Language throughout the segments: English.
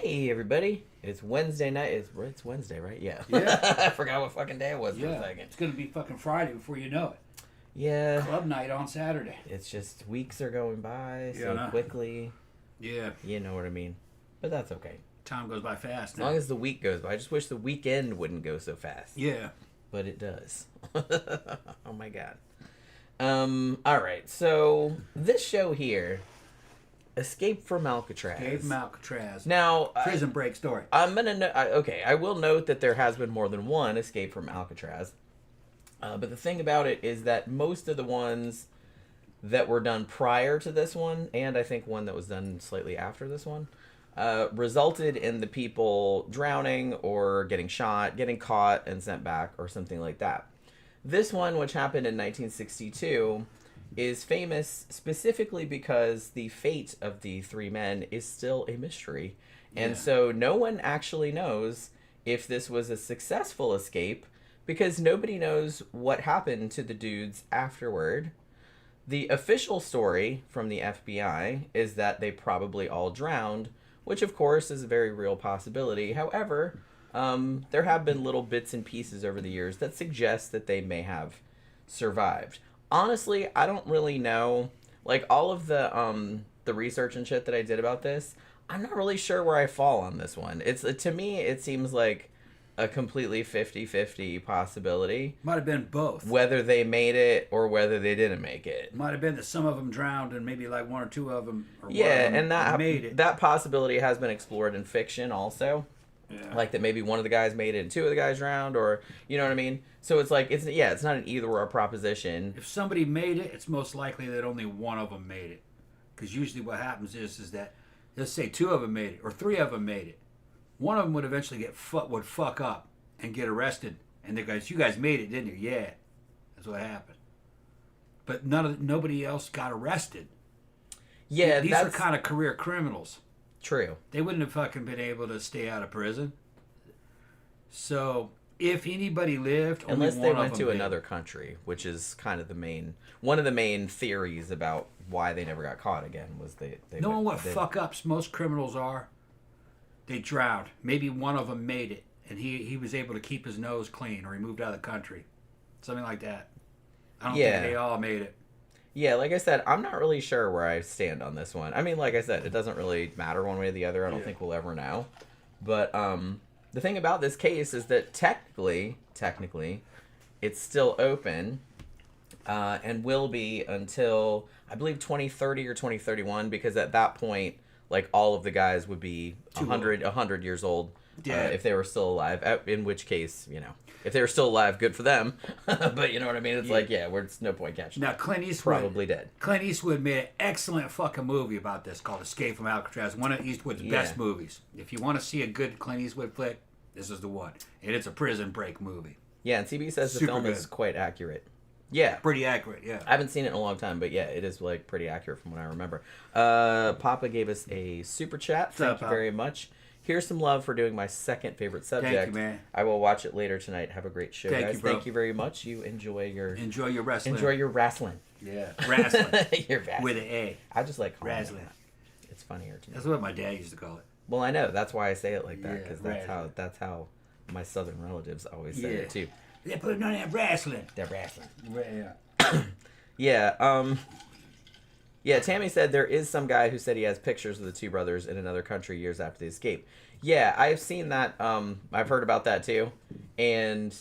Hey everybody, it's Wednesday night. It's Wednesday, right? Yeah. Yeah. I forgot what fucking day it was for a second. It's going to be fucking Friday before you know it. Yeah. Club night on Saturday. It's just weeks are going by Yeah, so I know. quickly. Yeah. You know what I mean. But that's okay. Time goes by fast As now. long as the week goes by. I just wish the weekend wouldn't go so fast. Yeah. But it does. Oh my god. Alright, so this show here, Escape from Alcatraz. Escape from Alcatraz. Now, Prison break story. I'm gonna I will note that there has been more than one escape from Alcatraz. But the thing about it is that most of the ones that were done prior to this one, and I think one that was done slightly after this one, resulted in the people drowning or getting shot, getting caught, and sent back, or something like that. This one, which happened in 1962, is famous specifically because the fate of the three men is still a mystery. And so no one actually knows if this was a successful escape because nobody knows what happened to the dudes afterward. The official story from the FBI is that they probably all drowned, which of course is a very real possibility. However, there have been little bits and pieces over the years that suggest that they may have survived. Honestly, I don't really know. Like, all of the research and shit that I did about this, I'm not really sure where I fall on this one. It's to me, it seems like a completely 50-50 possibility. Might have been both. Whether they made it or whether they didn't make it. Might have been that some of them drowned and maybe like one or two of them or Yeah, one of them and that made it. that possibility has been explored in fiction also. Yeah. Like that maybe one of the guys made it and two of the guys drowned, or you know what I mean? So it's like it's not an either or proposition. If somebody made it, it's most likely that only one of them made it. Because usually what happens is that, let's say two of them made it or three of them made it. One of them would eventually would fuck up and get arrested. And they guys, you guys made it, didn't you? Yeah, that's what happened. But nobody else got arrested. Yeah, These that's are kind of career criminals. true. They wouldn't have fucking been able to stay out of prison. So if anybody lived, Unless only they one went of to them another country, which is kind of one of the main theories about why they never got caught again was they knowing what fuck ups most criminals are, they drowned. Maybe one of them made it, and he was able to keep his nose clean, or he moved out of the country, something like that. I don't think they all made it. Yeah, like I said, I'm not really sure where I stand on this one. I mean, like I said, it doesn't really matter one way or the other. I don't think we'll ever know. But the thing about this case is that technically, it's still open and will be until, I believe, 2030 or 2031, because at that point, like, all of the guys would be 100 years old if they were still alive, in which case, you know, if they were still alive, good for them. But you know what I mean? It's like, it's no point catching Now, them. Clint Eastwood Probably dead. Clint Eastwood made an excellent fucking movie about this called Escape from Alcatraz. One of Eastwood's best movies. If you want to see a good Clint Eastwood flick, this is the one. And it's a prison break movie. Yeah, and CB says the Super film good. is quite accurate. Yeah. Pretty accurate, yeah. I haven't seen it in a long time, but yeah, it is like pretty accurate from what I remember. Papa gave us a super chat. Thank you very much. Here's some love for doing my second favorite subject. Thank you, man. I will watch it later tonight. Have a great show, Thank guys. you, bro. Thank you very much. You enjoy your wrestling. Enjoy your wrestling. Yeah, wrestling. Your wrestling. With an A. I just like calling it Wrestling. that. It's funnier to me. That's what my dad used to call it. Well, I know. That's why I say it like that, because wrestling. that's how my southern relatives always say it too. They're putting on that wrestling. They're wrestling. Yeah. Yeah, Tammy said there is some guy who said he has pictures of the two brothers in another country years after the escape. Yeah, I've seen that. I've heard about that too. And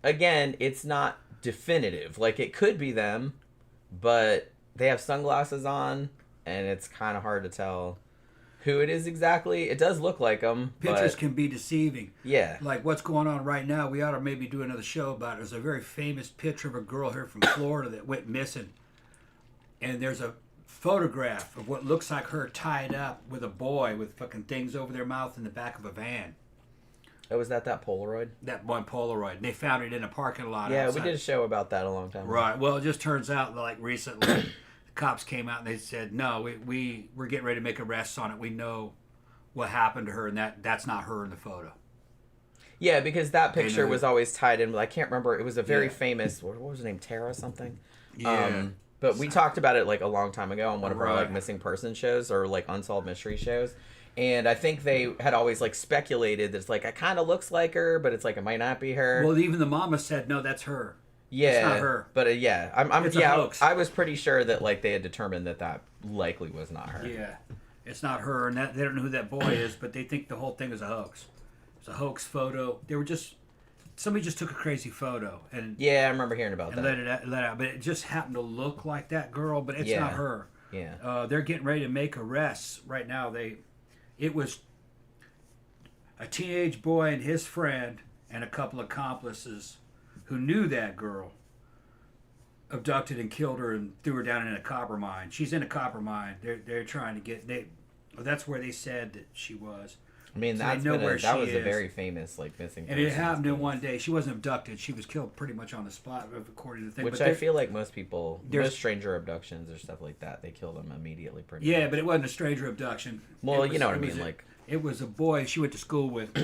again, it's not definitive. Like, it could be them, but they have sunglasses on, and it's kind of hard to tell who it is exactly. It does look like them. Pictures can be deceiving. Yeah. Like what's going on right now, we ought to maybe do another show about it. There's a very famous picture of a girl here from Florida that went missing. And there's a photograph of what looks like her tied up with a boy with fucking things over their mouth in the back of a van. Oh, was that Polaroid? That one Polaroid. And they found it in a parking lot Yeah, outside. we did a show about that a long time ago. Right. Well, it just turns out, like, recently, the cops came out and they said, no, we're getting ready to make arrests on it. We know what happened to her, and that's not her in the photo. Yeah, because that picture was always tied in with, I can't remember, it was a very famous, what was her name, Tara something? Yeah. But we talked about it like a long time ago on one of our like missing person shows or like unsolved mystery shows. And I think they had always like speculated that it's like it kind of looks like her, but it's like it might not be her. Well, even the mama said, no, that's her. Yeah, it's not her. But yeah, It's a hoax. I was pretty sure that like they had determined that likely was not her. Yeah, it's not her, and that they don't know who that boy is, but they think the whole thing is a hoax. It's a hoax photo. Somebody just took a crazy photo and Yeah, I remember hearing about that. let out, but it just happened to look like that girl, but it's Yeah. not her. Yeah. They're getting ready to make arrests right now. It was a teenage boy and his friend and a couple accomplices who knew that girl abducted and killed her and threw her down in a copper mine. She's in a copper mine. They're trying to get that's where they said that she was. I mean, So that was a is. very famous like missing And it persons happened in case. one day. She wasn't abducted. She was killed pretty much on the spot, according to the thing. Which But I feel like most there's- stranger abductions or stuff like that, they kill them immediately. Pretty yeah, much. but it wasn't a stranger abduction. Well, It you know what I it mean, was a- like It was a boy she went to school with,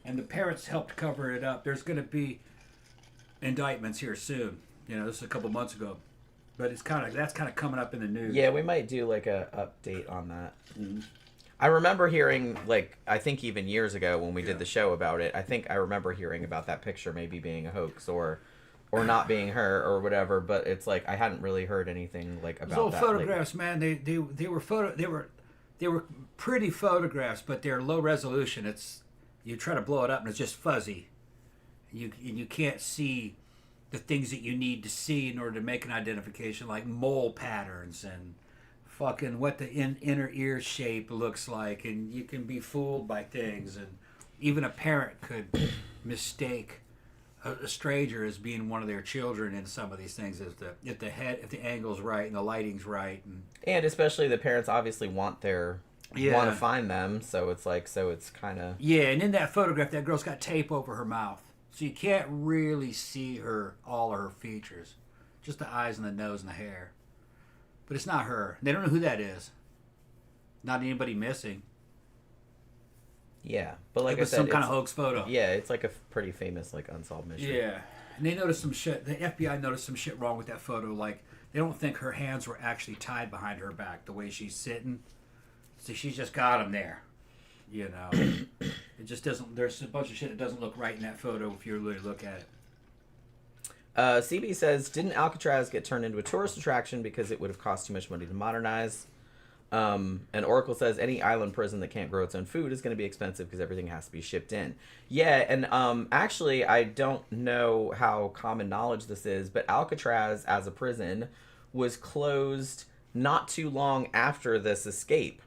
and the parents helped cover it up. There's going to be indictments here soon. This is a couple months ago, but that's kind of coming up in the news. yeah, we might do like a update on that. I remember hearing like I think even years ago when we did the show about it. I think I remember hearing about that picture maybe being a hoax or not being her or whatever. But it's like I hadn't really heard anything like about Those old that. photographs, man. They were pretty photographs, but they're low resolution. You try to blow it up and it's just fuzzy. You can't see the things that you need to see in order to make an identification, like mole patterns and fucking what the inner ear shape looks like, and you can be fooled by things, and even a parent could mistake a stranger as being one of their children in some of these things if the angle's right and the lighting's right, And especially the parents obviously want to find them, so it's kind of and in that photograph that girl's got tape over her mouth, so you can't really see all of her features, just the eyes and the nose and the hair. But it's not her. They don't know who that is. Not anybody missing. yeah. But like It was I said, some kind of hoax photo. Yeah, it's like a pretty famous like unsolved mystery. Yeah. And they noticed some shit. The FBI noticed some shit wrong with that photo. Like, they don't think her hands were actually tied behind her back the way she's sitting. So she's just got them there. It just doesn't. There's a bunch of shit that doesn't look right in that photo if you really look at it. CB says, didn't Alcatraz get turned into a tourist attraction because it would have cost too much money to modernize? And Oracle says, any island prison that can't grow its own food is going to be expensive because everything has to be shipped in. Yeah, and actually, I don't know how common knowledge this is, but Alcatraz as a prison was closed not too long after this escape.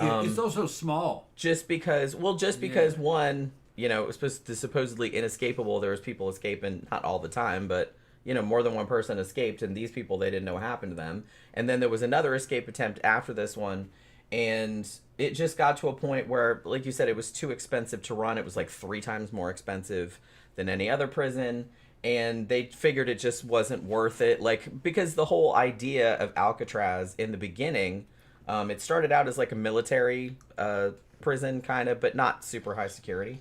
It's also small. Just because one, it was supposedly inescapable. There was people escaping, not all the time, but more than one person escaped, and these people, they didn't know what happened to them. And then there was another escape attempt after this one, and it just got to a point where, like you said, it was too expensive to run. It was like 3 times more expensive than any other prison, and they figured it just wasn't worth it. Like, because the whole idea of Alcatraz in the beginning, it started out as like a military prison kind of, but not super high security.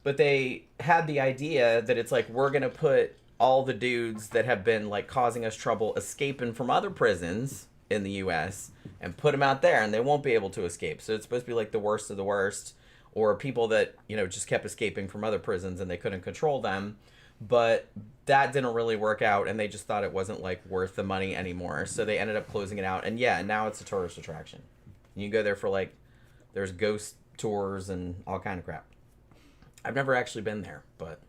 But they had the idea that it's like, we're going to put all the dudes that have been like causing us trouble escaping from other prisons in the U.S. and put them out there, and they won't be able to escape. So it's supposed to be like the worst of the worst, or people that, just kept escaping from other prisons and they couldn't control them. But that didn't really work out, and they just thought it wasn't like worth the money anymore. So they ended up closing it out. And yeah, now it's a tourist attraction. You can go there for like, there's ghost tours and all kind of crap. I've never actually been there, but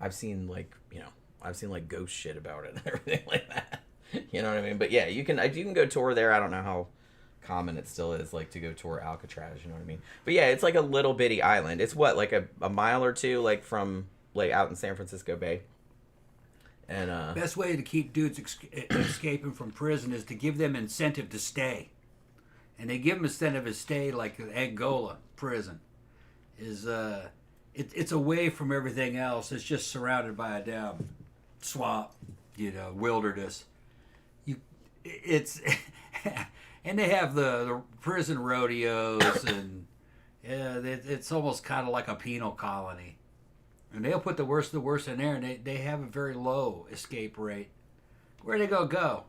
I've seen like ghost shit about it and everything like that. You know what I mean? But yeah, you can go tour there. I don't know how common it still is, like, to go tour Alcatraz. You know what I mean? But yeah, it's like a little bitty island. It's what, like a mile or two, like from like out in San Francisco Bay. And Best way to keep dudes escaping from prison is to give them incentive to stay, and they give them incentive to stay, like Angola prison is. It's away from everything else. It's just surrounded by a damn swamp, wilderness. It's and they have the prison rodeos, and it's almost kind of like a penal colony. And they'll put the worst of the worst in there, and they have a very low escape rate. Where they go?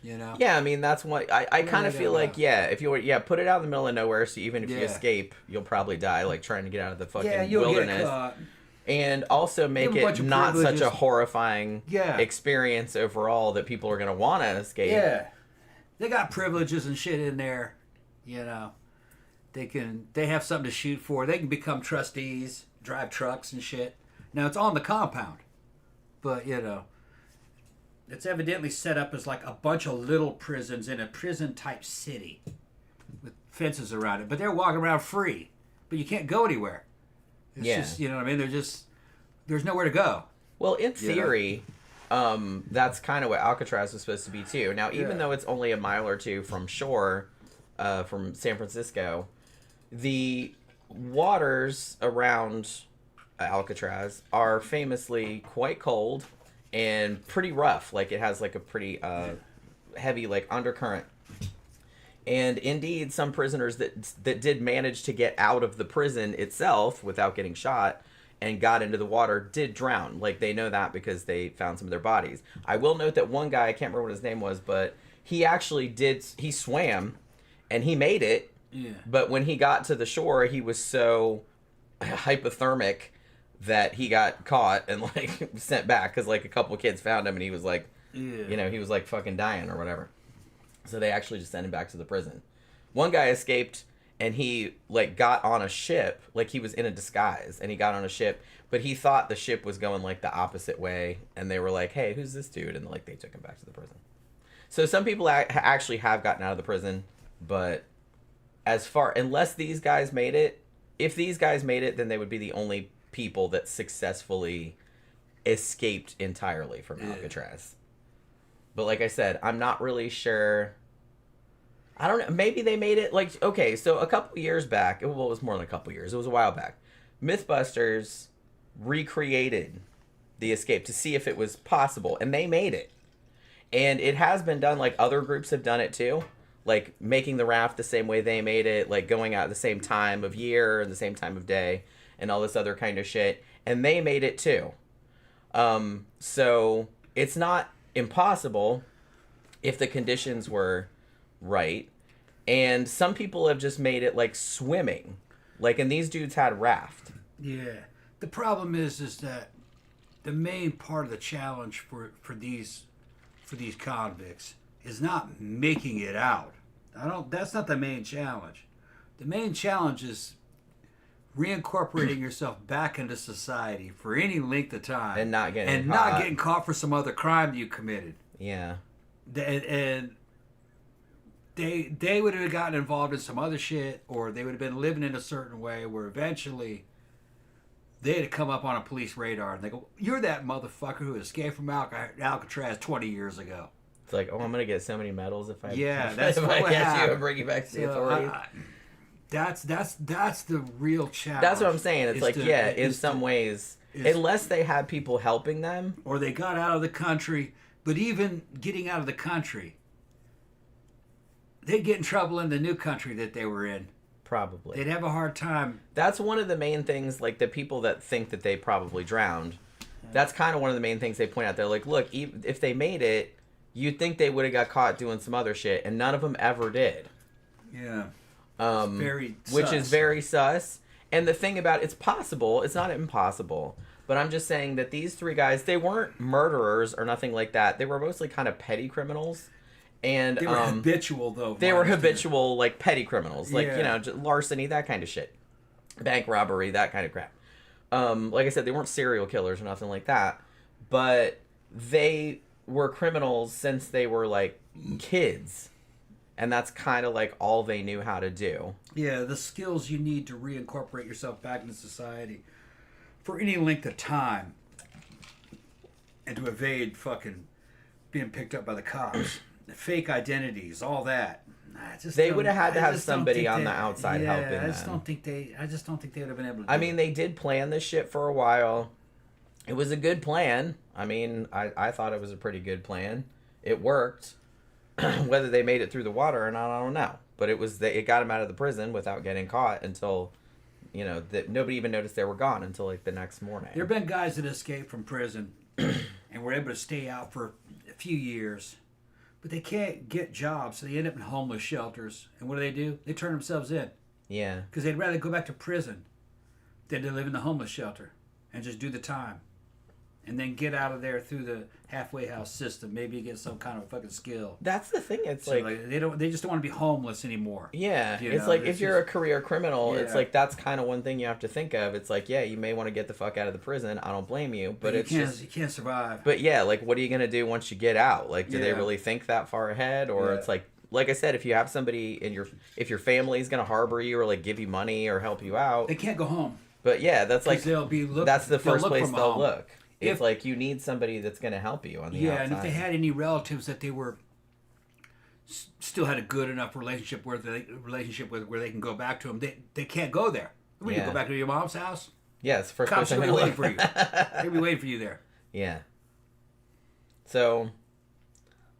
You know? Yeah, I mean that's what I kind of feel like. Yeah, if you put it out in the middle of nowhere, so even if you escape, you'll probably die, like trying to get out of the fucking wilderness. Get caught. And also make it not such a horrifying experience overall that people are gonna want to escape. Yeah, they got privileges and shit in there. You know, they have something to shoot for. They can become trustees, drive trucks and shit. Now it's on the compound, but you know. It's evidently set up as like a bunch of little prisons in a prison-type city with fences around it. But they're walking around free. But you can't go anywhere. It's just, you know what I mean? There's nowhere to go. Well, in theory, that's kind of what Alcatraz was supposed to be too. Now, even though it's only a mile or two from shore, from San Francisco, the waters around Alcatraz are famously quite cold and pretty rough. Like it has like a pretty heavy like undercurrent. And indeed, some prisoners that did manage to get out of the prison itself without getting shot and got into the water did drown. Like they know that because they found some of their bodies. I will note that one guy, I can't remember what his name was, but he actually he swam and he made it. Yeah. But when he got to the shore, he was so hypothermic that he got caught and like sent back because like a couple of kids found him and he was like, you know, he was like fucking dying or whatever. So they actually just sent him back to the prison. One guy escaped and he like got on a ship, like he was in a disguise and he got on a ship, but he thought the ship was going like the opposite way and they were like, hey, who's this dude? And like they took him back to the prison. So some people actually have gotten out of the prison, but unless these guys made it, if these guys made it, then they would be the only people that successfully escaped entirely from Alcatraz. But like I said, I'm not really sure. I don't know. Maybe they made it like, okay, so a couple years back, well, it was more than a couple years. It was a while back. Mythbusters recreated the escape to see if it was possible, and they made it. And it has been done, like other groups have done it too. Like making the raft the same way they made it, like going out at the same time of year and the same time of day and all this other kind of shit. And they made it too. So it's not impossible if the conditions were right. And some people have just made it like swimming. Like, and these dudes had raft. Yeah. The problem is that the main part of the challenge for these convicts is not making it out. That's not the main challenge. The main challenge is reincorporating yourself back into society for any length of time and not getting caught for some other crime that you committed. Yeah. And they would have gotten involved in some other shit, or they would have been living in a certain way where eventually they'd have come up on a police radar and they go, "You're that motherfucker who escaped from Alcatraz 20 years ago." It's like, oh, I'm gonna get so many medals if I that's if what I catch happened. you and bring you back to the authorities. That's the real challenge. That's what I'm saying. It's like, in some ways, unless they had people helping them, or they got out of the country. But even getting out of the country, they'd get in trouble in the new country that they were in. Probably. They'd have a hard time. That's one of the main things, like the people that think that they probably drowned. That's kind of one of the main things they point out. They're like, look, if they made it, you'd think they would have got caught doing some other shit, and none of them ever did. Yeah. Which is very sus. And the thing about it's possible, it's not impossible, but I'm just saying that these three guys, they weren't murderers or nothing like that. They were mostly kind of petty criminals. And they were habitual, though. They were habitual, like, petty criminals. Like, larceny, that kind of shit. Bank robbery, that kind of crap. Like I said, they weren't serial killers or nothing like that. But they were criminals since they were, like, kids. And that's kind of like all they knew how to do. Yeah, the skills you need to reincorporate yourself back into society for any length of time and to evade fucking being picked up by the cops. Fake identities, all that. They would have had to have somebody on the outside helping them. I just don't think they would have been able to do I mean, they did plan this shit for a while. It was a good plan. I mean, I thought it was a pretty good plan. It worked. Whether they made it through the water or not, I don't know. But it got them out of the prison without getting caught until, that nobody even noticed they were gone until like the next morning. There have been guys that escaped from prison and were able to stay out for a few years, but they can't get jobs, so they end up in homeless shelters. And what do? They turn themselves in Yeah. because they'd rather go back to prison than to live in the homeless shelter and just do the time, and then get out of there through the halfway house system. Maybe you get some kind of fucking skill. That's the thing. It's So, like they just don't want to be homeless anymore. yeah, You it's know, like it's if you're a career criminal, Yeah. it's like that's kind of one thing you have to think of. It's like, yeah, you may want to get the fuck out of the prison. I don't blame you, but it's just you can't survive. but yeah, like what are you gonna do once you get out? Like, do they Yeah. really think that far ahead, or Yeah. it's like I said, if you have somebody in if your family's gonna harbor you or like give you money or help you out, They can't go home. but yeah, that's like They'll be that's the they'll first look place from they'll home. look. It's If- like you need somebody that's gonna help you on the outside. And if they had any relatives that they were still had a good enough relationship with where they can go back to them, they can't go there. When you Yeah. go back to your mom's house, yeah, it's the first cops place will they're be gonna waiting for look. you. They'll be waiting for you there. Yeah. So,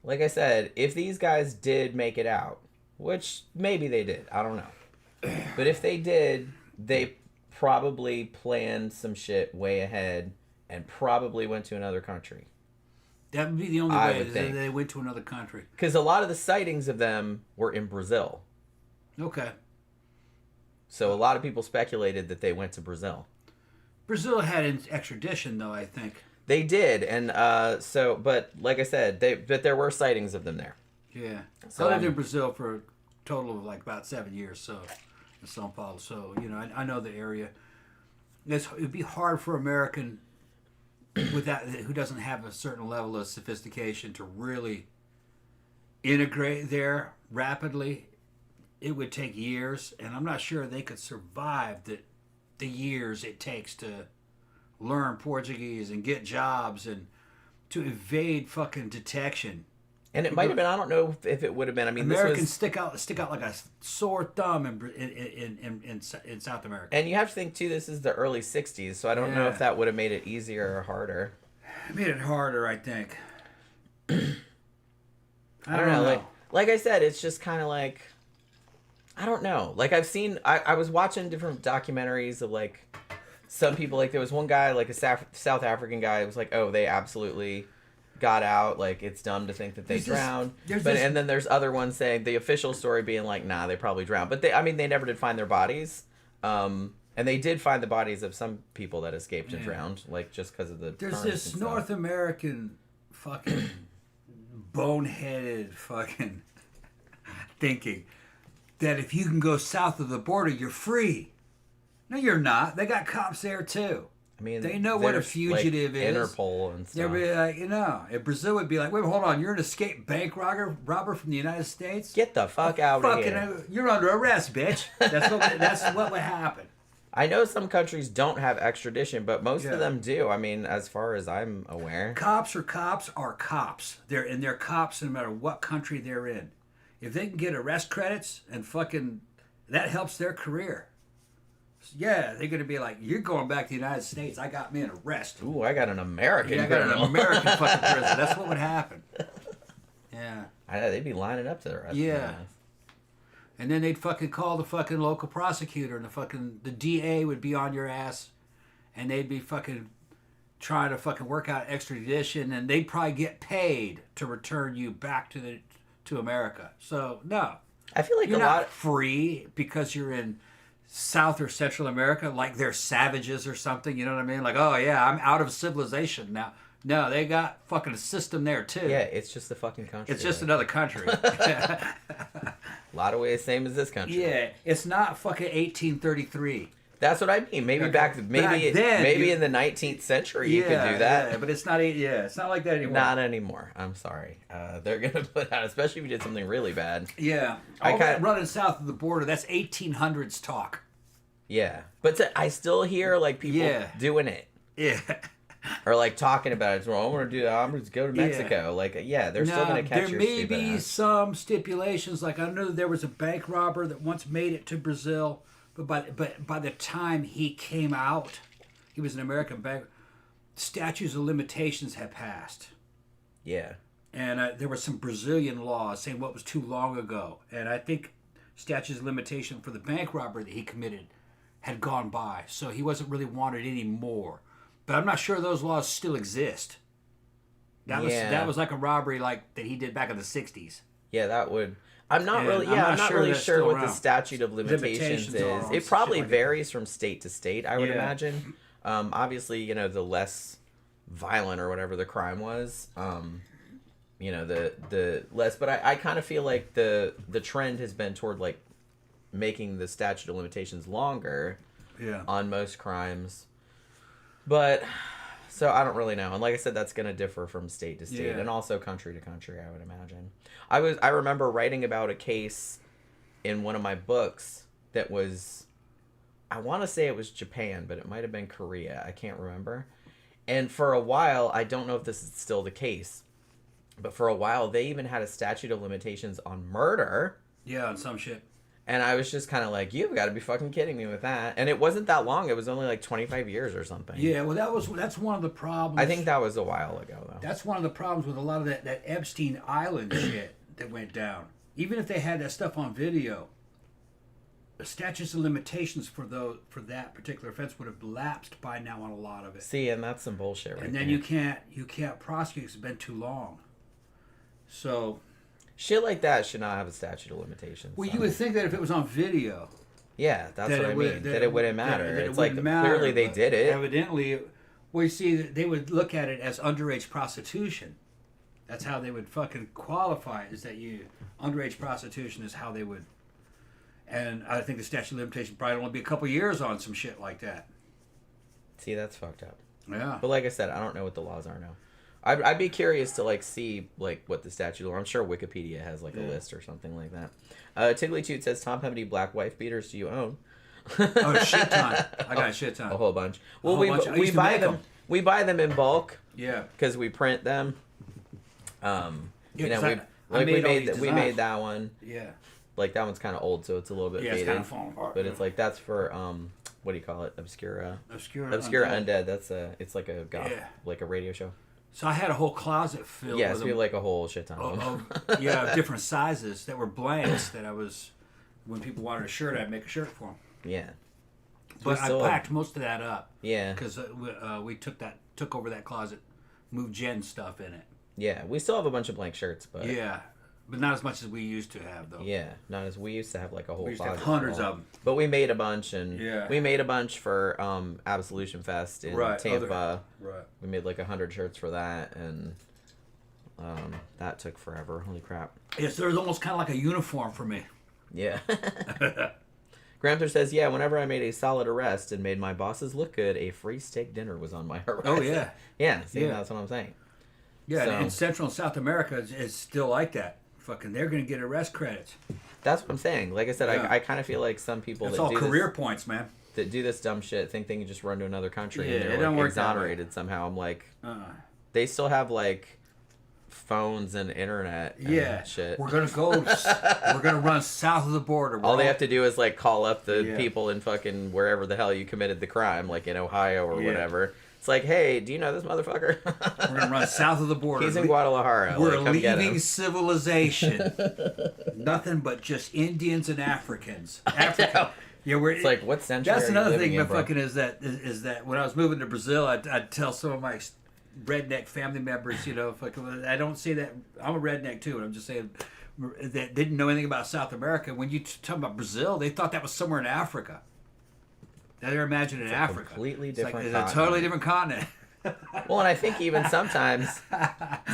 like I said, if these guys did make it out, which maybe they did, I don't know. But if they did, they probably planned some shit way ahead and probably went to another country. That would be the only I way would that think. they went to another country. Because a lot of the sightings of them were in Brazil. Okay. So a lot of people speculated that they went to Brazil. Brazil had an extradition, though, I think. They did, and but like I said, but there were sightings of them there. Yeah. So, I lived in Brazil for a total of like about 7 years, so in São Paulo. So, I know the area. It'd be hard for American who doesn't have a certain level of sophistication to really integrate there rapidly. It would take years, and I'm not sure they could survive the years it takes to learn Portuguese and get jobs and to evade fucking detection. And it might have been, I don't know if it would have been. I mean, Americans this was, stick out like a sore thumb in South America. and you have to think too, this is the early 60s, so I don't know Yeah. if that would have made it easier or harder. It made it harder, I think. I don't know. Like I said, it's just kind of like, I don't know. Like I've seen, I was watching different documentaries of like some people, like there was one guy, like a South African guy, it was like, oh, they absolutely got out. Like it's dumb to think that they drowned. And then there's other ones saying the official story being like, nah, they probably drowned. But they never did find their bodies. And they did find the bodies of some people that escaped and drowned, like just because of the. There's this North American fucking boneheaded fucking thinking that if you can go south of the border, you're free. No, you're not. They got cops there too. I mean, they know what a there's, fugitive like, is. Interpol and stuff. They'd be like, if Brazil would be like, wait, hold on, you're an escaped bank robber from the United States? Get the fuck out of here. You're under arrest, bitch. That's what would happen. I know some countries don't have extradition, but most of them do. I mean, as far as I'm aware. Cops are cops. They're cops no matter what country they're in. If they can get arrest credits and fucking, that helps their career. Yeah, they're going to be like, you're going back to the United States. I got me an arrest. Ooh, I got an American I got an criminal. American fucking prison. That's what would happen. Yeah. I know, they'd be lining up to the arrest. Yeah. And then they'd fucking call the fucking local prosecutor, and the DA would be on your ass, and they'd be fucking trying to fucking work out extradition, and they'd probably get paid to return you back to America. So no, I feel like you're a not lot free because you're in South or Central America, like they're savages or something. You know what I mean? Like, oh yeah, I'm out of civilization now. No, they got fucking a system there too. Yeah, it's just a fucking country. It's just another country. A lot of ways same as this country. Yeah, it's not fucking 1833. That's what I mean. Maybe Okay. maybe then, in the 19th century you could do that. Yeah, but it's not. It's not like that anymore. Not anymore. I'm sorry. They're gonna put out, especially if you did something really bad. Yeah, all that running south of the border. That's 1800s talk. Yeah, but I still hear like people doing it. Yeah. Or like talking about it. Well, I'm gonna go to Mexico. Yeah. Like, yeah, they're still gonna catch your There may stupid be ass. some stipulations. Like I know there was a bank robber that once made it to Brazil, but by the time he came out, he was an American bank. Statutes of limitations had passed. Yeah. And there were some Brazilian laws saying what was too long ago. And I think statutes of limitation for the bank robbery that he committed had gone by. So he wasn't really wanted anymore. But I'm not sure those laws still exist. That was like a robbery like that he did back in the 60s. Yeah, that would. I'm not really that's sure still what the around. statute of limitations Limitations are is. on It probably shit like varies from state to state, I would Yeah. imagine. Obviously, the less violent or whatever the crime was, the less. But I kind of feel like the trend has been toward like making the statute of limitations longer on most crimes. But so I don't really know. And like I said, that's going to differ from state to state and also country to country, I would imagine. I remember writing about a case in one of my books that was, I want to say it was Japan, but it might have been Korea. I can't remember. And for a while, I don't know if this is still the case, but for a while, they even had a statute of limitations on murder. Yeah, on some shit. And I was just kind of like, you've got to be fucking kidding me with that. And it wasn't that long. It was only like 25 years or something. Yeah, well, that's one of the problems. I think that was a while ago, though. That's one of the problems with a lot of that Epstein Island shit that went down. Even if they had that stuff on video, the statutes of limitations for that particular offense would have lapsed by now on a lot of it. See, and that's some bullshit, right? And then you can't prosecute because it's been too long. So shit like that should not have a statute of limitations. Well, you would think that if it was on video, yeah, that's what I mean. That it wouldn't matter. It's like clearly they did it. Evidently, well, you see, they would look at it as underage prostitution. That's how they would fucking qualify it, is that underage prostitution is how they would. And I think the statute of limitation probably only be a couple years on some shit like that. See, that's fucked up. Yeah. But like I said, I don't know what the laws are now. I'd be curious to like see like what the statute. I'm sure Wikipedia has like a list or something like that. Tiggly Toot says, Tom, how many black wife beaters do you own? Oh, shit ton. I got a shit ton. A whole bunch. Well, whole bunch. we buy them. We buy them in bulk. Yeah. Because we print them. We made that one. Yeah. Like that one's kind of old, so it's a little bit faded. It's kind of falling apart. But it's like that's for what do you call it? Obscura Undead. Undead. It's like a goth, like a radio show. So I had a whole closet filled. Yes, with we have like a whole shit ton of them. Of different sizes that were blanks. That I was, when people wanted a shirt, I'd make a shirt for them. Yeah. But I packed most of that up. Yeah. Because we took over that closet, moved Jen's stuff in it. Yeah, we still have a bunch of blank shirts, but yeah, but not as much as we used to have though. Yeah, not as we used to have like a whole. We used to closet have hundreds of them. But we made a bunch, and we made a bunch for Absolution Fest in Tampa. Right. We made like 100 shirts for that, and that took forever. Holy crap. Yeah, so it was almost kind of like a uniform for me. Yeah. Gramther says, yeah, whenever I made a solid arrest and made my bosses look good, a free steak dinner was on my horizon. Oh, yeah. Yeah, see, that's what I'm saying. Yeah, and Central and South America is still like that. Fucking, they're going to get arrest credits. That's what I'm saying. Like I said, I kind of feel like some people it's all career points, man. That do this dumb shit think they can just run to another country and it they're don't like work exonerated somehow. I'm like, they still have like phones and internet and shit. We're gonna run south of the border. All they have to do is like call up the people in fucking wherever the hell you committed the crime, like in Ohio or whatever. It's like, hey, do you know this motherfucker? We're gonna run south of the border. He's in Guadalajara. We're leaving civilization. Nothing but just Indians and Africans. Africa. Yeah, it's like, what century? That's another thing. But fucking is that when I was moving to Brazil, I'd tell some of my redneck family members, fucking, I don't say that I'm a redneck too, and I'm just saying that didn't know anything about South America. When you talk about Brazil, they thought that was somewhere in Africa. They're imagining Africa. Completely different. It's a totally different continent. Well, and I think even sometimes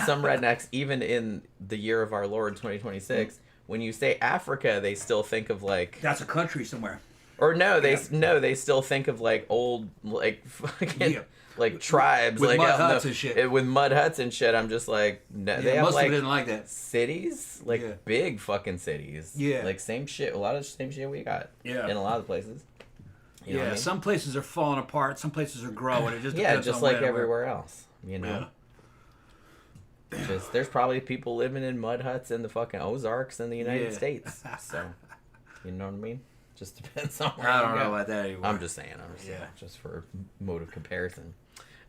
some rednecks, even in the year of our Lord 2026, when you say Africa, they still think of like that's a country somewhere. Or they still think of like old like fucking like tribes with like mud huts and shit. With mud huts and shit. I'm just like they have most like of it didn't like that. cities, like big fucking cities. Yeah, like same shit. A lot of same shit we got. Yeah, in a lot of places. You know what I mean? Some places are falling apart. Some places are growing. It just depends just on like everywhere else. You know. Yeah. Just there's probably people living in mud huts in the fucking Ozarks in the United States. So, you know what I mean? Just depends on where I don't know about that anymore. I'm just saying, just for mode of comparison.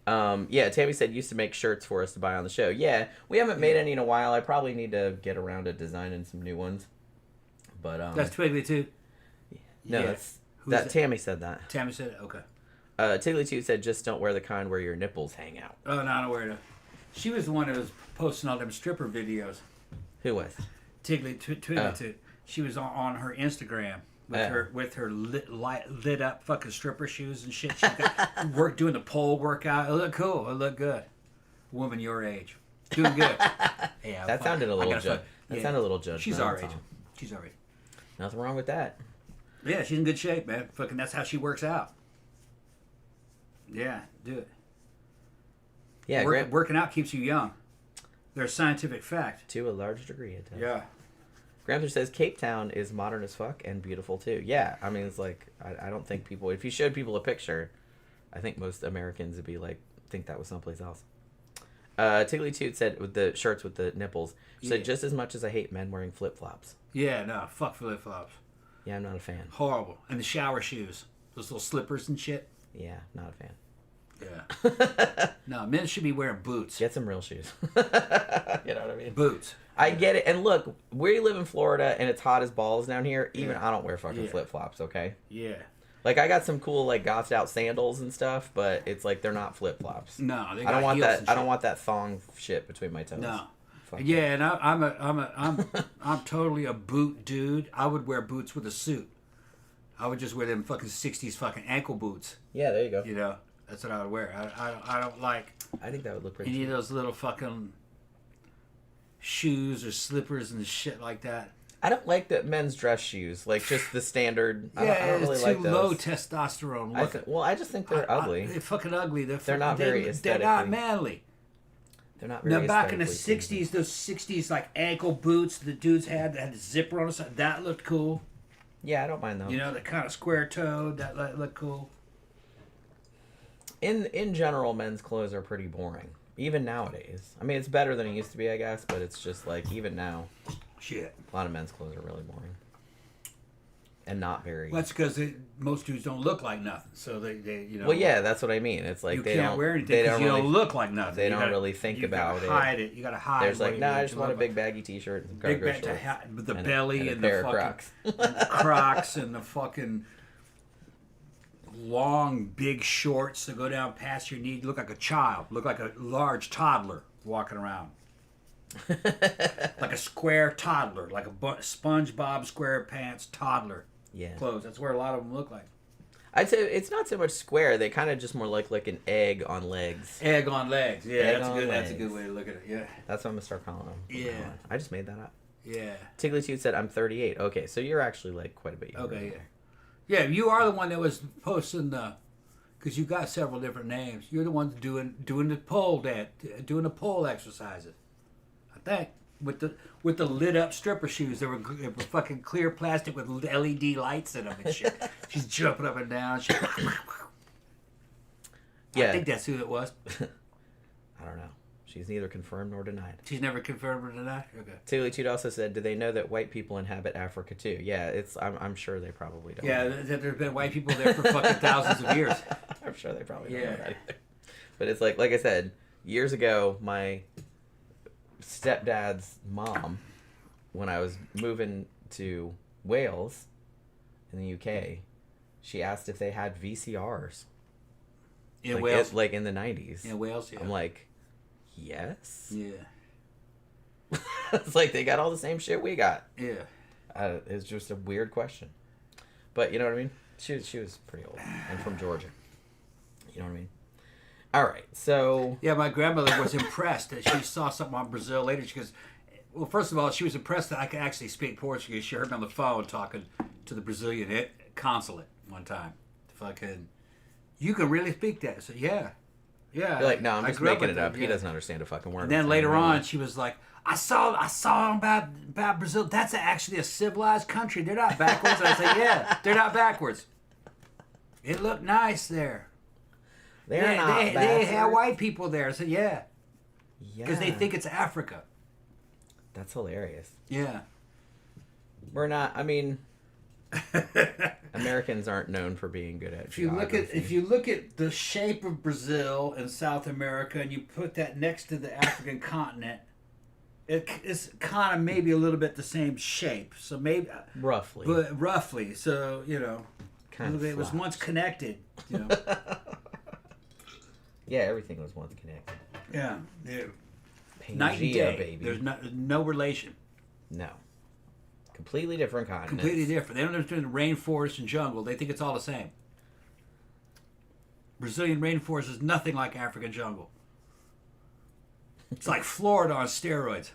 Tammy said used to make shirts for us to buy on the show. Yeah, we haven't made any in a while. I probably need to get around to designing some new ones. But that's Twiggly too. No, that's Tammy said that. Tammy said it. Okay. Tiggly Toot said just don't wear the kind where your nipples hang out. Oh no, I don't wear it. She was the one who was posting all them stripper videos. Who was? Tiggly. She was on her Instagram with her lit up fucking stripper shoes and shit. She got doing the pole workout. It looked cool. It looked good. Woman your age, doing good. Yeah, that sounded a little sounded a little judgmental. She's our age. She's our age. Nothing wrong with that. Yeah, she's in good shape, man. Fucking, that's how she works out. Yeah, do it. Yeah, working out keeps you young. There's a scientific fact. To a large degree, it does. Yeah. Gramster says Cape Town is modern as fuck and beautiful too. Yeah, I mean, it's like, I don't think people, if you showed people a picture, I think most Americans would be like, think that was someplace else. Tiggly Toot said with the shirts with the nipples, she said just as much as I hate men wearing flip-flops. Yeah, no, fuck flip-flops. Yeah, I'm not a fan. Horrible. And the shower shoes. Those little slippers and shit. Yeah, not a fan. Yeah. No, men should be wearing boots. Get some real shoes. You know what I mean? Boots. I get it. And look, we live in Florida and it's hot as balls down here. Even I don't wear fucking flip-flops, okay? Yeah. Like, I got some cool, like, gothed out sandals and stuff, but it's like they're not flip-flops. No, they got I don't want heels that. and I don't shit. want that thong shit between my toes. No. Fuck Yeah, and I'm totally a boot dude. I would wear boots with a suit. I would just wear them fucking 60s fucking ankle boots. Yeah, there you go. You know, that's what I would wear. I don't like I think that would look pretty any cool. of those little fucking shoes or slippers and shit like that. I don't like the men's dress shoes, like just the standard. I don't really it's like too those. low testosterone looking. I just think they're ugly. They're fucking ugly. They're not very They're not aesthetically- manly. They're not very Now back in the aesthetically pleasing. '60s, those '60s like ankle boots the dudes had that had the zipper on the side, that looked cool. Yeah, I don't mind those. You know, the kind of square toed that looked cool. In general, men's clothes are pretty boring, even nowadays. I mean, it's better than it used to be, I guess, but it's just like even now, Shit. a lot of men's clothes are really boring, and not very. Well, that's because most dudes don't look like nothing, so they you know. Well, yeah, that's what I mean. It's like you they can't don't wear anything They because don't you really don't look like nothing. They You don't gotta- really think you about gotta it. hide it. You gotta hide. There's like, what nah, you I just want a look big like. baggy T-shirt and Big cargo bag to shorts, with the and belly and a and pair the of fucking Crocs. and the Crocs and the fucking long big shorts that go down past your knee. You look like a child. Look like a large toddler walking around. Like a square toddler, like a SpongeBob SquarePants toddler Yeah. clothes. That's where a lot of them look like. I'd say it's not so much square. They kind of just more like an egg on legs. Egg on legs. Yeah, Egg that's on good. That's a legs. good way to look at it. Yeah. That's what I'm gonna start calling them. Yeah. I just made that up. Yeah. Tiggly Toot said, I'm 38. Okay, so you're actually like quite a bit younger. Okay. Yeah. Yeah. You are the one that was posting the, because you got several different names. You're the one doing the pole doing the pole exercises. I think with the lit up stripper shoes. They were fucking clear plastic with LED lights in them and shit. She's jumping up and down. Yeah. I think that's who it was. I don't know. She's neither confirmed nor denied. She's never confirmed or denied. Okay. Tiggly Toot also said, do they know that white people inhabit Africa too? Yeah, I'm sure they probably don't. Yeah, there's been white people there for fucking thousands of years. I'm sure they probably don't Yeah. know that either. But it's like I said, years ago, my stepdad's mom, when I was moving to Wales in the UK, she asked if they had VCRs. In like Wales? like in the 90s. In Wales, yeah. I'm like, yes? Yeah. It's like they got all the same shit we got. Yeah. It's just a weird question. But you know what I mean? She was pretty old and from Georgia. You know what I mean? All right, so... Yeah, my grandmother was impressed that she saw something on Brazil later. She goes, well, first of all, she was impressed that I could actually speak Portuguese. She heard me on the phone talking to the Brazilian consulate one time. Fucking, you can really speak that. I said, yeah. Yeah. You're like, no, I'm I just grew making it with up. it, He yeah. doesn't understand a fucking word. And then I'm later saying. on, she was like, I saw about Brazil. That's actually a civilized country. They're not backwards. And I said, yeah, they're not backwards. It looked nice there. They're not they backwards. have white people there. I said, yeah. Yeah. Because they think it's Africa. That's hilarious. Yeah. We're not... I mean... Americans aren't known for being good at If you look at the shape of Brazil and South America and you put that next to the African continent, it's kind of maybe a little bit the same shape. So maybe Roughly. but roughly. So, you know, Kind of it was flat. once connected, you know. Yeah, everything was once connected. Yeah. Night and Pangea, day. baby. There's no relation. No. Completely different continents. Completely different. They don't understand the rainforest and jungle. They think it's all the same. Brazilian rainforest is nothing like African jungle. It's like Florida on steroids.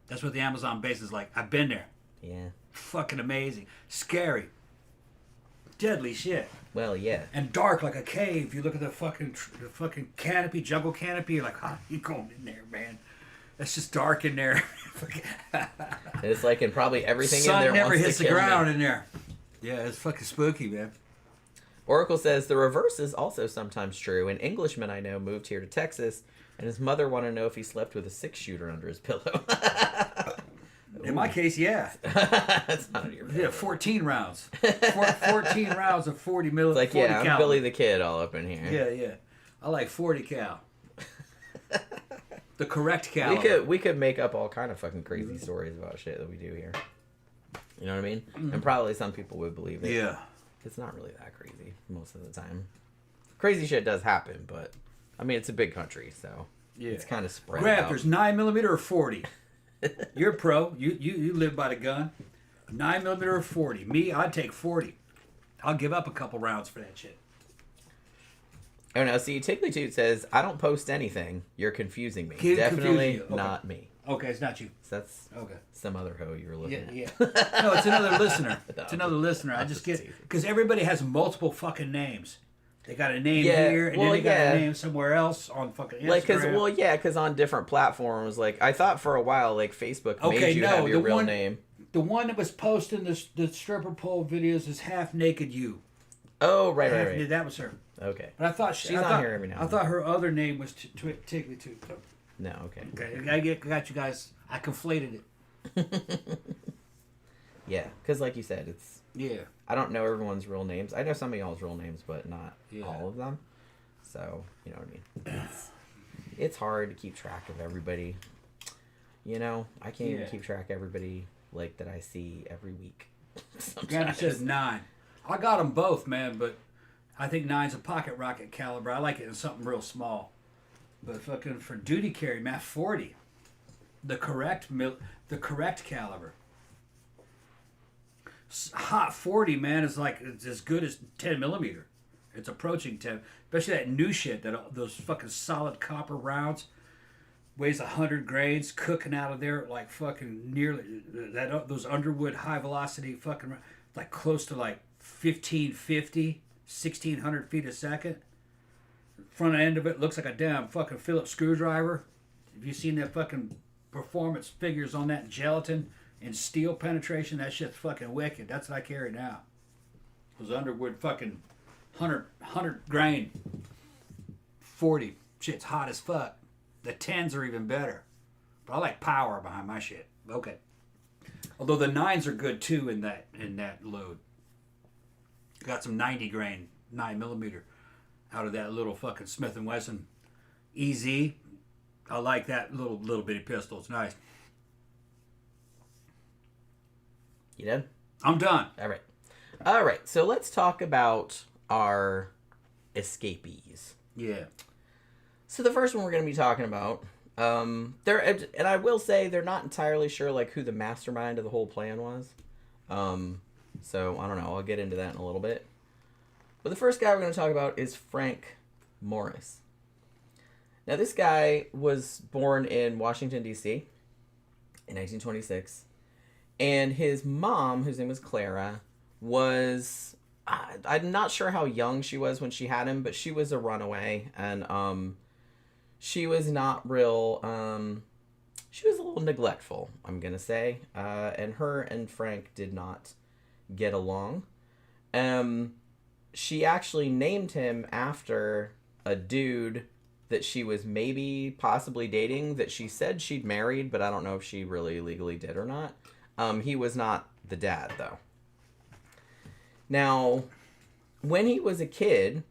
That's what the Amazon basin is like. I've been there. Yeah. Fucking amazing. Scary. Deadly shit. Well, yeah. And dark like a cave. You look at the fucking canopy, jungle canopy, you're like, how you going in there, man? It's just dark in there. It's like in probably everything Sun in there never wants hits to the kill ground me. in there. Yeah, it's fucking spooky, man. Oracle says the reverse is also sometimes true. An Englishman I know moved here to Texas, and his mother wanted to know if he slept with a 6-shooter under his pillow. In my case, yeah. That's not your pillow. Yeah, 14 rounds. 14 rounds of 40 mil. It's like, 40 yeah, I'm caliber. Billy the Kid all up in here. Yeah, yeah. I like 40 cal. The correct caliber. We could make up all kind of fucking crazy stories about shit that we do here. You know what I mean? And probably some people would believe it. Yeah. It's not really that crazy most of the time. Crazy shit does happen, but I mean it's a big country, so Yeah. it's kind of spread Grab, out. there's 9mm or 40. You're a pro. You live by the gun. 9mm or 40. Me, I'd take 40. I'll give up a couple rounds for that shit. Oh no, see, Tickly Toot says, I don't post anything. You're confusing me. Confusing Definitely you. Okay. not me. Okay, it's not you. So that's Okay. some other hoe you were looking Yeah, at. yeah. No, it's another listener. No, It's another listener. I I'm just just get teasing. because everybody has multiple fucking names. They got a name Yeah, here, and well, then they got yeah. a name somewhere else on fucking Instagram. Like, cause on different platforms, like I thought for a while, like Facebook made you have your real name. The one that was posting the stripper pole videos is half naked you. Oh, right. That was her. Okay. But I thought She's on here every now I and thought her other name was Tickly Toot. No, okay. Okay, I got you guys. I conflated it. Yeah, because like you said, it's Yeah. I don't know everyone's real names. I know some of y'all's real names, but not Yeah. all of them. So, you know what I mean? It's hard to keep track of everybody. You know, I can't even Yeah. keep track of everybody like that I see every week. Gabby Sometimes. says 9. I got them both, man, but I think 9's a pocket rocket caliber. I like it in something real small. But fucking for duty carry, man, 40. The correct caliber. Hot 40, man, is like it's as good as 10mm. It's approaching 10, especially that new shit, those fucking solid copper rounds. Weighs 100 grains, cooking out of there like fucking nearly those Underwood high velocity fucking like close to like 1550, 1600 feet a second. Front end of it looks like a damn fucking Phillips screwdriver. Have you seen that fucking performance figures on that gelatin and steel penetration? That shit's fucking wicked. That's what I carry now. Those Underwood fucking 100 grain 40. Shit's hot as fuck. The 10s are even better. But I like power behind my shit. Okay. Although the 9s are good too in that load. Got some 90 grain 9mm out of that little fucking Smith & Wesson EZ. I like that little bitty pistol. It's nice. You done? I'm done. All right. So let's talk about our escapees. Yeah. So the first one we're going to be talking about, and I will say they're not entirely sure like who the mastermind of the whole plan was. So I don't know. I'll get into that in a little bit. But the first guy we're going to talk about is Frank Morris. Now this guy was born in Washington, D.C. in 1926. And his mom, whose name was Clara, was... I'm not sure how young she was when she had him, but she was a runaway. And she was not real... she was a little neglectful, I'm going to say. And her and Frank did not get along. She actually named him after a dude that she was possibly dating that she said she'd married, but I don't know if she really legally did or not. He was not the dad, though. Now, when he was a kid,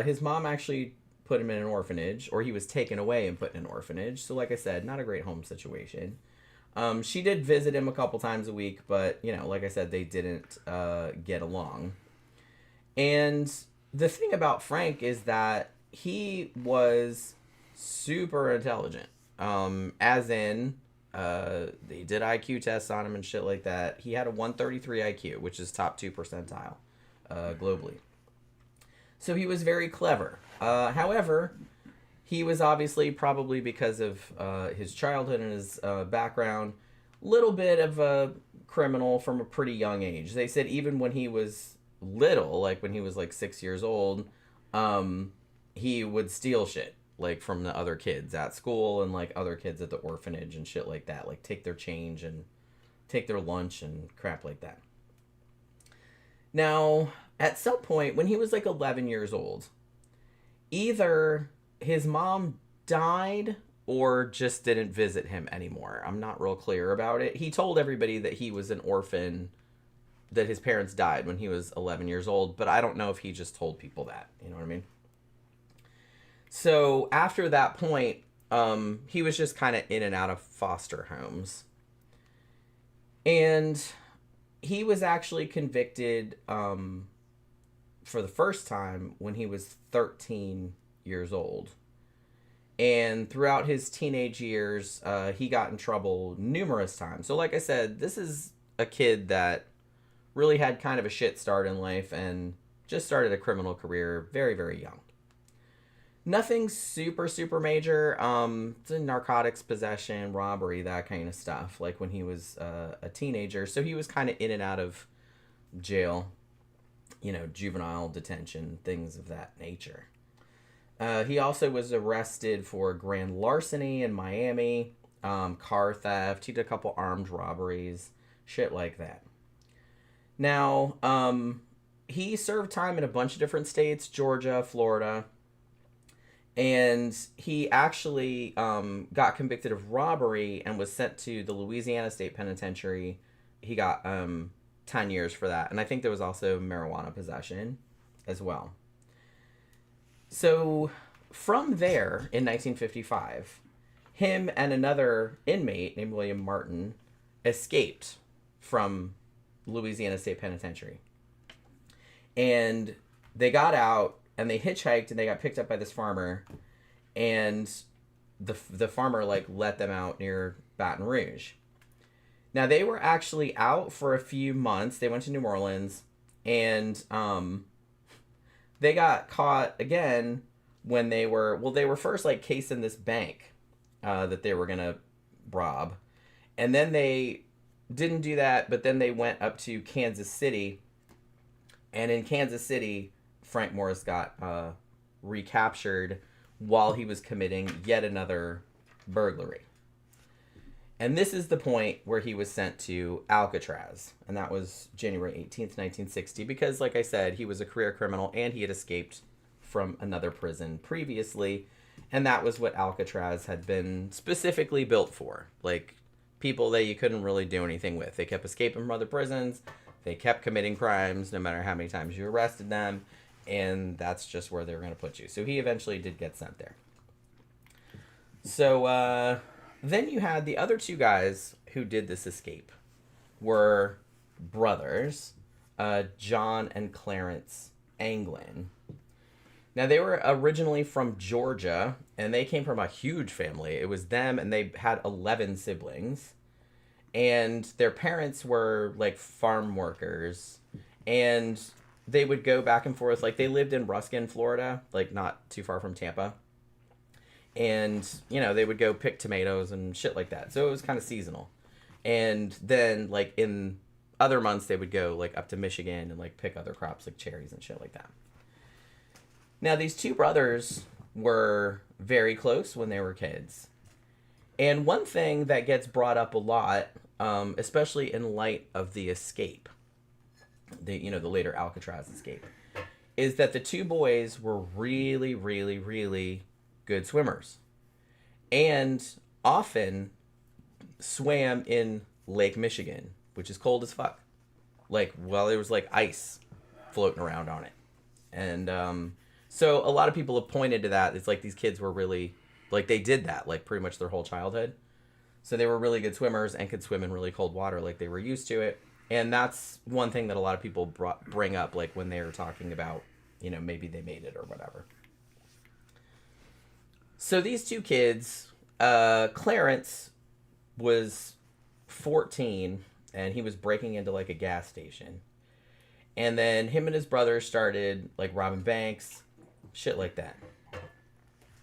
his mom actually put him in an orphanage, or he was taken away and put in an orphanage. So, like I said, not a great home situation. She did visit him a couple times a week, but, you know, like I said, they didn't get along. And the thing about Frank is that he was super intelligent. as in they did IQ tests on him and shit like that. He had a 133 IQ, which is top 2 percentile globally. So he was very clever. However, he was obviously, probably because of his childhood and his background, little bit of a criminal from a pretty young age. They said even when he was little, like when he was like 6 years old, he would steal shit, like from the other kids at school and like other kids at the orphanage and shit like that. Like take their change and take their lunch and crap like that. Now, at some point when he was like 11 years old, either his mom died or just didn't visit him anymore. I'm not real clear about it. He told everybody that he was an orphan, that his parents died when he was 11 years old, but I don't know if he just told people that. You know what I mean? So after that point, he was just kind of in and out of foster homes. And he was actually convicted for the first time when he was 13 years old. And throughout his teenage years, he got in trouble numerous times. So like I said, this is a kid that really had kind of a shit start in life and just started a criminal career very, very young. Nothing super, super major. It's a narcotics possession, robbery, that kind of stuff, like when he was a teenager. So he was kind of in and out of jail, you know, juvenile detention, things of that nature. He also was arrested for grand larceny in Miami, car theft. He did a couple armed robberies, shit like that. Now, he served time in a bunch of different states, Georgia, Florida, and he actually got convicted of robbery and was sent to the Louisiana State Penitentiary. He got 10 years for that, and I think there was also marijuana possession as well. So from there, in 1955, him and another inmate named William Martin escaped from Louisiana State Penitentiary. And they got out, and they hitchhiked, and they got picked up by this farmer, and the farmer, like, let them out near Baton Rouge. Now, they were actually out for a few months. They went to New Orleans, and they got caught again when they were first, like, casing this bank that they were going to rob. And then they didn't do that, but then they went up to Kansas City. And in Kansas City, Frank Morris got recaptured while he was committing yet another burglary. And this is the point where he was sent to Alcatraz. And that was January 18th, 1960. Because, like I said, he was a career criminal and he had escaped from another prison previously. And that was what Alcatraz had been specifically built for. Like, people that you couldn't really do anything with. They kept escaping from other prisons. They kept committing crimes no matter how many times you arrested them. And that's just where they were going to put you. So he eventually did get sent there. So, then you had the other two guys who did this escape were brothers, John and Clarence Anglin. Now, they were originally from Georgia, and they came from a huge family. It was them, and they had 11 siblings. And their parents were, like, farm workers. And they would go back and forth. Like, they lived in Ruskin, Florida, like, not too far from Tampa. And, you know, they would go pick tomatoes and shit like that. So it was kind of seasonal. And then, like, in other months, they would go, like, up to Michigan and, like, pick other crops, like cherries and shit like that. Now, these two brothers were very close when they were kids. And one thing that gets brought up a lot, especially in light of the escape, the later Alcatraz escape, is that the two boys were really, really, really good swimmers, and often swam in Lake Michigan, which is cold as fuck. Like, well, there was like ice floating around on it. And so a lot of people have pointed to that. It's like these kids were really, like, they did that like pretty much their whole childhood. So they were really good swimmers and could swim in really cold water, like they were used to it. And that's one thing that a lot of people bring up, like when they're talking about, you know, maybe they made it or whatever. So these two kids Clarence was 14 and he was breaking into like a gas station. And then him and his brother started like robbing banks, shit like that.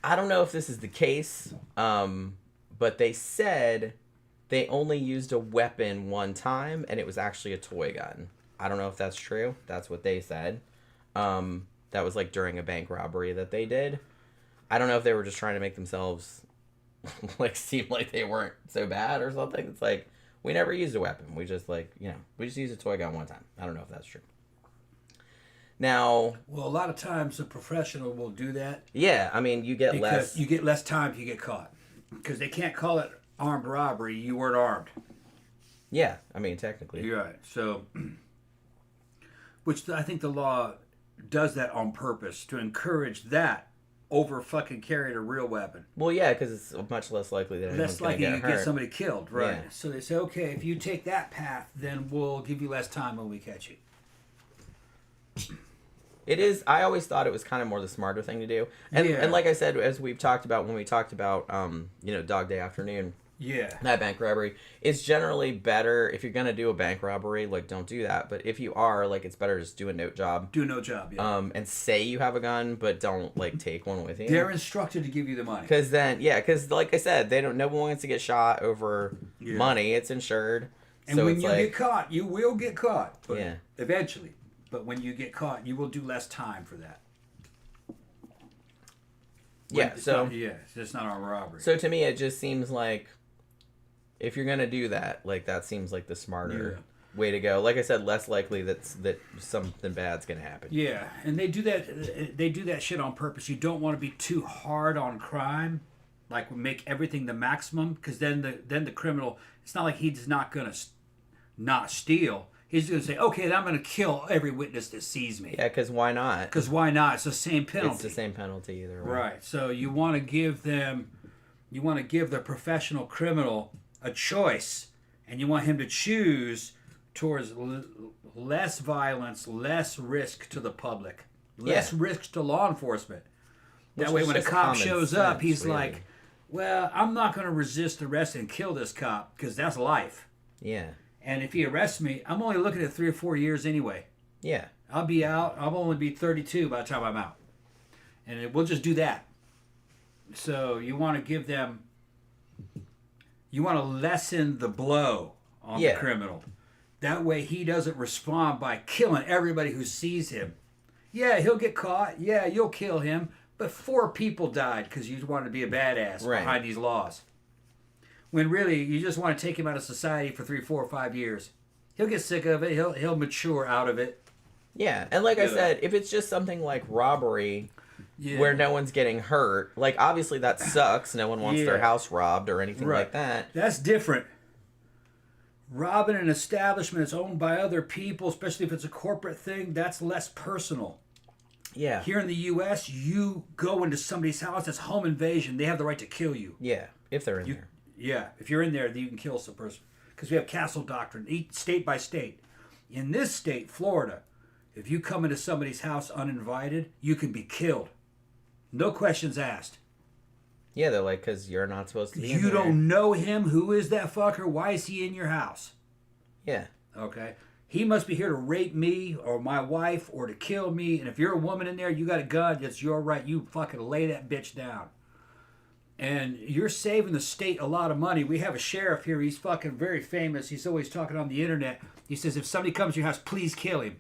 I don't know if this is the case, but they said they only used a weapon one time and it was actually a toy gun. I don't know if that's true. That's what they said. That was like during a bank robbery that they did. I don't know if they were just trying to make themselves like seem like they weren't so bad or something. It's like, we never used a weapon. We just like, we just used a toy gun one time. I don't know if that's true. Now, well, a lot of times a professional will do that. Yeah, I mean, you get less. You get less time if you get caught, because they can't call it armed robbery. You weren't armed. Yeah, I mean, technically. You're right. So, which I think the law does that on purpose to encourage that over fucking carrying a real weapon. Well, yeah, because it's much less likely that anyone's going to get hurt. Less likely you get somebody killed, right? Yeah. So they say, okay, if you take that path, then we'll give you less time when we catch you. It is. I always thought it was kind of more the smarter thing to do, and like I said, as we've talked about when we talked about Dog Day Afternoon, that bank robbery, it's generally better if you're gonna do a bank robbery, like don't do that. But if you are, like, it's better to just do a note job. Do a note job, yeah. And say you have a gun, but don't like take one with you. They're instructed to give you the money. Because then, because like I said, no one wants to get shot over money. It's insured. And so when you get caught, you will get caught. But yeah. Eventually. But when you get caught, you will do less time for that. It's not armed robbery. So to me, it just seems like if you're gonna do that, like that seems like the smarter way to go. Like I said, less likely that something bad's gonna happen. Yeah, and they do that. They do that shit on purpose. You don't want to be too hard on crime, like make everything the maximum, because then the criminal. It's not like he's not gonna not steal. He's going to say, okay, then I'm going to kill every witness that sees me. Yeah, because why not? Because why not? It's the same penalty. It's the same penalty either way. Right. So you want to give the professional criminal a choice, and you want him to choose towards less violence, less risk to the public, less risk to law enforcement. That way when a cop shows up, he's like, well, I'm not going to resist arrest and kill this cop because that's life. Yeah. And if he arrests me, I'm only looking at 3 or 4 years anyway. Yeah. I'll be out. I'll only be 32 by the time I'm out. And we'll just do that. So you want to give them... You want to lessen the blow on the criminal. That way he doesn't respond by killing everybody who sees him. Yeah, he'll get caught. Yeah, you'll kill him. But 4 people died because you wanted to be a badass behind these laws. When really, you just want to take him out of society for 3, 4, or 5 years. He'll get sick of it. He'll mature out of it. Yeah, and like I said, if it's just something like robbery, where no one's getting hurt, like obviously that sucks. No one wants their house robbed or anything like that. That's different. Robbing an establishment that's owned by other people, especially if it's a corporate thing, that's less personal. Yeah. Here in the U.S., you go into somebody's house, that's home invasion. They have the right to kill you. Yeah, if they're in there. Yeah, if you're in there, you can kill some person. Because we have castle doctrine, state by state. In this state, Florida, if you come into somebody's house uninvited, you can be killed. No questions asked. Yeah, they're like, because you're not supposed to be in You there. don't know him. Who is that fucker? Why is he in your house? Yeah. Okay. He must be here to rape me or my wife or to kill me. And if you're a woman in there, you got a gun, it's your right. You fucking lay that bitch down. And you're saving the state a lot of money. We have a sheriff here. He's fucking very famous. He's always talking on the internet. He says, if somebody comes to your house, please kill him.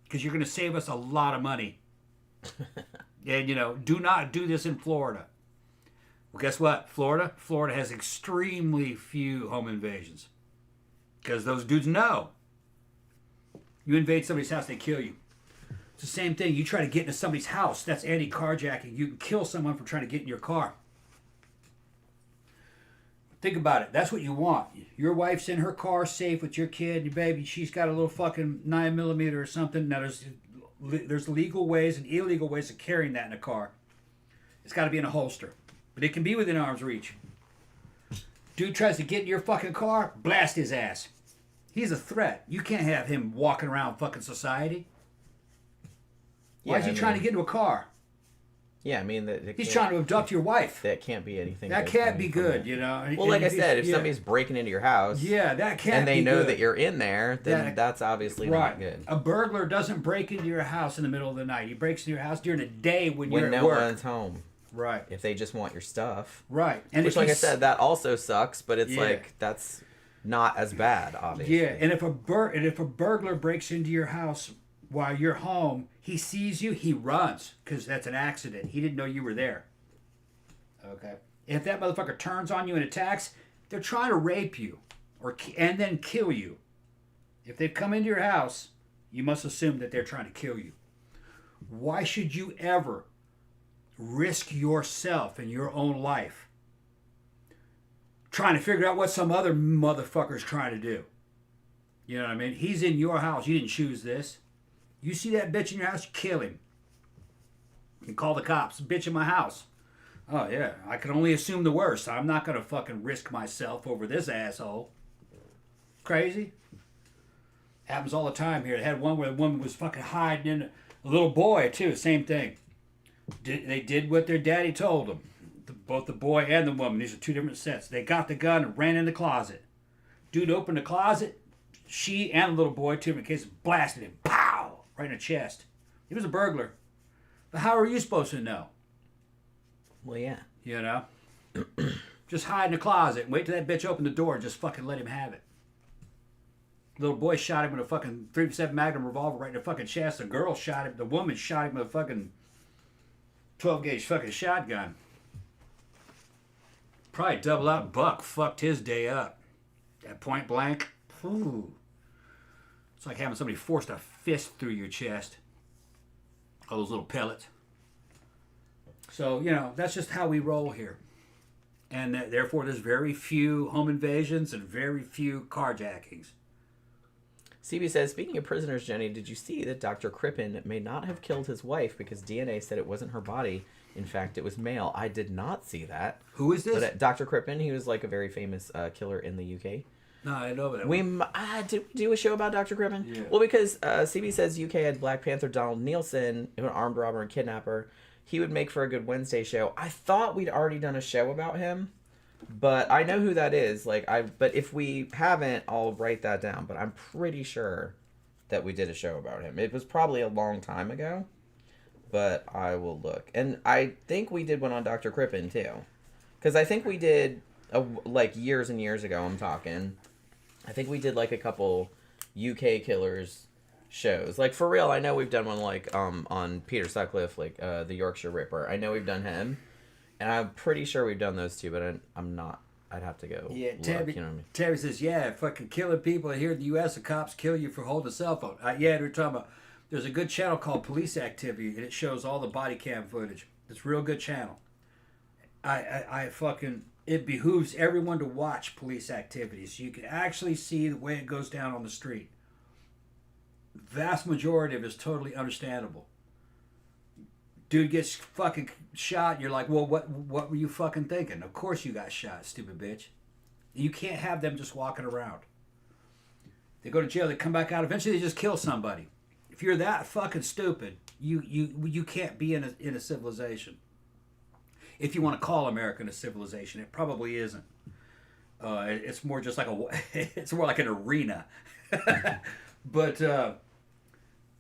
Because you're going to save us a lot of money. And, do not do this in Florida. Well, guess what? Florida has extremely few home invasions. Because those dudes know. You invade somebody's house, they kill you. It's the same thing. You try to get into somebody's house. That's anti-carjacking. You can kill someone for trying to get in your car. Think about it. That's what you want. Your wife's in her car safe with your kid, your baby. She's got a little fucking 9mm or something. Now, there's legal ways and illegal ways of carrying that in a car. It's got to be in a holster. But it can be within arm's reach. Dude tries to get in your fucking car, blast his ass. He's a threat. You can't have him walking around fucking society. Why is he trying to get into a car? Yeah, I mean, He's trying to abduct your wife. That can't be anything. That can't be good, you know. Well, like I said, if somebody's breaking into your house, that can't. And they be know good. that you're in there, then that's obviously not good. A burglar doesn't break into your house in the middle of the night. He breaks into your house during the day when you're at no work. one's home. Right. If they just want your stuff. Right. And which, like I said, that also sucks, but it's like that's not as bad, obviously. Yeah, and if a burglar breaks into your house while you're home, he sees you, he runs because that's an accident. He didn't know you were there. Okay. And if that motherfucker turns on you and attacks, they're trying to rape you and then kill you. If they've come into your house, you must assume that they're trying to kill you. Why should you ever risk yourself and your own life trying to figure out what some other motherfucker's trying to do? You know what I mean? He's in your house. You didn't choose this. You see that bitch in your house, you kill him. You call the cops. Bitch in my house. Oh, yeah. I can only assume the worst. I'm not going to fucking risk myself over this asshole. Crazy? Happens all the time here. They had one where the woman was fucking hiding in a little boy, too. Same thing. They did what their daddy told them. Both the boy and the woman. These are two different sets. They got the gun and ran in the closet. Dude opened the closet. She and the little boy, two different cases, blasted him. Pow! Right in the chest. He was a burglar. But how are you supposed to know? Well, yeah. You know? Just hide in the closet and wait till that bitch open the door and just fucking let him have it. Little boy shot him with a fucking 357 Magnum revolver right in the fucking chest. The woman shot him with a fucking 12 gauge fucking shotgun. Probably double out buck fucked his day up. At point blank. Ooh. It's like having somebody forced a fist through your chest. All those little pellets. So, you know, that's just how we roll here. And therefore, there's very few home invasions and very few carjackings. CB says, speaking of prisoners, Jenny, did you see that Dr. Crippen may not have killed his wife because DNA said it wasn't her body? In fact, it was male. I did not see that. Who is this? But Dr. Crippen, he was like a very famous killer in the UK. No, I know that. Did we do a show about Dr. Crippen? Yeah. Well, because CB says UK had Black Panther Donald Nielsen, an armed robber and kidnapper. He would make for a good Wednesday show. I thought we'd already done a show about him, but I know who that is. But if we haven't, I'll write that down. But I'm pretty sure that we did a show about him. It was probably a long time ago, but I will look. And I think we did one on Dr. Crippen too, because I think we did years and years ago. I'm talking. I think we did like a couple UK killers shows. Like for real, I know we've done one on Peter Sutcliffe, the Yorkshire Ripper. I know we've done him, and I'm pretty sure we've done those two, but I'm not. I'd have to go. Yeah, look, Tabby, you know what I mean? Tabby says, yeah, fucking killing people here in the U.S. The cops kill you for holding a cell phone. Yeah, we're talking about. There's a good channel called Police Activity, and it shows all the body cam footage. It's a real good channel. It behooves everyone to watch Police Activity so you can actually see the way it goes down on the street. Vast majority of it is totally understandable. Dude gets fucking shot, and you're like, well, what were you fucking thinking? Of course you got shot, stupid bitch. You can't have them just walking around. They go to jail, they come back out, eventually they just kill somebody. If you're that fucking stupid, you can't be in a civilization. If you want to call America a civilization, it probably isn't. It's more just like it's more like an arena. But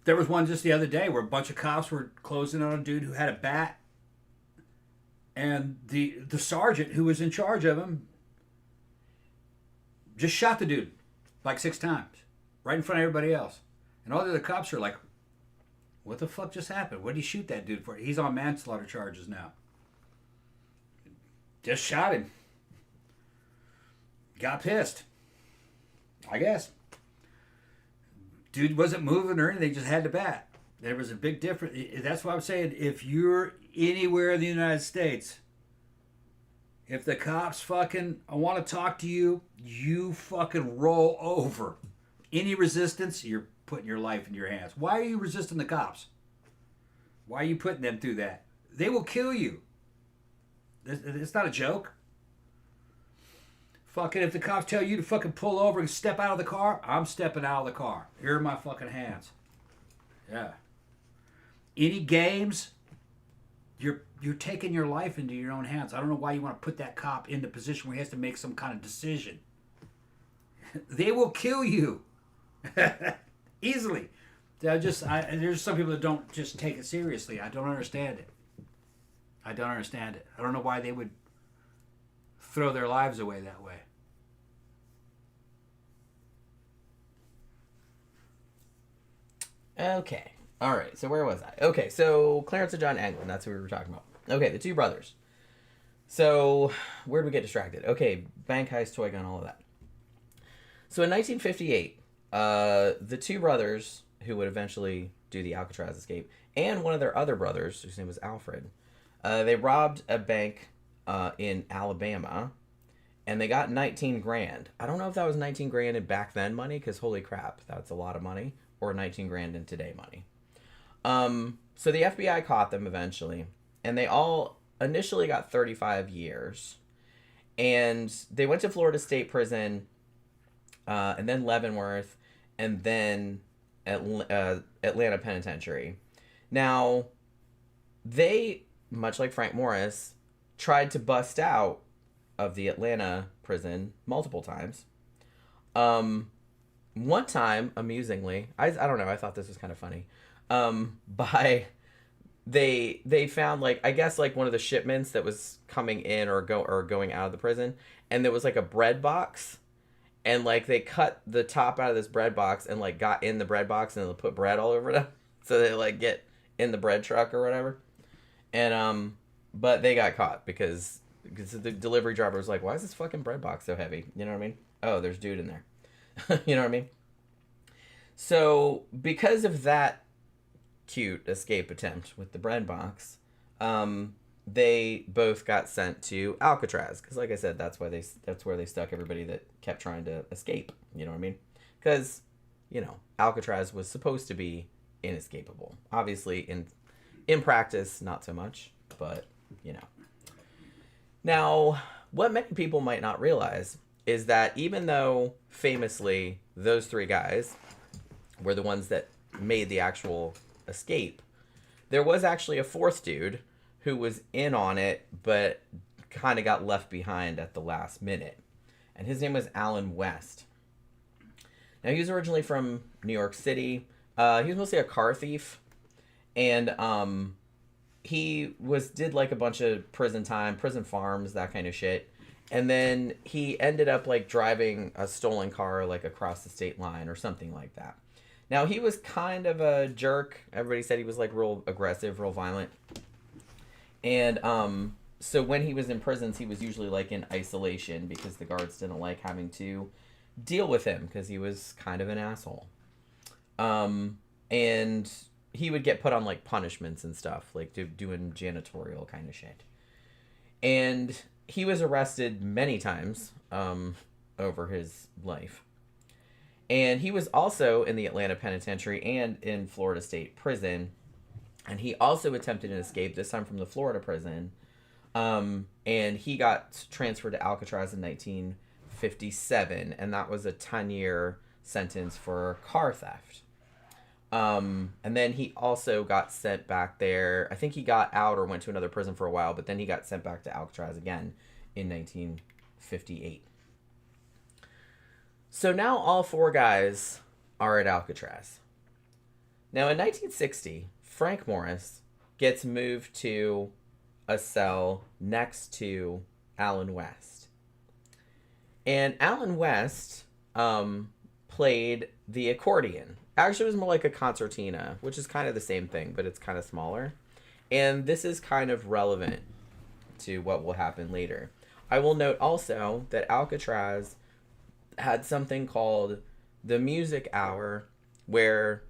there was one just the other day where a bunch of cops were closing on a dude who had a bat, and the sergeant who was in charge of him just shot the dude like 6 times right in front of everybody else. And all the other cops are like, what the fuck just happened? What did he shoot that dude for? He's on manslaughter charges now. Just shot him. Got pissed. I guess. Dude wasn't moving or anything, just had the bat. There was a big difference. That's why I'm saying if you're anywhere in the United States, if the cops fucking want to talk to you, you fucking roll over. Any resistance, you're putting your life in your hands. Why are you resisting the cops? Why are you putting them through that? They will kill you. It's not a joke. Fucking if the cops tell you to fucking pull over and step out of the car, I'm stepping out of the car. Here are my fucking hands. Yeah. Any games, you're you're taking your life into your own hands. I don't know why you want to put that cop in the position where he has to make some kind of decision. They will kill you easily. There's some people that don't just take it seriously. I don't understand it. I don't know why they would throw their lives away that way. Okay. All right. So where was I? Okay. So Clarence and John Anglin. That's who we were talking about. Okay. The two brothers. So where did we get distracted? Okay. Bank heist, toy gun, all of that. So in 1958, the two brothers who would eventually do the Alcatraz escape and one of their other brothers, whose name was Alfred, they robbed a bank in Alabama, and they got 19 grand. I don't know if that was 19 grand in back then money, because holy crap, that's a lot of money, or 19 grand in today money. So the FBI caught them eventually, and they all initially got 35 years. And they went to Florida State Prison, and then Leavenworth, and then Atlanta Penitentiary. Now, they, much like Frank Morris, tried to bust out of the Atlanta prison multiple times. One time, amusingly, I don't know, I thought this was kind of funny. They found, like, I guess, like, one of the shipments that was coming in or going out of the prison, and there was like a bread box, and like they cut the top out of this bread box and like got in the bread box and put bread all over them, so they like get in the bread truck or whatever. And but they got caught because the delivery driver was like, "Why is this fucking bread box so heavy?" You know what I mean? Oh, there's dude in there. You know what I mean? So because of that cute escape attempt with the bread box, they both got sent to Alcatraz, because like I said, that's where they stuck everybody that kept trying to escape. You know what I mean? Because, you know, Alcatraz was supposed to be inescapable. Obviously, in practice, not so much, but you know. Now, what many people might not realize is that even though famously those three guys were the ones that made the actual escape, there was actually a fourth dude who was in on it but kind of got left behind at the last minute, and his name was Alan West. Now, he was originally from New York City. He was mostly a car thief, and he did like a bunch of prison time, prison farms, that kind of shit. And then he ended up like driving a stolen car like across the state line or something like that. Now, he was kind of a jerk. Everybody said he was like real aggressive, real violent. And so when he was in prisons, he was usually like in isolation because the guards didn't like having to deal with him because he was kind of an asshole. And he would get put on like punishments and stuff, like doing janitorial kind of shit. And he was arrested many times over his life. And he was also in the Atlanta Penitentiary and in Florida State Prison. And he also attempted an escape, this time from the Florida prison. And he got transferred to Alcatraz in 1957. And that was a 10-year sentence for car theft. And then he also got sent back there. I think he got out or went to another prison for a while, but then he got sent back to Alcatraz again in 1958. So now all four guys are at Alcatraz. Now in 1960, Frank Morris gets moved to a cell next to Alan West. And Alan West played the accordion. Actually, it was more like a concertina, which is kind of the same thing, but it's kind of smaller. And this is kind of relevant to what will happen later. I will note also that Alcatraz had something called the music hour, where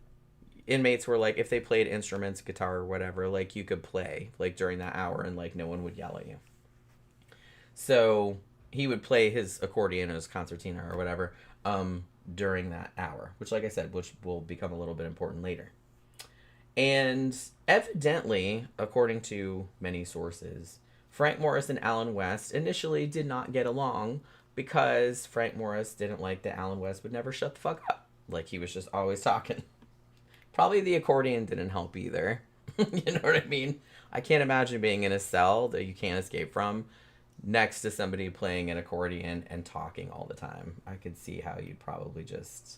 inmates were like, if they played instruments, guitar or whatever, like you could play like during that hour and like no one would yell at you. So he would play his accordion or his concertina or whatever during that hour, which, like I said, which will become a little bit important later. And evidently, according to many sources, Frank Morris and Alan West initially did not get along because Frank Morris didn't like that Alan West would never shut the fuck up. Like, he was just always talking. Probably the accordion didn't help either. You know what I mean? I can't imagine being in a cell that you can't escape from next to somebody playing an accordion and talking all the time. I could see how you'd probably just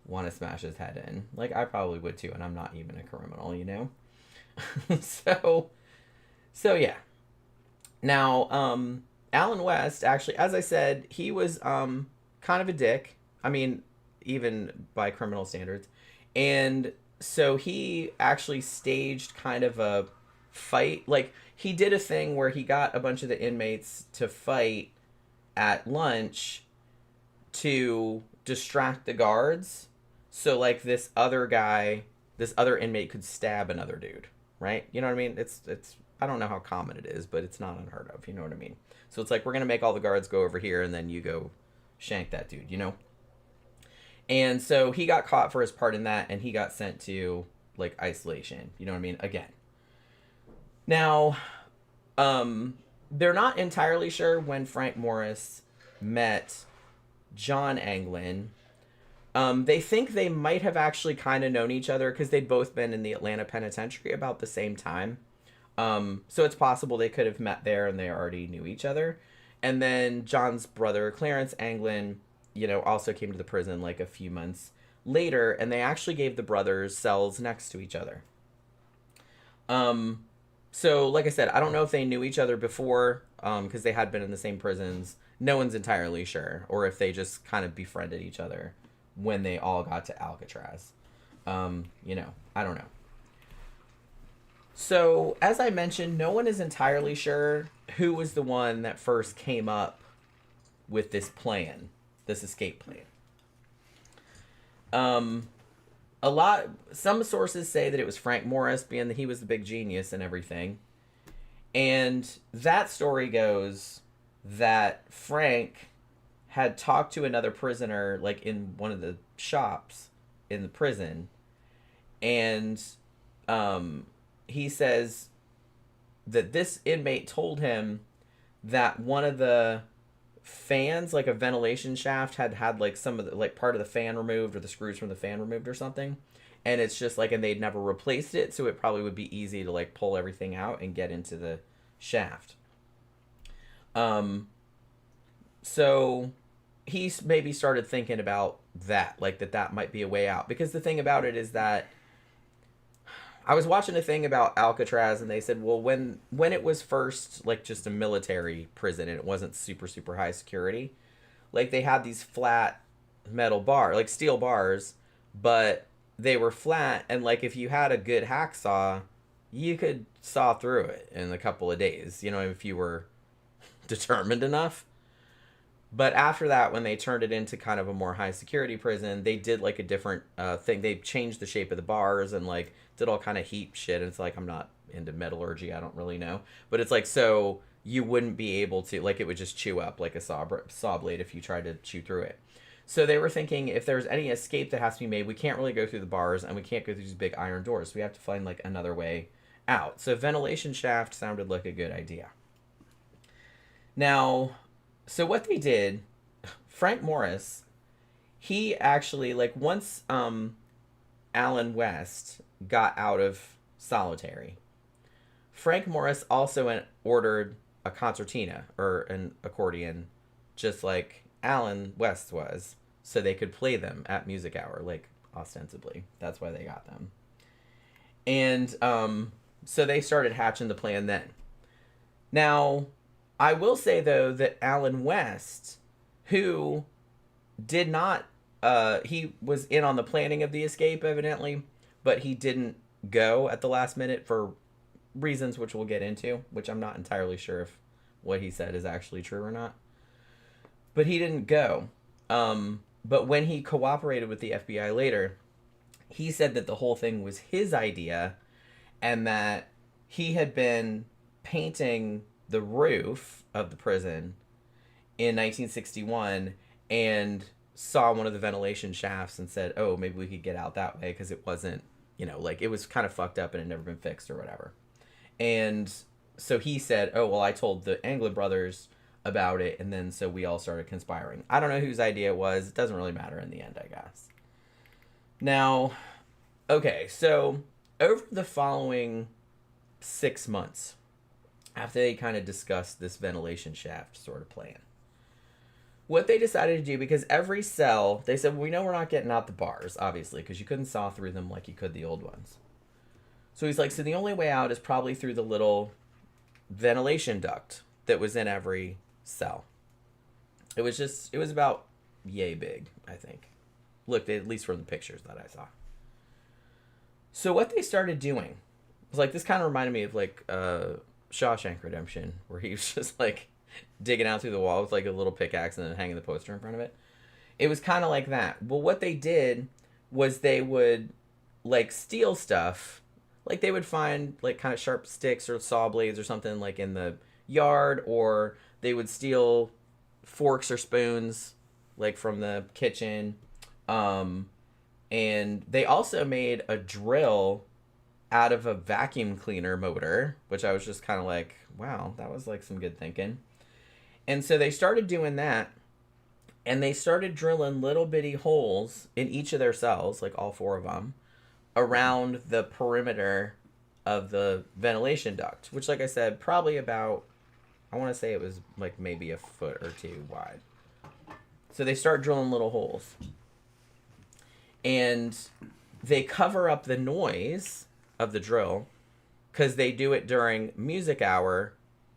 want to smash his head in. Like, I probably would too, and I'm not even a criminal, you know? so, so yeah. Now, Alan West, actually, as I said, he was kind of a dick. I mean, even by criminal standards. And so he actually staged kind of a fight. Like, he did a thing where he got a bunch of the inmates to fight at lunch to distract the guards. So, like, this other guy, this other inmate could stab another dude, right? You know what I mean? It's I don't know how common it is, but it's not unheard of. You know what I mean? So it's like, we're going to make all the guards go over here, and then you go shank that dude, you know? And so he got caught for his part in that, and he got sent to, like, isolation. You know what I mean? Again. Now, they're not entirely sure when Frank Morris met John Anglin. They think they might have actually kind of known each other because they'd both been in the Atlanta Penitentiary about the same time. So it's possible they could have met there and they already knew each other. And then John's brother, Clarence Anglin, you know, also came to the prison like a few months later, and they actually gave the brothers cells next to each other. So like I said, I don't know if they knew each other before, because they had been in the same prisons. No one's entirely sure, or if they just kind of befriended each other when they all got to Alcatraz. You know, I don't know. So, as I mentioned, no one is entirely sure who was the one that first came up with this plan, this escape plan. Some sources say that it was Frank Morris, being that he was the big genius and everything. And that story goes that Frank had talked to another prisoner, like in one of the shops in the prison, and he says that this inmate told him that one of the fans, like a ventilation shaft, had like some of the, like, part of the fan removed, or the screws from the fan removed or something, and it's just like, and they'd never replaced it, so it probably would be easy to like pull everything out and get into the shaft. So he maybe started thinking about that, like that might be a way out, because the thing about it is that I was watching a thing about Alcatraz, and they said, well, when it was first like just a military prison and it wasn't super super high security, like they had these flat metal bar, like steel bars, but they were flat, and like if you had a good hacksaw, you could saw through it in a couple of days, you know, if you were determined enough. But after that, when they turned it into kind of a more high security prison, they did like a different thing. They changed the shape of the bars and like did all kind of heat shit. And it's like, I'm not into metallurgy, I don't really know. But it's like, so you wouldn't be able to, like, it would just chew up like a saw blade if you tried to chew through it. So they were thinking, if there's any escape that has to be made, we can't really go through the bars, and we can't go through these big iron doors. So we have to find like another way out. So ventilation shaft sounded like a good idea. Now, so what they did, Frank Morris, he actually, like, once Alan West got out of solitary, Frank Morris also ordered a concertina, or an accordion, just like Alan West was, so they could play them at music hour, like, ostensibly. That's why they got them. And so they started hatching the plan then. Now, I will say, though, that Alan West, who did not, he was in on the planning of the escape, evidently, but he didn't go at the last minute for reasons which we'll get into, which I'm not entirely sure if what he said is actually true or not. But he didn't go. But when he cooperated with the FBI later, he said that the whole thing was his idea, and that he had been painting the roof of the prison in 1961 and saw one of the ventilation shafts and said, oh, maybe we could get out that way, because it wasn't, you know, like, it was kind of fucked up and it had never been fixed or whatever. And so he said, oh, well, I told the Anglin brothers about it, and then so we all started conspiring. I don't know whose idea it was. It doesn't really matter in the end, I guess. Now, okay, so over the following 6 months, after they kind of discussed this ventilation shaft sort of plan, what they decided to do, because every cell, they said, we know we're not getting out the bars, obviously, because you couldn't saw through them like you could the old ones. So he's like, so the only way out is probably through the little ventilation duct that was in every cell. It was about yay big, I think. Looked, at least from the pictures that I saw. So what they started doing was like, this kind of reminded me of like Shawshank Redemption, where he was just like digging out through the wall with like a little pickaxe and then hanging the poster in front of it. It was kind of like that. Well, what they did was they would like steal stuff. Like they would find like kind of sharp sticks or saw blades or something like in the yard, or they would steal forks or spoons like from the kitchen. And they also made a drill out of a vacuum cleaner motor, which I was just kind of like, wow, that was like some good thinking. And so they started doing that, and they started drilling little bitty holes in each of their cells, like all 4 of them, around the perimeter of the ventilation duct, which, like I said, probably about, I want to say it was like maybe a foot or 2 wide. So they start drilling little holes. And they cover up the noise of the drill because they do it during music hour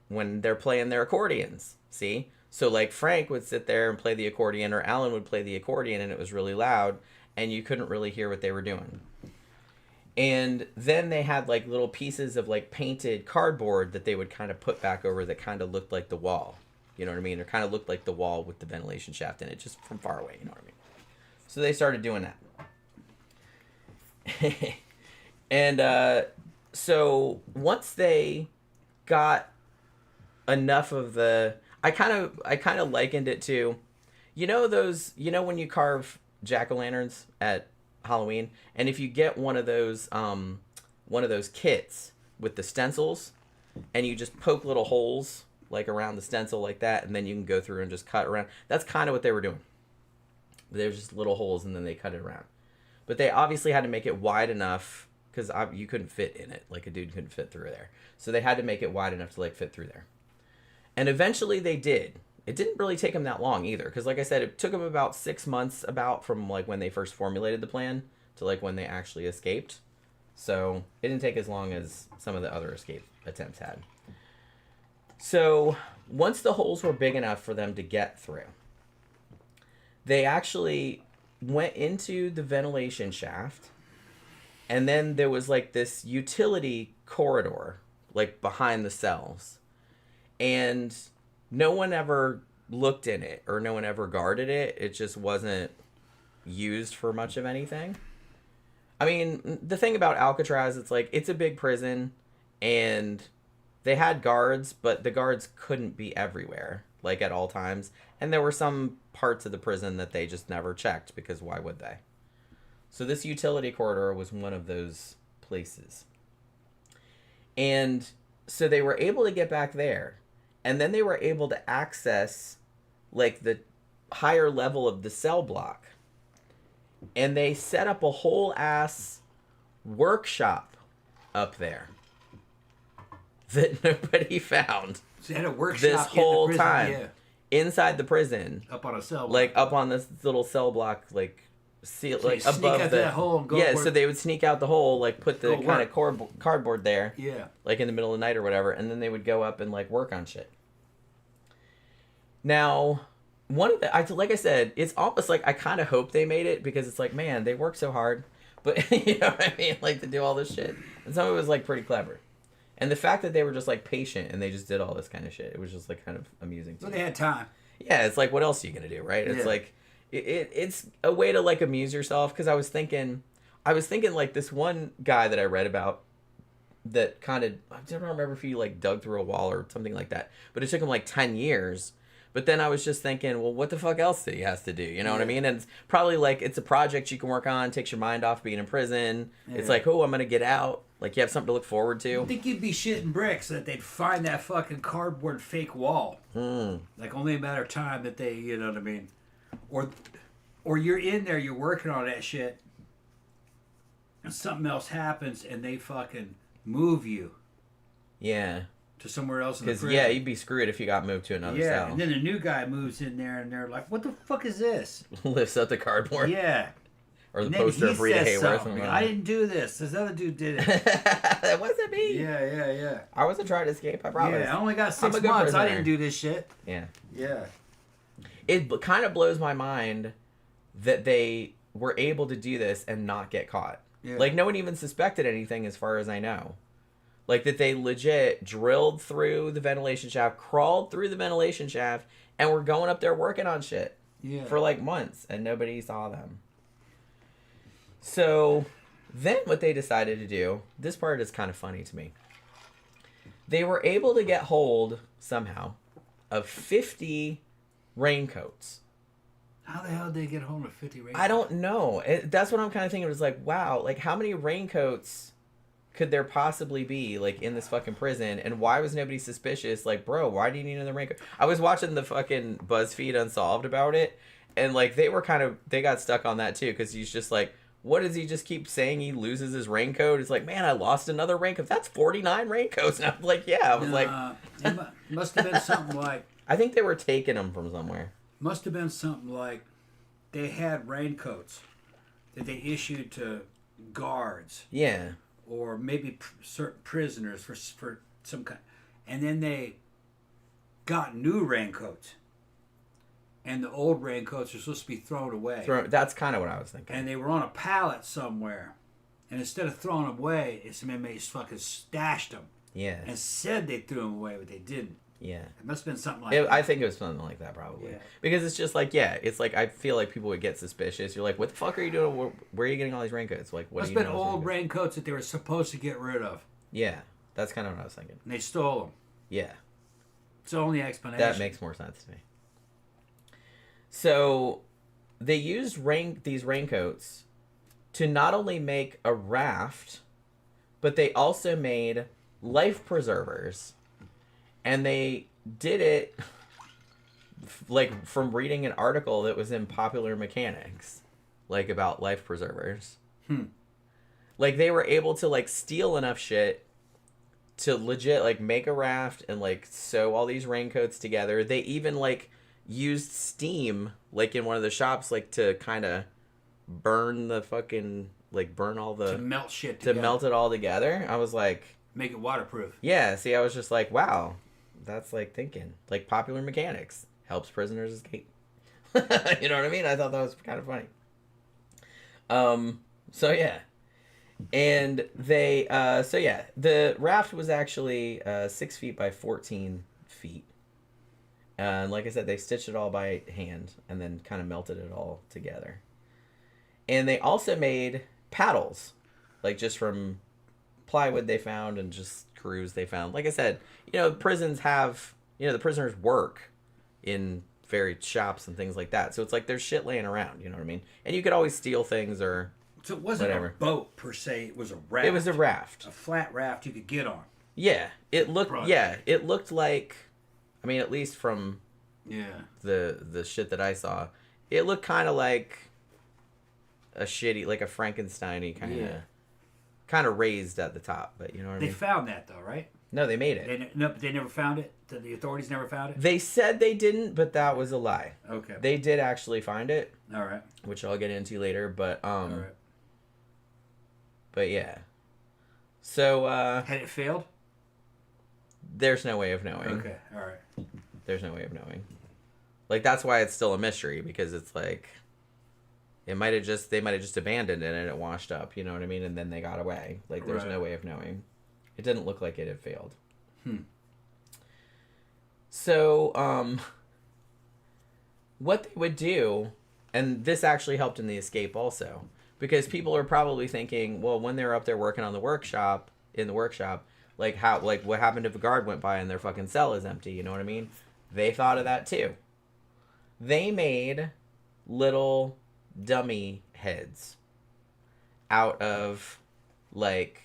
when they're playing their accordions. See? So like Frank would sit there and play the accordion, or Alan would play the accordion, and it was really loud and you couldn't really hear what they were doing. And then they had like little pieces of like painted cardboard that they would kind of put back over that kind of looked like the wall. You know what I mean? Or kind of looked like the wall with the ventilation shaft in it, just from far away. You know what I mean? So they started doing that. And so once they got enough of the, I kind of likened it to, when you carve jack-o'-lanterns at Halloween, and if you get one of those kits with the stencils, and you just poke little holes like around the stencil like that, and then you can go through and just cut around. That's kind of what they were doing. There's just little holes, and then they cut it around. But they obviously had to make it wide enough, because you couldn't fit in it. Like a dude couldn't fit through there. So they had to make it wide enough to like fit through there. And eventually they did. It didn't really take them that long either, because like I said, it took them about 6 months from like when they first formulated the plan to like when they actually escaped. So it didn't take as long as some of the other escape attempts had. So once the holes were big enough for them to get through, they actually went into the ventilation shaft, and then there was like this utility corridor like behind the cells, and no one ever looked in it, or no one ever guarded it. It just wasn't used for much of anything. I mean, the thing about Alcatraz, it's like, it's a big prison, and they had guards, but the guards couldn't be everywhere, like at all times. And there were some parts of the prison that they just never checked, because why would they? So this utility corridor was one of those places. And so they were able to get back there, and then they were able to access like the higher level of the cell block. And they set up a whole ass workshop up there that nobody found. So they had a workshop this whole in the prison, time. yeah. Inside the prison, Up on a cell block. like up on this little cell block, like seal, So like you sneak above out the that hole and go yeah. work. So they would sneak out the hole, like put the Go kind of cardboard there, Yeah. like in the middle of the night or whatever, and then they would go up and like work on shit. Now, one of the, like I said, it's almost like I kind of hope they made it, because it's like, man, they work so hard, but you know what I mean, like to do all this shit, and some of it was like pretty clever. And the fact that they were just like patient and they just did all this kind of shit, it was just like kind of amusing to So me. they had time. Yeah, it's like, what else are you gonna do, right? It's Yeah. like, it's a way to like amuse yourself. Because I was thinking like this one guy that I read about that kind of, I don't remember if he like dug through a wall or something like that, but it took him like 10 years. But then I was just thinking, well, what the fuck else that he has to do? You know what I mean? And it's probably like, it's a project you can work on, takes your mind off being in prison. Yeah. It's like, oh, I'm gonna get out. Like, you have something to look forward to. I think you'd be shitting bricks that they'd find that fucking cardboard fake wall. Like, only a matter of time that they, you know what I mean? Or you're in there, you're working on that shit, and something else happens and they fucking move you Yeah. to somewhere else in the Because, prison. yeah, you'd be screwed if you got moved to another Yeah, cell. and then a new guy moves in there and they're like, what the fuck is this? Lifts up the cardboard. Yeah. Or the And then poster he of Rita says Hayworth. something. I didn't do this. This other dude did it. That wasn't me. Yeah. I wasn't trying to escape, I promise. Yeah, I only got I'm 6 a good months. I prisoner. didn't do this shit. Yeah. Yeah. It kind of blows my mind that they were able to do this and not get caught. Yeah. Like, no one even suspected anything as far as I know. Like, that they legit drilled through the ventilation shaft, crawled through the ventilation shaft, and were going up there working on shit Yeah. for, like, months, and nobody saw them. So, then what they decided to do, this part is kind of funny to me. They were able to get hold, somehow, of 50 raincoats. How the hell did they get hold of 50 raincoats? I don't know. That's what I'm kind of thinking. It was like, wow, like how many raincoats could there possibly be like in this fucking prison? And why was nobody suspicious? Like, bro, why do you need another raincoat? I was watching the fucking BuzzFeed Unsolved about it, and like they got stuck on that too, because he's just like, what does he just keep saying? He loses his raincoat. It's like, man, I lost another raincoat. That's 49 raincoats. And I'm like, yeah. I was like, it must have been something like. I think they were taking them from somewhere. Must have been something like they had raincoats that they issued to guards Yeah. or maybe certain prisoners for some kind, and then they got new raincoats, and the old raincoats are supposed to be thrown away. That's kind of what I was thinking. And they were on a pallet somewhere, and instead of throwing them away, some inmates fucking stashed them Yeah. and said they threw them away, but they didn't. Yeah. It must have been something like that. I think it was something like that, probably. Yeah. Because it's just like, yeah, it's like, I feel like people would get suspicious. You're like, what the fuck are you doing? Where are you getting all these raincoats? Like, what Must are you have doing? been with old raincoats? raincoats that they were supposed to get rid of, Yeah. That's kind of what I was thinking. and they stole them. Yeah. It's the only explanation. That makes more sense to me. So, they used these raincoats to not only make a raft, but they also made life preservers. And they did it like from reading an article that was in Popular Mechanics, like about life preservers. Like they were able to like steal enough shit to legit like make a raft and like sew all these raincoats together. They even like used steam like in one of the shops like to kind of burn the fucking like burn all the to melt shit to together. melt it all together. I was like, Make it waterproof. yeah, see, I was just like, wow, that's like thinking. Like Popular Mechanics helps prisoners escape. You know what I mean? I thought that was kind of funny. So yeah. And they, so yeah, the raft was actually 6 feet by 14 feet. And like I said, they stitched it all by hand and then kind of melted it all together. And they also made paddles, like just from plywood they found and just screws they found. Like I said, you know, prisons have, you know, the prisoners work in various shops and things like that. So it's like there's shit laying around, you know what I mean? And you could always steal things or So it wasn't whatever. a boat per se. It was a raft. It was a raft. A flat raft you could get on. Yeah, it looked. Right. Yeah, it looked like. I mean, at least from Yeah. the shit that I saw, it looked kind of like a shitty, like a Frankenstein-y kind of raised at the top. But you know what I They mean? found that though, right? No, they made it. They never found it. The authorities never found it. They said they didn't, but that was a lie. Okay. They did actually find it, All right. which I'll get into later. But All right. but yeah. So Had it failed? there's no way of knowing. Okay. All right. There's no way of knowing. Like that's why it's still a mystery, because it's like they might have just abandoned it and it washed up, you know what I mean? And then they got away. Like there's Right. no way of knowing. It didn't look like it had failed. So what they would do, and this actually helped in the escape also, because people are probably thinking, well, when they were up there working on the workshop, like what happened if a guard went by and their fucking cell is empty, you know what I mean? They thought of that too. They made little dummy heads out of like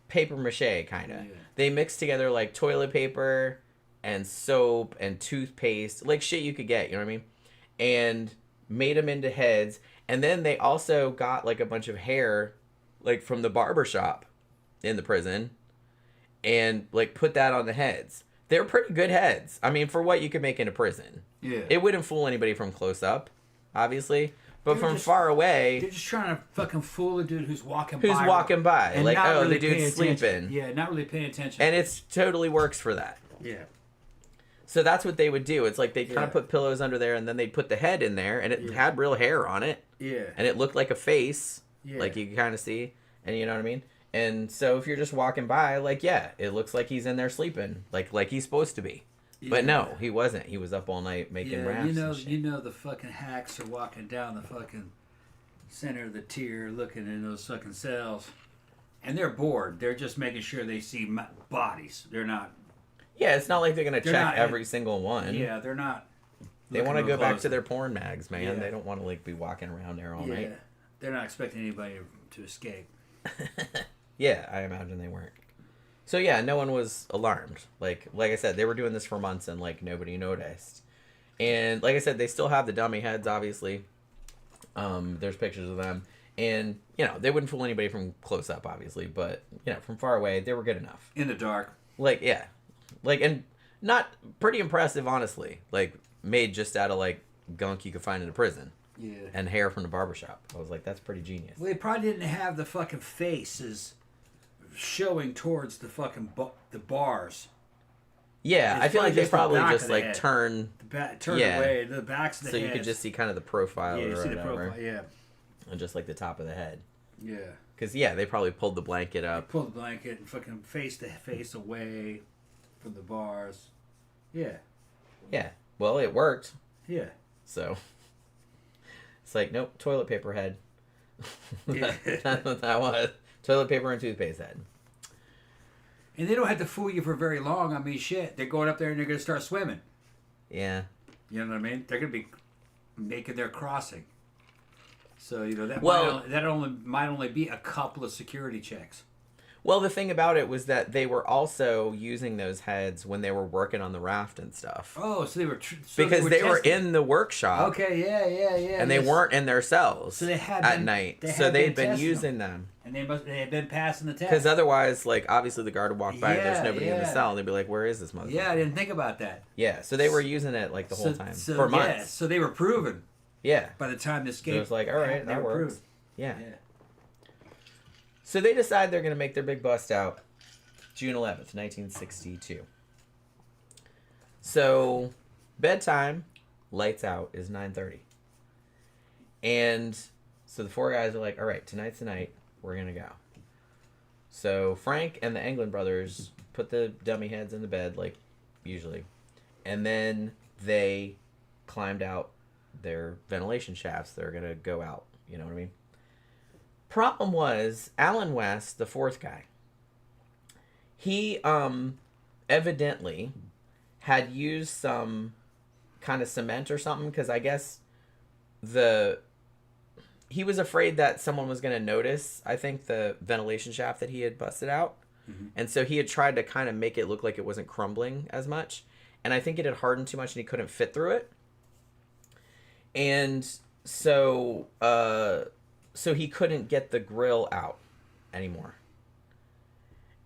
paper mache kind of. Yeah. They mixed together like toilet paper and soap and toothpaste, like shit you could get, you know what I mean? And made them into heads. And then they also got like a bunch of hair like from the barber shop in the prison and like put that on the heads. They're pretty good heads. I mean, for what you could make in a prison. Yeah. It wouldn't fool anybody from close up, obviously. But They're from just- far away, They're just trying to fucking fool a dude who's walking who's by. walking by. and Like, not oh, really the dude's paying attention. sleeping. Yeah, not really paying attention. And it totally works for that. Yeah. So that's what they would do. It's like they kind Yeah. of put pillows under there, and then they'd put the head in there, and it Yeah. had real hair on it. Yeah. And it looked like a face, Yeah. like you could kind of see. And you know what I mean? And so if you're just walking by, like, yeah, it looks like he's in there sleeping, like he's supposed to be. But no, he wasn't. He was up all night making rafts and shit. you know the fucking hacks are walking down the fucking center of the tier looking in those fucking cells. And they're bored. They're just making sure they see bodies. They're not... Yeah, it's not like they're going to They're check not- every single one. Yeah, they're not... They want to looking go back to closely. their porn mags, man. Yeah. They don't want to like be walking around there all Yeah. night. They're not expecting anybody to escape. Yeah, I imagine they weren't. So yeah, no one was alarmed. Like I said, they were doing this for months and like nobody noticed. And like I said, they still have the dummy heads, obviously. There's pictures of them. And, you know, they wouldn't fool anybody from close up, obviously, but you know, from far away, they were good enough. In the dark. Like, yeah. Like, and not pretty impressive, honestly. Like, made just out of like gunk you could find in a prison. Yeah. And hair from the barbershop. I was like, that's pretty genius. Well, they probably didn't have the fucking faces showing towards the fucking the bars. Yeah, It's I feel like probably they just the probably back just of the like head. turn Turn Yeah. away, the backs of the so you heads. could just see kind of the profile yeah, or you see the whatever. profile. Yeah, And just like the top of the head. yeah. Because, yeah, they probably pulled the blanket up. Pull the blanket and fucking face to face away from the bars. Yeah, Yeah. Well, it worked. yeah. So it's like, nope, toilet paper head. Yeah. That's what that was. Toilet paper and toothpaste head. And they don't have to fool you for very long. I mean, shit. They're going up there and they're going to start swimming. Yeah. You know what I mean? They're going to be making their crossing. So, you know, that might only be a couple of security checks. Well, the thing about it was that they were also using those heads when they were working on the raft and stuff. Oh, so they were... Because they were testing. in the workshop. Okay, yeah. And they weren't in their cells So they had at been- night. they So had they'd been been testing using them. And they had been passing the test. Because otherwise, like, obviously the guard would walk by and there's Yeah, nobody in the yeah. cell. And they'd be like, where is this motherfucker? Yeah, I didn't think about that. Yeah, so they were using it, like, the whole time. For months. Yeah, so they were proven Yeah. by the time the escape. So it's like, all right, they that were works. proven. Yeah. Yeah. So they decide they're going to make their big bust out June 11th, 1962. So bedtime, lights out, is 9:30. And so the four guys are like, all right, tonight's the night. We're going to go. So Frank and the Anglin brothers put the dummy heads in the bed, like usually. And then they climbed out their ventilation shafts. They're going to go out. You know what I mean? Problem was, Alan West, the fourth guy, he evidently had used some kind of cement or something, because I guess he was afraid that someone was going to notice, I think, the ventilation shaft that he had busted out. Mm-hmm. And so he had tried to kind of make it look like it wasn't crumbling as much. And I think it had hardened too much and he couldn't fit through it. And so he couldn't get the grill out anymore.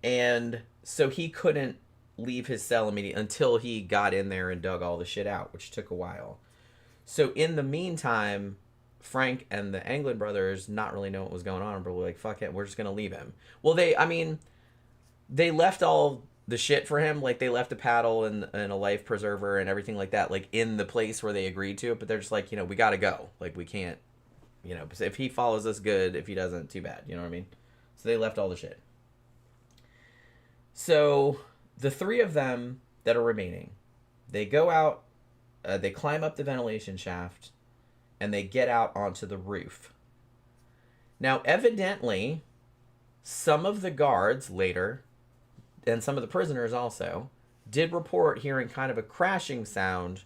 And so he couldn't leave his cell immediately until he got in there and dug all the shit out, which took a while. So in the meantime, Frank and the Anglin brothers not really know what was going on, but were like, fuck it, we're just going to leave him. Well, they left all the shit for him. Like, they left a paddle and a life preserver and everything like that, like, in the place where they agreed to it. But they're just like, you know, we got to go. Like, we can't, you know, if he follows us, good. If he doesn't, too bad. You know what I mean? So they left all the shit. So the three of them that are remaining, they go out, they climb up the ventilation shaft, and they get out onto the roof. Now, evidently, some of the guards later, and some of the prisoners also, did report hearing kind of a crashing sound,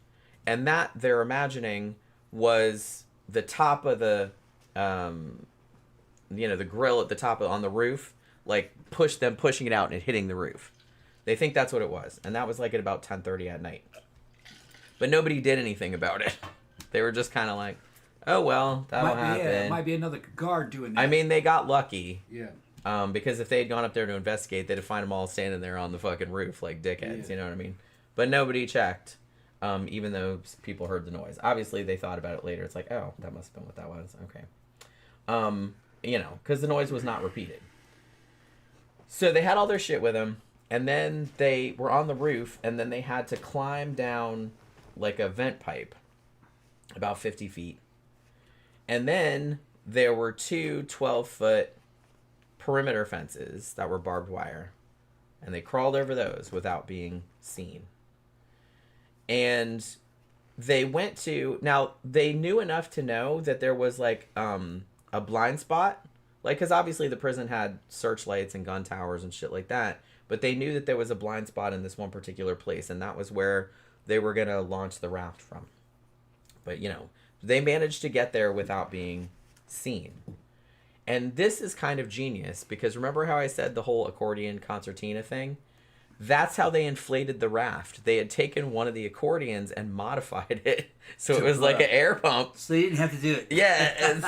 and that they're imagining was the top of the, the grill at the top on the roof, like pushing it out and it hitting the roof. They think that's what it was, and that was like at about 10:30 at night. But nobody did anything about it. They were just kind of like, oh well, that'll happen. It might be another guard doing that. I mean, they got lucky. Yeah. Because if they had gone up there to investigate, they'd have find them all standing there on the fucking roof like dickheads. Yeah. You know what I mean? But nobody checked, even though people heard the noise. Obviously, they thought about it later. It's like, oh, that must have been what that was. Okay. You know, because the noise was not repeated. So they had all their shit with them, and then they were on the roof, and then they had to climb down like a vent pipe about 50 feet. And then there were two 12-foot perimeter fences that were barbed wire, and they crawled over those without being seen. And they went to, now they knew enough to know that there was like a blind spot, like, because obviously the prison had searchlights and gun towers and shit like that, but they knew that there was a blind spot in this one particular place, and that was where they were going to launch the raft from. But you know, they managed to get there without being seen. And this is kind of genius, because remember how I said the whole accordion concertina thing? That's how they inflated the raft. They had taken one of the accordions and modified it so it was like an air pump. So you didn't have to do it. Yeah,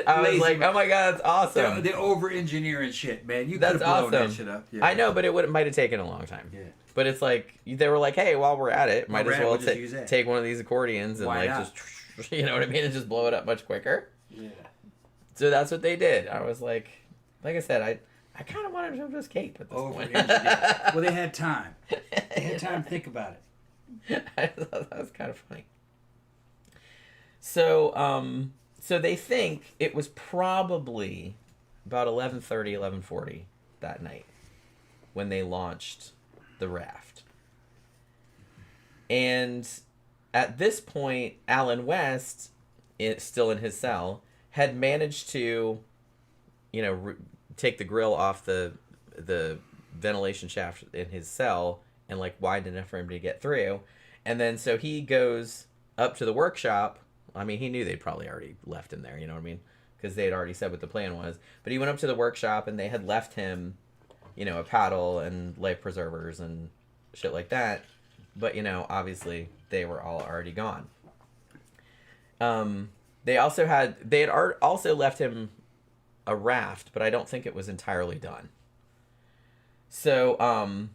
I was like, oh my god, that's awesome. They're over-engineering shit, man. You could That's have blown awesome. that shit up. Yeah. I know, but it might have taken a long time. Yeah. But it's like, they were like, hey, while we're at it, might as well we'll just use that. take one of these accordions and Why like not? just, you know what I mean, and just blow it up much quicker. Yeah. So that's what they did. I was like I said, I kind of wanted to escape at this point. Well, they had time. They had time to think about it. I thought that was kind of funny. So, so they think it was probably about 11:30, 11:40 that night when they launched the raft. And at this point, Alan West, still in his cell, had managed to, you know, take the grill off the ventilation shaft in his cell and like widen enough for him to get through. And then so he goes up to the workshop. I mean, he knew they'd probably already left him there, you know what I mean? Because they had already said what the plan was. But he went up to the workshop and they had left him, you know, a paddle and life preservers and shit like that. But, you know, obviously they were all already gone. They had also left him a raft, but I don't think it was entirely done. So,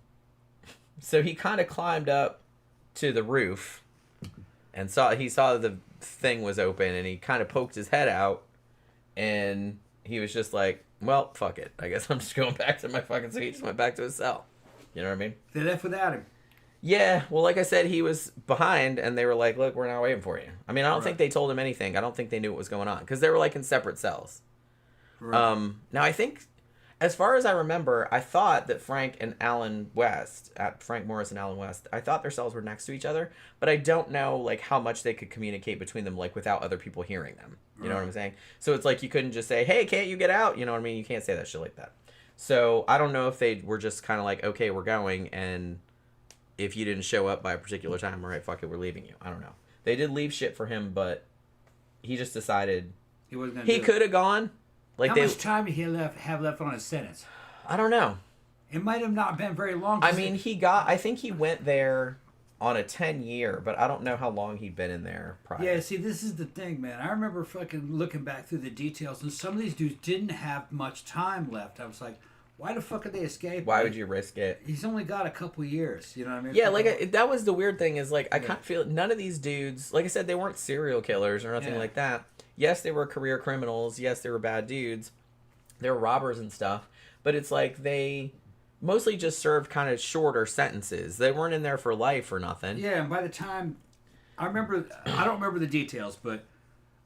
so he kind of climbed up to the roof and he saw the thing was open, and he kind of poked his head out, and he was just like, well, fuck it. I guess I'm just going back to my fucking seat. He just went back to his cell. You know what I mean? They left without him. Yeah, well, like I said, he was behind, and they were like, look, we're not waiting for you. I mean, I don't think they told him anything. I don't think they knew what was going on, because they were like in separate cells. Right. Now, I think, as far as I remember, I thought that Frank Morris and Alan West, I thought their cells were next to each other, but I don't know, like, how much they could communicate between them, like, without other people hearing them. You know what I'm saying? So it's like, you couldn't just say, hey, can't you get out? You know what I mean? You can't say that shit like that. So I don't know if they were just kind of like, okay, we're going, and if you didn't show up by a particular time, all right, fuck it, we're leaving you. I don't know. They did leave shit for him, but he just decided he could have gone. Like, how much time did he have left on his sentence? I don't know. It might have not been very long. I mean, I think he went there on a 10-year, but I don't know how long he'd been in there prior. Yeah, see, this is the thing, man. I remember fucking looking back through the details, and some of these dudes didn't have much time left. I was like, why the fuck did they escape? Why would you risk it? He's only got a couple years, you know what I mean? Yeah, like, that was the weird thing is, like, I kind of feel none of these dudes, like I said, they weren't serial killers or nothing like that. Yes, they were career criminals. Yes, they were bad dudes. They were robbers and stuff. But it's like they mostly just served kind of shorter sentences. They weren't in there for life or nothing. Yeah, and by the time... I don't remember the details, but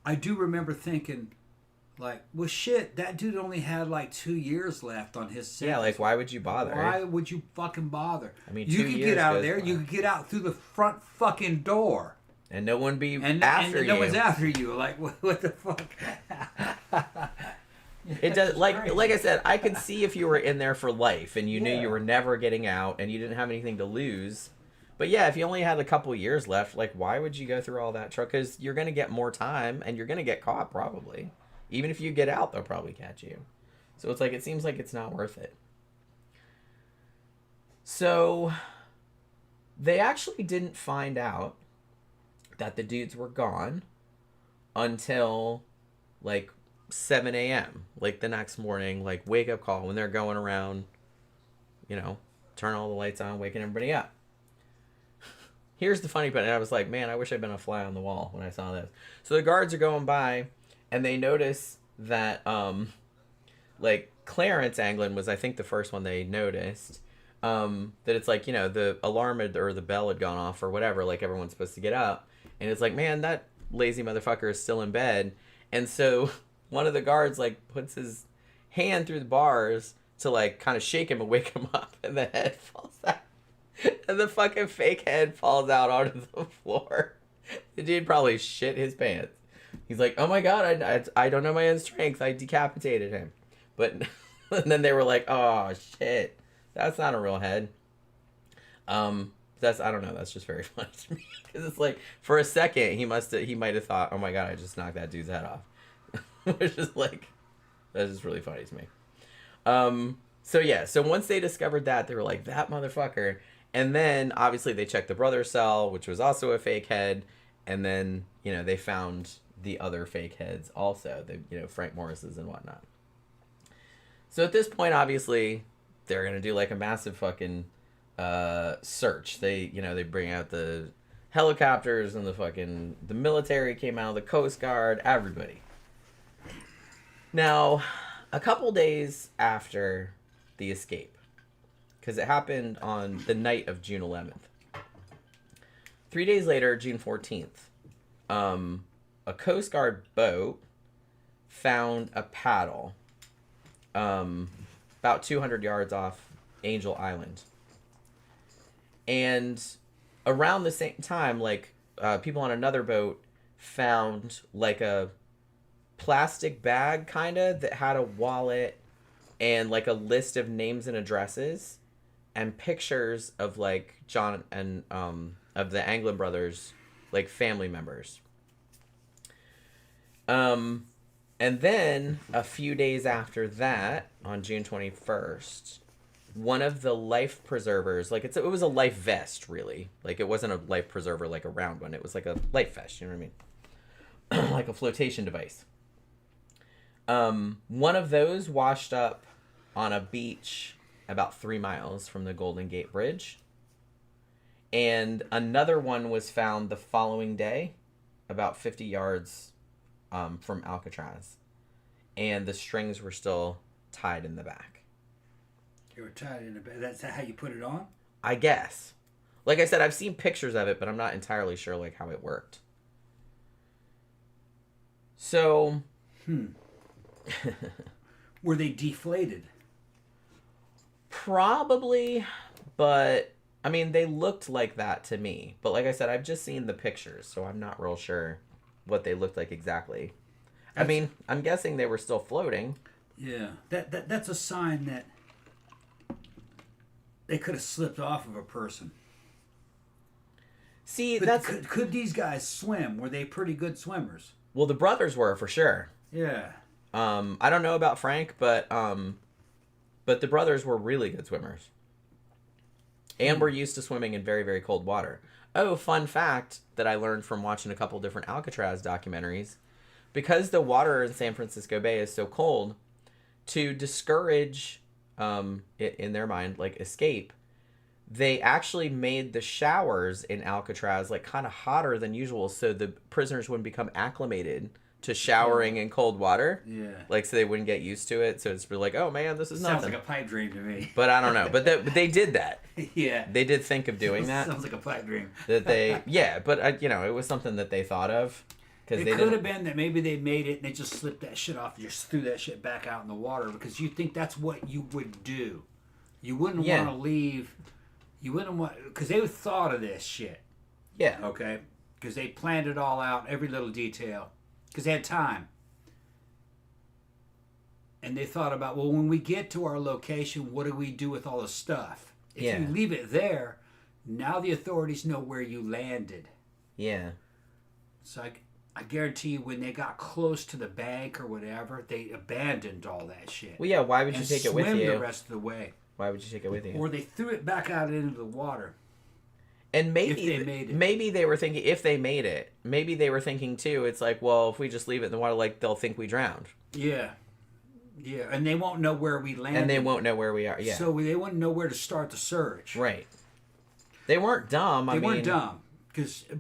I do remember thinking, like, well, shit, that dude only had, like, 2 years left on his sentence. Yeah, like, why would you bother? Why would you fucking bother? I mean, you could get out of there. You could get out through the front fucking door. And no one be after you. And no one's after you. Like, what the fuck? It does, like I said, I could see if you were in there for life and you knew you were never getting out and you didn't have anything to lose. But yeah, if you only had a couple years left, like, why would you go through all that trouble? Because you're going to get more time and you're going to get caught probably. Even if you get out, they'll probably catch you. So it's like, it seems like it's not worth it. So they actually didn't find out that the dudes were gone until like 7 a.m. like the next morning, like wake up call when they're going around, turn all the lights on, waking everybody up. Here's the funny part. And I was like, man, I wish I'd been a fly on the wall when I saw this. So the guards are going by, and they notice that, like, Clarence Anglin was, I think, the first one they noticed. That it's like, the alarm or the bell had gone off or whatever. Like, everyone's supposed to get up. And it's like, man, that lazy motherfucker is still in bed. And so one of the guards, like, puts his hand through the bars to, like, kind of shake him and wake him up. And the head falls out. And the fucking fake head falls out onto the floor. The dude probably shit his pants. He's like, oh my God, I don't know my own strength. I decapitated him. But and then they were like, oh shit, that's not a real head. I don't know. That's just very funny to me. Because it's like, for a second, he might have thought, oh my God, I just knocked that dude's head off. Which is like, that's just really funny to me. So once they discovered that, they were like, that motherfucker. And then, obviously, they checked the brother's cell, which was also a fake head. And then, they found the other fake heads also, Frank Morris's and whatnot. So at this point, obviously, they're going to do, like, a massive fucking search. They bring out the helicopters and the military came out, the Coast Guard, everybody. Now, a couple days after the escape, because it happened on the night of June 11th. 3 days later, June 14th, a Coast Guard boat found a paddle about 200 yards off Angel Island. And around the same time, like, people on another boat found, like, a plastic bag, kind of, that had a wallet and, like, a list of names and addresses and pictures of, like, John and of the Anglin brothers, like, family members. And then a few days after that, on June 21st, one of the life preservers, like, it was a life vest, really. Like, it wasn't a life preserver, like a round one. It was like a life vest, you know what I mean? Like a flotation device. One of those washed up on a beach about 3 miles from the Golden Gate Bridge. And another one was found the following day, about 50 yards from Alcatraz. And the strings were still tied in the back. They were tied in the back. That's how you put it on? I guess. Like I said, I've seen pictures of it, but I'm not entirely sure, like, how it worked. So... Were they deflated? Probably, but I mean, they looked like that to me. But like I said, I've just seen the pictures, so I'm not real sure what they looked like exactly. I mean, I'm guessing they were still floating. Yeah, that's a sign that they could have slipped off of a person. See, but could these guys swim? Were they pretty good swimmers? Well, the brothers were, for sure. Yeah. I don't know about Frank, but the brothers were really good swimmers. And were used to swimming in very, very cold water. Oh, fun fact that I learned from watching a couple different Alcatraz documentaries. Because the water in San Francisco Bay is so cold, to discourage, in their mind, like, escape, they actually made the showers in Alcatraz, like, kind of hotter than usual so the prisoners wouldn't become acclimated to showering in cold water. Yeah. Like, so they wouldn't get used to it. So it's like, oh, man, this is nothing. Sounds like a pipe dream to me. But I don't know. But they did that. Yeah. They did think of doing that. Sounds like a pipe dream. But it was something that they thought of. It could have been that maybe they made it and they just slipped that shit off and just threw that shit back out in the water because you think that's what you would do. You wouldn't want to leave. You wouldn't want... Because they thought of this shit. Yeah. Okay? Because they planned it all out, every little detail. Because they had time. And they thought about, well, when we get to our location, what do we do with all the stuff? If you leave it there, now the authorities know where you landed. Yeah. So I guarantee you when they got close to the bank or whatever, they abandoned all that shit. Well, yeah, why would you take it with you? And swim the rest of the way. Why would you take it with you? Or they threw it back out into the water. And if they made it. maybe they were thinking if they made it, maybe they were thinking too. It's like, well, if we just leave it in the water, like they'll think we drowned, Yeah. Yeah, and they won't know where we landed. and they won't know where we are. Yeah, So they wouldn't know where to start the search. right. They weren't dumb. They weren't dumb.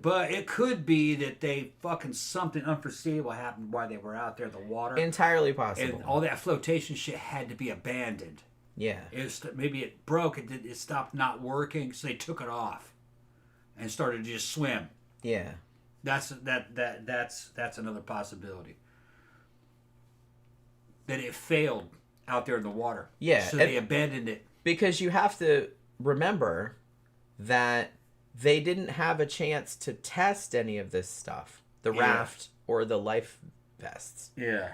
But it could be that they fucking something unforeseeable happened while they were out there in the water. Entirely possible. And all that flotation shit had to be abandoned. Yeah. Maybe it broke. It stopped not working, so they took it off and started to just swim. Yeah. That's another possibility. That it failed out there in the water. Yeah. So they abandoned it. Because you have to remember that they didn't have a chance to test any of this stuff, the raft or the life vests. Yeah.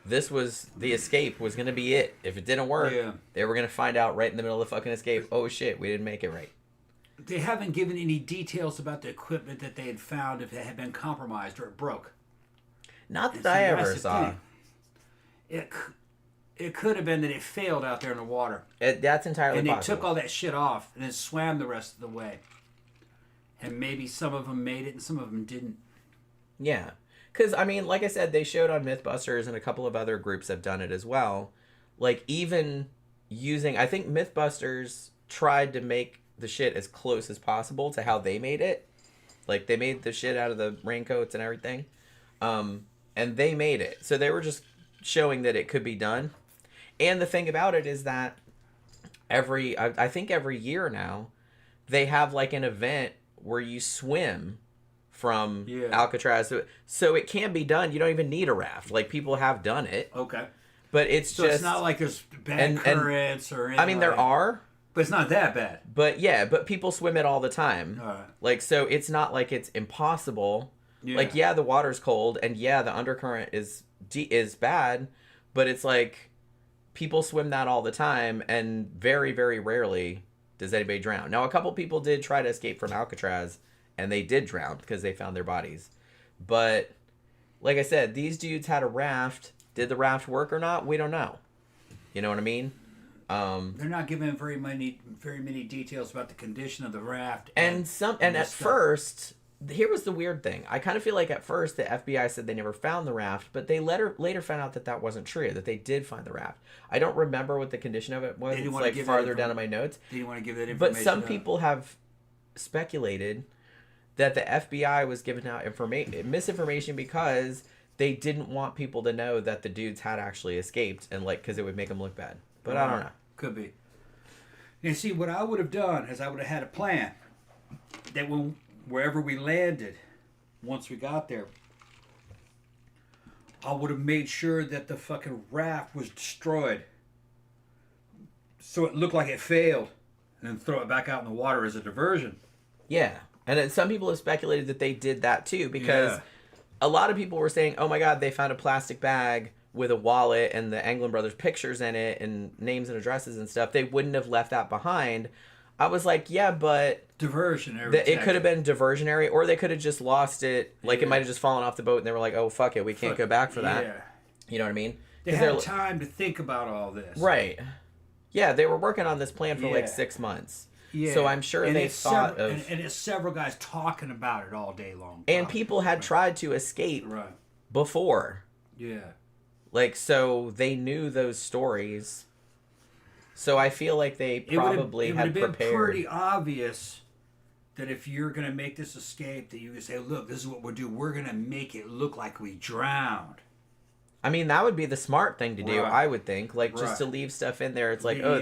The escape was going to be it. If it didn't work, they were going to find out right in the middle of the fucking escape, oh shit, we didn't make it right. They haven't given any details about the equipment that they had found, if it had been compromised or it broke. Not that I ever saw. It could have been that it failed out there in the water. That's entirely possible. And they took all that shit off and then swam the rest of the way. And maybe some of them made it and some of them didn't. Yeah. Because, I mean, like I said, they showed on Mythbusters and a couple of other groups have done it as well. Like, even using... I think Mythbusters tried to make the shit as close as possible to how they made it. Like, they made the shit out of the raincoats and everything. And they made it. So they were just showing that it could be done. And the thing about it is that I think every year now, they have, like, an event where you swim from Alcatraz. So it can be done. You don't even need a raft. Like, people have done it. Okay. But it's so it's not like there's bad currents or anything. I mean, there are. But it's not that bad. But yeah, but people swim it all the time. All right. Like, so it's not like it's impossible. Yeah. Like, yeah, the water's cold, and yeah, the undercurrent is bad, but it's like people swim that all the time, and very, very rarely does anybody drown. Now, a couple people did try to escape from Alcatraz, and they did drown because they found their bodies. But, like I said, these dudes had a raft. Did the raft work or not? We don't know. You know what I mean? They're not giving very many details about the condition of the raft. And at first, here was the weird thing. I kind of feel like at first the FBI said they never found the raft, but they later found out that wasn't true, that they did find the raft. I don't remember what the condition of it was. It's like farther down in my notes. They didn't want to give that information. But some people have speculated that the FBI was giving out misinformation because they didn't want people to know that the dudes had actually escaped, and like because it would make them look bad. But I don't know. Could be. And see, what I would have done is I would have had a plan that wherever we landed, once we got there, I would have made sure that the fucking raft was destroyed, so it looked like it failed, and then throw it back out in the water as a diversion. Yeah, and then some people have speculated that they did that too, because a lot of people were saying, "Oh my God, they found a plastic bag with a wallet and the Anglin brothers' pictures in it and names and addresses and stuff. They wouldn't have left that behind." I was like, yeah, but... Diversionary. It could have been diversionary, or they could have just lost it. Like, it might have just fallen off the boat, and they were like, oh, fuck it, we can't go back for that. Yeah. You know what I mean? They had time to think about all this. Right. Yeah, they were working on this plan for like 6 months. Yeah. So I'm sure they thought of... And it's several guys talking about it all day long. And people had tried to escape before. Yeah. Like, so they knew those stories... So I feel like they probably had prepared. It would have been pretty obvious that if you're going to make this escape, that you would say, look, this is what we'll do. We're going to make it look like we drowned. I mean, that would be the smart thing to do, I would think. Like, just to leave stuff in there. It's like, oh,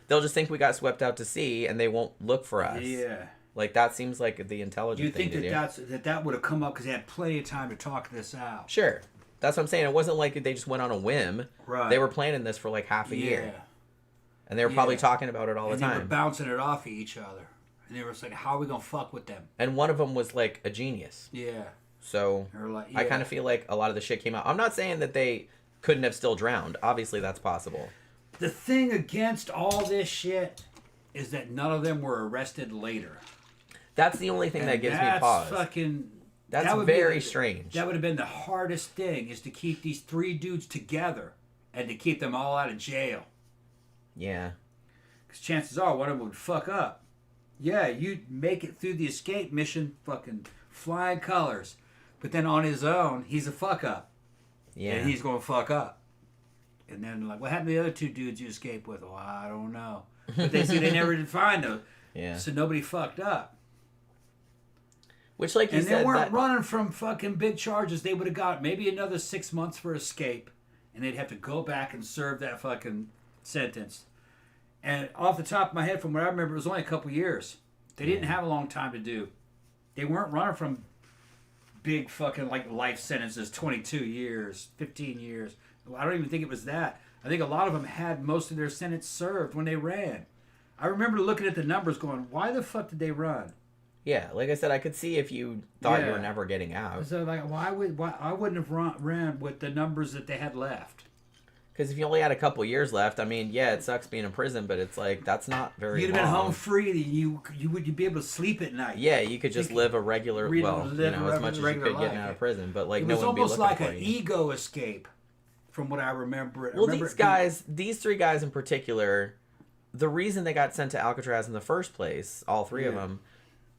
they'll just think we got swept out to sea, and they won't look for us. Yeah. Like, that seems like the intelligent thing to do. You think that would have come up because they had plenty of time to talk this out? Sure. That's what I'm saying. It wasn't like they just went on a whim. Right. They were planning this for like half a year. And they were probably talking about it all the time. And they were bouncing it off of each other. And they were saying, how are we going to fuck with them? And one of them was like a genius. Yeah. So I kind of feel like a lot of the shit came out. I'm not saying that they couldn't have still drowned. Obviously, that's possible. The thing against all this shit is that none of them were arrested later. That's the only thing that gives me pause. That's very strange. That would have been the hardest thing, is to keep these 3 dudes together and to keep them all out of jail. Yeah. Because chances are one of them would fuck up. Yeah, you make it through the escape mission, fucking flying colors. But then on his own, he's a fuck up. Yeah. And he's going to fuck up. And then, like, what happened to the other 2 dudes you escaped with? Well, I don't know. But they say they never did find them. Yeah. So nobody fucked up. Which, like you and said, they weren't running from fucking big charges. They would have got maybe another 6 months for escape. And they'd have to go back and serve that fucking sentence. And off the top of my head, from what I remember, it was only a couple years. They didn't have a long time to do. They weren't running from big fucking like life sentences, 22 years, 15 years. I don't even think it was that. I think a lot of them had most of their sentence served when they ran. I remember looking at the numbers going, why the fuck did they run? Yeah, like I said, I could see if you thought you were never getting out. So like, why I wouldn't have ran with the numbers that they had left. Because if you only had a couple years left, I mean, yeah, it sucks being in prison, but it's like, that's not very You'd have long. been home free. You'd be able to sleep at night. Yeah, you could just live a regular, as much as you could getting out of prison, but like it no was one would be almost looking like for an you. ego escape, from what I remember. Well, these 3 guys in particular, the reason they got sent to Alcatraz in the first place, all 3 of them,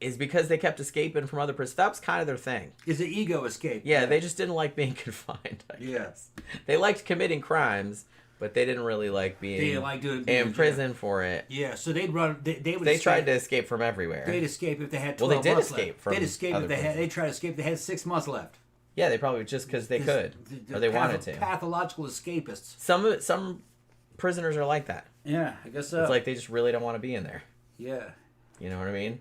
is because they kept escaping from other prisons. That was kind of their thing. Is an ego escape. Yeah, they just didn't like being confined, I guess. Yes. They liked committing crimes, but they didn't really like being in prison for it. Yeah, so they'd run. They tried to escape from everywhere. They'd escape if they had 12 months they did left. escape from They'd escape other if they had. prisons. They tried to escape. They had 6 months left. Yeah, they probably just because they could or they wanted to. Pathological escapists. Some prisoners are like that. Yeah, I guess so. It's like they just really don't want to be in there. Yeah. You know what I mean?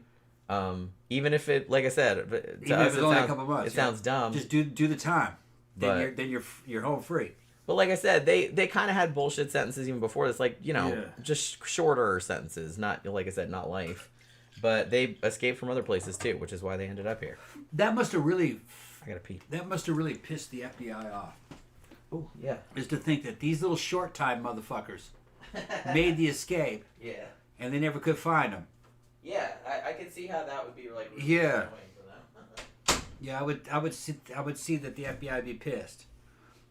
Even if it, like I said, to us, only a couple months, it sounds dumb. Just do the time. But, then you're home free. But like I said, they kind of had bullshit sentences even before this, like just shorter sentences, not like I said, not life. But they escaped from other places too, which is why they ended up here. That must have really. I gotta pee. That must have really pissed the FBI off. Oh yeah. Is to think that these little short time motherfuckers made the escape. Yeah. And they never could find them. Yeah, I could see how that would be like. Really Yeah. for them. Yeah, I would see that the FBI would be pissed,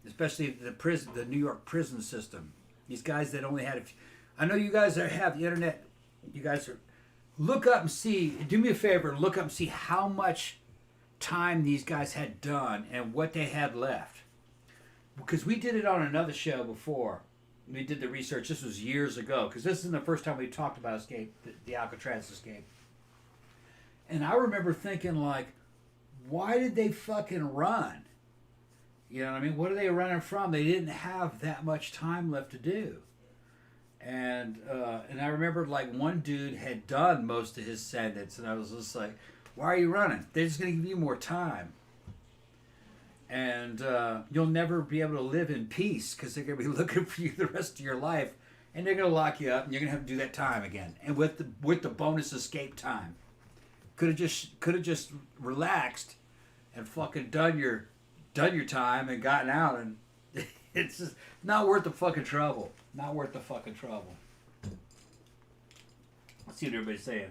especially the New York prison system. These guys that only had a few. I know you guys have the internet. You guys are look up and see. Do me a favor, look up and see how much time these guys had done and what they had left. Because we did it on another show before. We did the research. This was years ago. Because this isn't the first time we talked about escape, the Alcatraz escape. And I remember thinking, like, why did they fucking run? You know what I mean? What are they running from? They didn't have that much time left to do. And I remember, like, one dude had done most of his sentence. And I was just like, why are you running? They're just going to give you more time. And you'll never be able to live in peace because they're going to be looking for you the rest of your life. And they're going to lock you up and you're going to have to do that time again. And with the bonus escape time. Could have just relaxed and fucking done your time and gotten out. And it's just not worth the fucking trouble. Not worth the fucking trouble. Let's see what everybody's saying.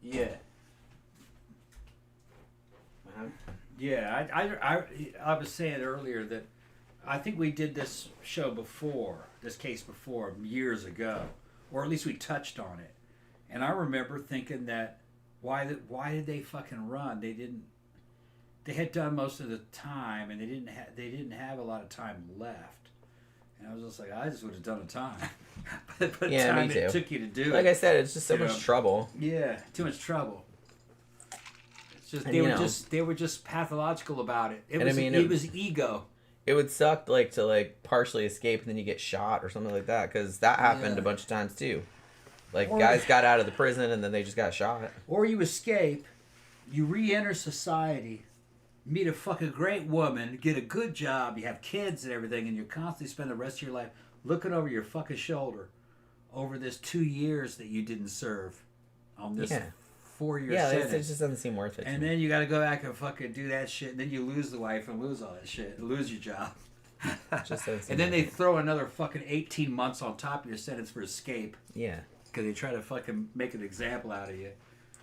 Yeah. Yeah, I was saying earlier that I think we did this case before, years ago, or at least we touched on it. And I remember thinking that why did they fucking run? They had done most of the time, and they didn't have a lot of time left. And I was just like, I just would have done the time. but the time it took you to do it. Like I said, it's just so much trouble. Yeah, too much trouble. Just, they were just pathological about it. It was ego. It would suck to partially escape and then you get shot or something like that, because that happened a bunch of times too. Guys got out of the prison and then they just got shot. Or you escape, you re-enter society, meet a fucking great woman, get a good job, you have kids and everything, and you constantly spend the rest of your life looking over your fucking shoulder over this 2 years that you didn't serve on this 4-year sentence. It just doesn't seem worth it. And then you got to go back and fucking do that shit. And then you lose the wife and lose all that shit. And lose your job. And then they throw another fucking 18 months on top of your sentence for escape. Yeah. Because they try to fucking make an example out of you.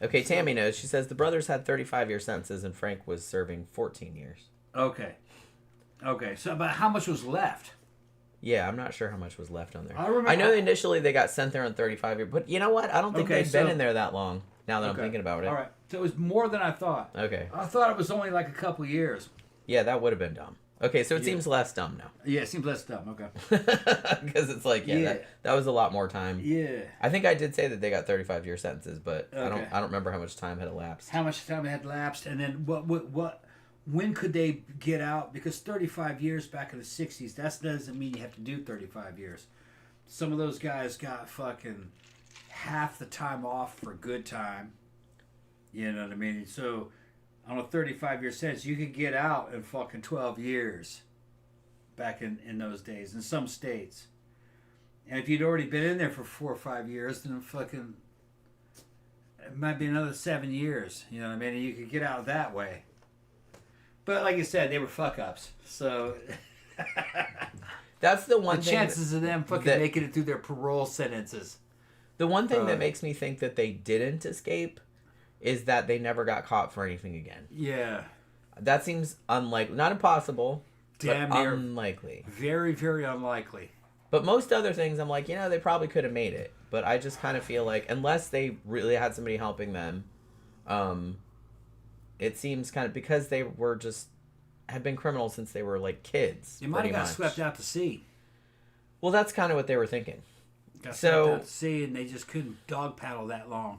Okay, Tammy knows. She says the brothers had 35-year sentences and Frank was serving 14 years. Okay. So, but how much was left? Yeah, I'm not sure how much was left on there. I remember. I know initially they got sent there on 35 years, but you know what? I don't think they'd been in there that long. Now that I'm thinking about it. All right, so it was more than I thought. Okay. I thought it was only like a couple years. Yeah, that would have been dumb. Okay, so it seems less dumb now. Yeah, it seems less dumb. Okay. Because it's like, that was a lot more time. Yeah. I think I did say that they got 35-year sentences, but I don't remember how much time had elapsed. How much time had elapsed, and then when could they get out? Because 35 years back in the 60s, that doesn't mean you have to do 35 years. Some of those guys got fucking half the time off for good time. You know what I mean? So on a 35-year sentence, you could get out in fucking 12 years back in those days in some states. And if you'd already been in there for 4 or 5 years, then fucking it might be another 7 years. You know what I mean? And you could get out that way. But like you said, they were fuck-ups. So that's the one the thing. chances of them fucking making it through their parole sentences. The one thing that makes me think that they didn't escape is that they never got caught for anything again. Yeah. That seems unlikely. Not impossible, damn but near unlikely. Very, very unlikely. But most other things, I'm like, they probably could have made it. But I just kind of feel like, unless they really had somebody helping them, it seems kind of, because they were had been criminals since they were like kids. They might have got swept out to sea. Well, that's kind of what they were thinking. Got swept out to sea, and they just couldn't dog paddle that long.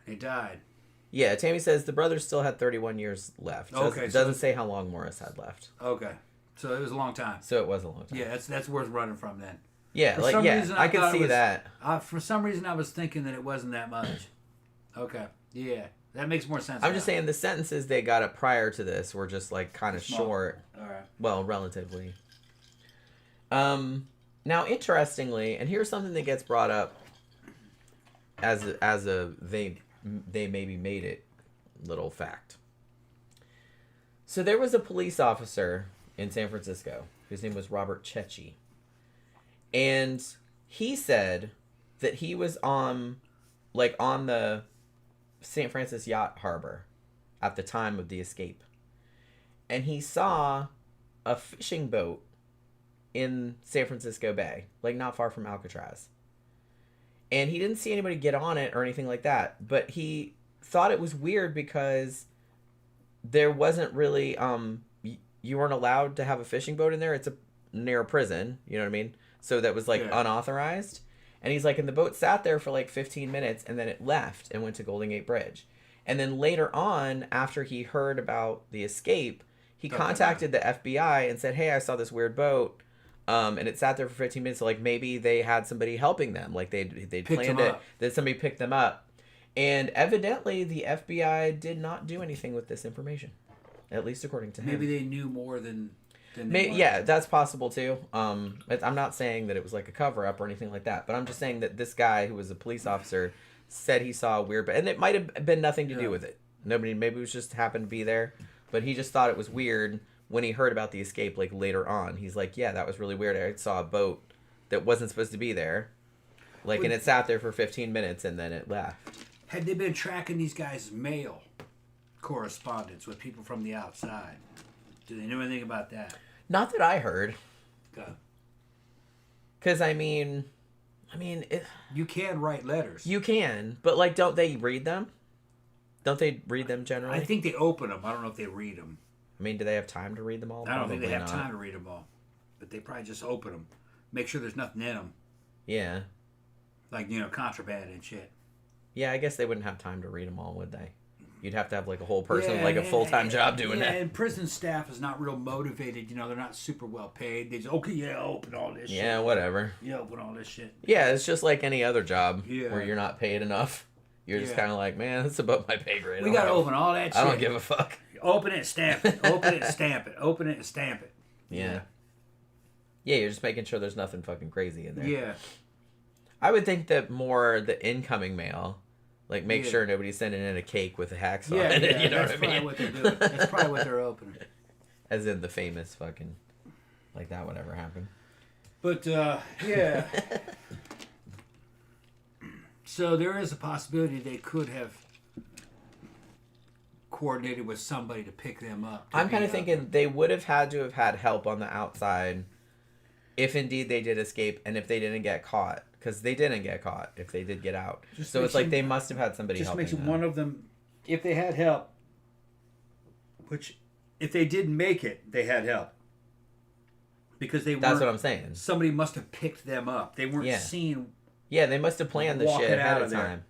They died. Yeah, Tammy says the brothers still had 31 years left. Okay. Doesn't say how long Morris had left. Okay. So it was a long time. So it was a long time. Yeah, that's worth running from then. Yeah, I could see that. For some reason, I was thinking that it wasn't that much. Okay. Yeah, that makes more sense. I'm just saying the sentences they got up prior to this were just like kind of short. All right. Well, relatively. Now, interestingly, and here's something that gets brought up as a they maybe made it little fact. So there was a police officer in San Francisco. His name was Robert Chechi. And he said that he was on the St. Francis Yacht Harbor at the time of the escape. And he saw a fishing boat in San Francisco Bay, like not far from Alcatraz. And he didn't see anybody get on it or anything like that. But he thought it was weird because there wasn't really, you weren't allowed to have a fishing boat in there. It's near a prison, you know what I mean? So that was unauthorized. And he's like, and the boat sat there for like 15 minutes and then it left and went to Golden Gate Bridge. And then later on, after he heard about the escape, he contacted the FBI and said, hey, I saw this weird boat. And it sat there for 15 minutes. So like maybe they had somebody helping them. Like they'd planned it. That somebody picked them up. And evidently the FBI did not do anything with this information. At least according to him. Maybe they knew more than yeah, that's possible too. I'm not saying that it was like a cover-up or anything like that. But I'm just saying that this guy who was a police officer said he saw a weird... And it might have been nothing to do with it. Maybe it was just happened to be there. But he just thought it was weird when he heard about the escape like later on. He's like, yeah, that was really weird. I saw a boat that wasn't supposed to be there. And it sat there for 15 minutes and then it left. Had they been tracking these guys' mail correspondence with people from the outside? Do they know anything about that? Not that I heard. Okay. Because, you can write letters. You can, but, don't they read them? Don't they read them generally? I think they open them. I don't know if they read them. Do they have time to read them all? I don't think they have time to read them all. But they probably just open them. Make sure there's nothing in them. Yeah. Like, contraband and shit. Yeah, I guess they wouldn't have time to read them all, would they? You'd have to have a whole person with a full-time job doing that. Yeah, and prison staff is not real motivated. They're not super well paid. They just, open all this shit. Yeah, whatever. Yeah, open all this shit. Yeah, it's just like any other job where you're not paid enough. You're just kind of like, man, it's above my pay grade. We got to open all that shit. I don't give a fuck. Open it, stamp it. Open it, stamp it. Open it, and stamp it. Yeah. Yeah, you're just making sure there's nothing fucking crazy in there. Yeah. I would think that more the incoming mail... make sure nobody's sending in a cake with a hacksaw in it, you know what I mean? What they're doing. That's probably what they're opening. As in the famous fucking... that would ever happen. But, yeah. So there is a possibility they could have coordinated with somebody to pick them up. I'm kind of thinking they would have had to have had help on the outside if indeed they did escape and if they didn't get caught, because they didn't get caught if they did get out. Just So makes it's like you- they must have had somebody Just helping makes it them. one of them. If they had help, which if they didn't make it, they had help because they That's weren't. what I'm saying. Somebody must have picked them up. They weren't Yeah. seen. Yeah, they must have planned this Walking shit ahead out of of there. time.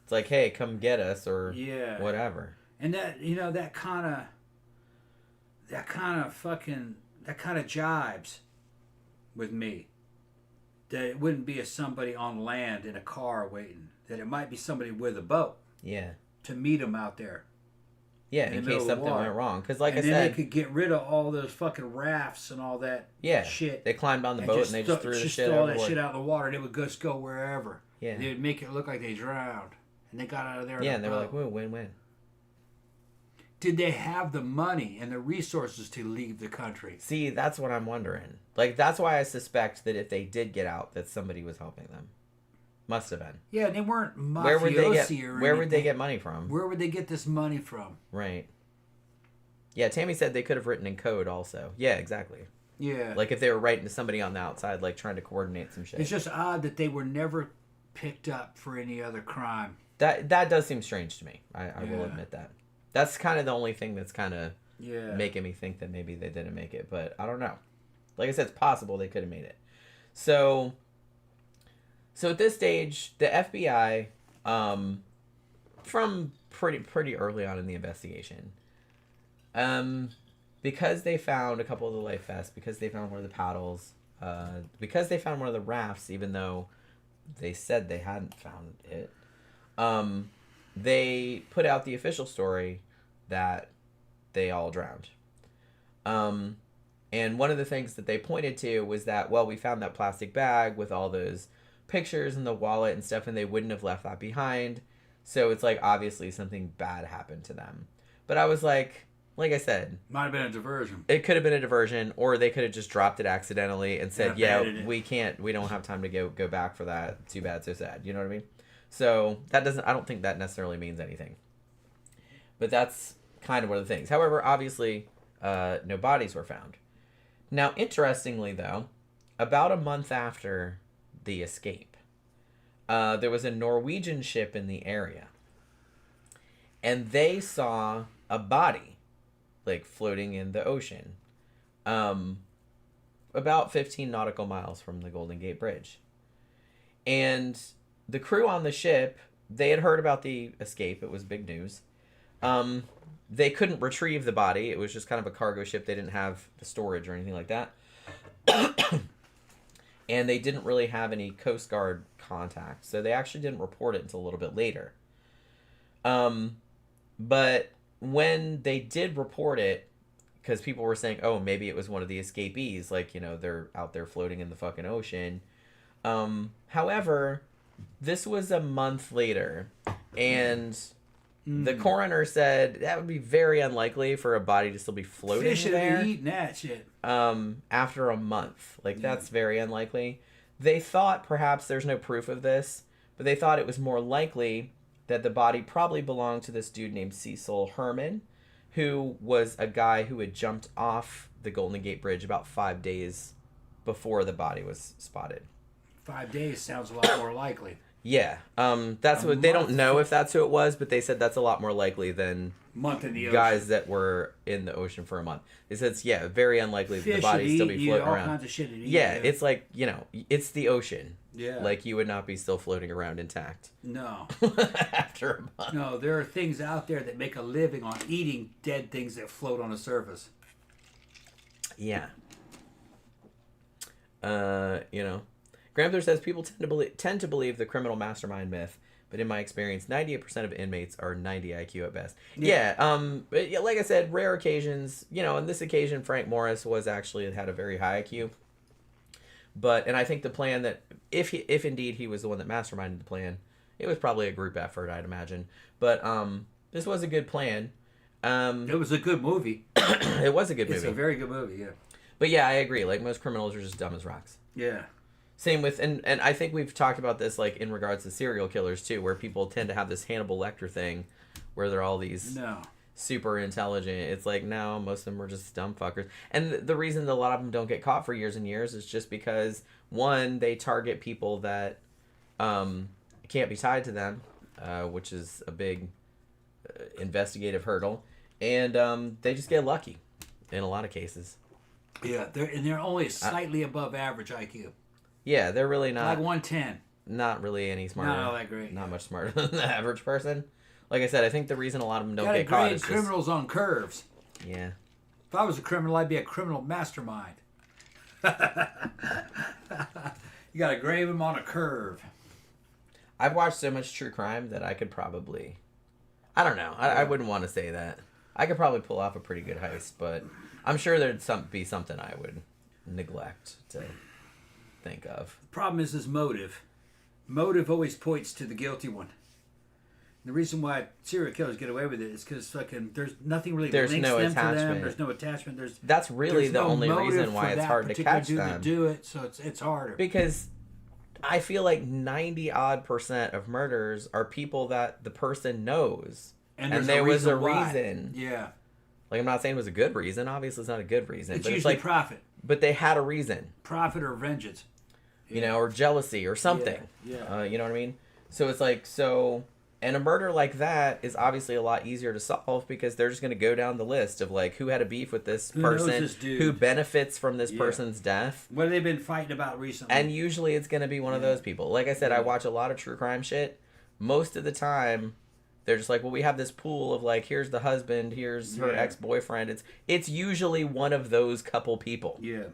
It's like, hey, come get us or Yeah. whatever. And that that kind of jibes with me. That it wouldn't be somebody on land in a car waiting. That it might be somebody with a boat Yeah. to meet them out there. Yeah, In in the middle case of the something water. went wrong. Because like And I then said, they could get rid of all those fucking rafts and all that yeah, shit. they climbed on the boat and they just threw the shit throw all overboard. that shit out in the water and it would just go wherever. Yeah. They would make it look like they drowned. And they got out of there. Yeah, in and a they were like, boat. whoa, win-win. Did they have the money and the resources to leave the country? See, that's what I'm wondering. Like, that's why I suspect that if they did get out, that somebody was helping them. Must have been. Yeah, and they weren't mafiosi Where would they get? or Where would they anything. get money from? Where would they get this money from? Right. Yeah, Tammy said they could have written in code also. Yeah, exactly. Yeah. Like if they were writing to somebody on the outside, like trying to coordinate some shit. It's just odd that they were never picked up for any other crime. That does seem strange to me. I will admit that. That's kind of the only thing that's kind of making me think that maybe they didn't make it, but I don't know. Like I said, it's possible they could have made it. So at this stage, the FBI, from pretty early on in the investigation, because they found a couple of the life vests, because they found one of the paddles, because they found one of the rafts, even though they said they hadn't found it, they put out the official story that they all drowned. And one of the things that they pointed to was that, well, we found that plastic bag with all those pictures and the wallet and stuff, and they wouldn't have left that behind. So it's like, obviously something bad happened to them. But I was like I said, Might have been a diversion. it could have been a diversion, or they could have just dropped it accidentally and said, Yeah, yeah, abandoned it. we don't have time to go back for that. Too bad, so sad. You know what I mean? So I don't think that necessarily means anything. But that's kind of one of the things. However, obviously, no bodies were found. Now, interestingly, though, about a month after the escape, there was a Norwegian ship in the area. And they saw a body, like, floating in the ocean, about 15 nautical miles from the Golden Gate Bridge. And the crew on the ship, they had heard about the escape. It was big news. They couldn't retrieve the body. It was just kind of a cargo ship. They didn't have the storage or anything like that. And they didn't really have any Coast Guard contact. So they actually didn't report it until a little bit later. But when they did report it, because people were saying, oh, maybe it was one of the escapees. Like, you know, they're out there floating in the fucking ocean. However, this was a month later. And the coroner said that would be very unlikely for a body to still be floating Fish should there. be eating that shit. After a month. Like, that's very unlikely. They thought perhaps there's no proof of this, but they thought it was more likely that the body probably belonged to this dude named Cecil Herman, who was a guy who had jumped off the Golden Gate Bridge about 5 days before the body was spotted. 5 days sounds a lot more likely. Yeah, that's what they don't know if that's who it was, but they said that's a lot more likely than Month in the ocean. guys that were in the ocean for a month. They said it's very unlikely that the Fish body would still eat be you, floating all around. kinds of shit. Yeah, it's like, you know, it's the ocean. Yeah. Like, you would not be still floating around intact No. after a month. No, there are things out there that make a living on eating dead things that float on the surface. Yeah. You know, Gramler says people tend to believe the criminal mastermind myth, but in my experience, 98% of inmates are 90 IQ at best. Yeah. But yeah, like I said, rare occasions. You know, on this occasion, Frank Morris had a very high IQ. And I think the plan that if indeed he was the one that masterminded the plan, it was probably a group effort, I'd imagine. But this was a good plan. It was a good movie. It was a good movie. It's a very good movie, yeah. But yeah, I agree. Like, most criminals are just dumb as rocks. Yeah. Same with, and I think we've talked about this, like, in regards to serial killers, too, where people tend to have this Hannibal Lecter thing, where they're all these No. super intelligent. It's like, no, most of them were just dumb fuckers. And the reason that a lot of them don't get caught for years and years is just because, one, they target people that can't be tied to them, which is a big investigative hurdle, and they just get lucky in a lot of cases. Yeah, they're only slightly above average IQ. Yeah, they're really not... Like 110. Not really any smarter. Not all that great. Not much smarter than the average person. Like I said, I think the reason a lot of them don't Gotta get caught grade is criminals on curves. Yeah. If I was a criminal, I'd be a criminal mastermind. You gotta grade them on a curve. I've watched so much true crime that I could probably... I don't know. I wouldn't want to say that. I could probably pull off a pretty good heist, but I'm sure there'd be something I would neglect to think of. The problem is his motive. Motive always points to the guilty one. The reason why serial killers get away with it is because fucking there's nothing really links them to them. There's no attachment. That's really the only reason why it's hard to catch them. To do it, so it's harder. Because I feel like 90% of murders are people that the person knows, and there was a reason. Yeah. Like, I'm not saying it was a good reason. Obviously, it's not a good reason. It's but usually it's like profit. But they had a reason. Profit or vengeance. Yeah. You know, or jealousy or something. Yeah. You know what I mean? So it's like, and a murder like that is obviously a lot easier to solve because they're just going to go down the list of, like, who had a beef with this person, who benefits from this person's death. What have they been fighting about recently? And usually it's going to be one of those people. Like I said, I watch a lot of true crime shit. Most of the time, they're just like, well, we have this pool of, like, here's the husband, here's her ex-boyfriend. It's usually one of those couple people. Yeah.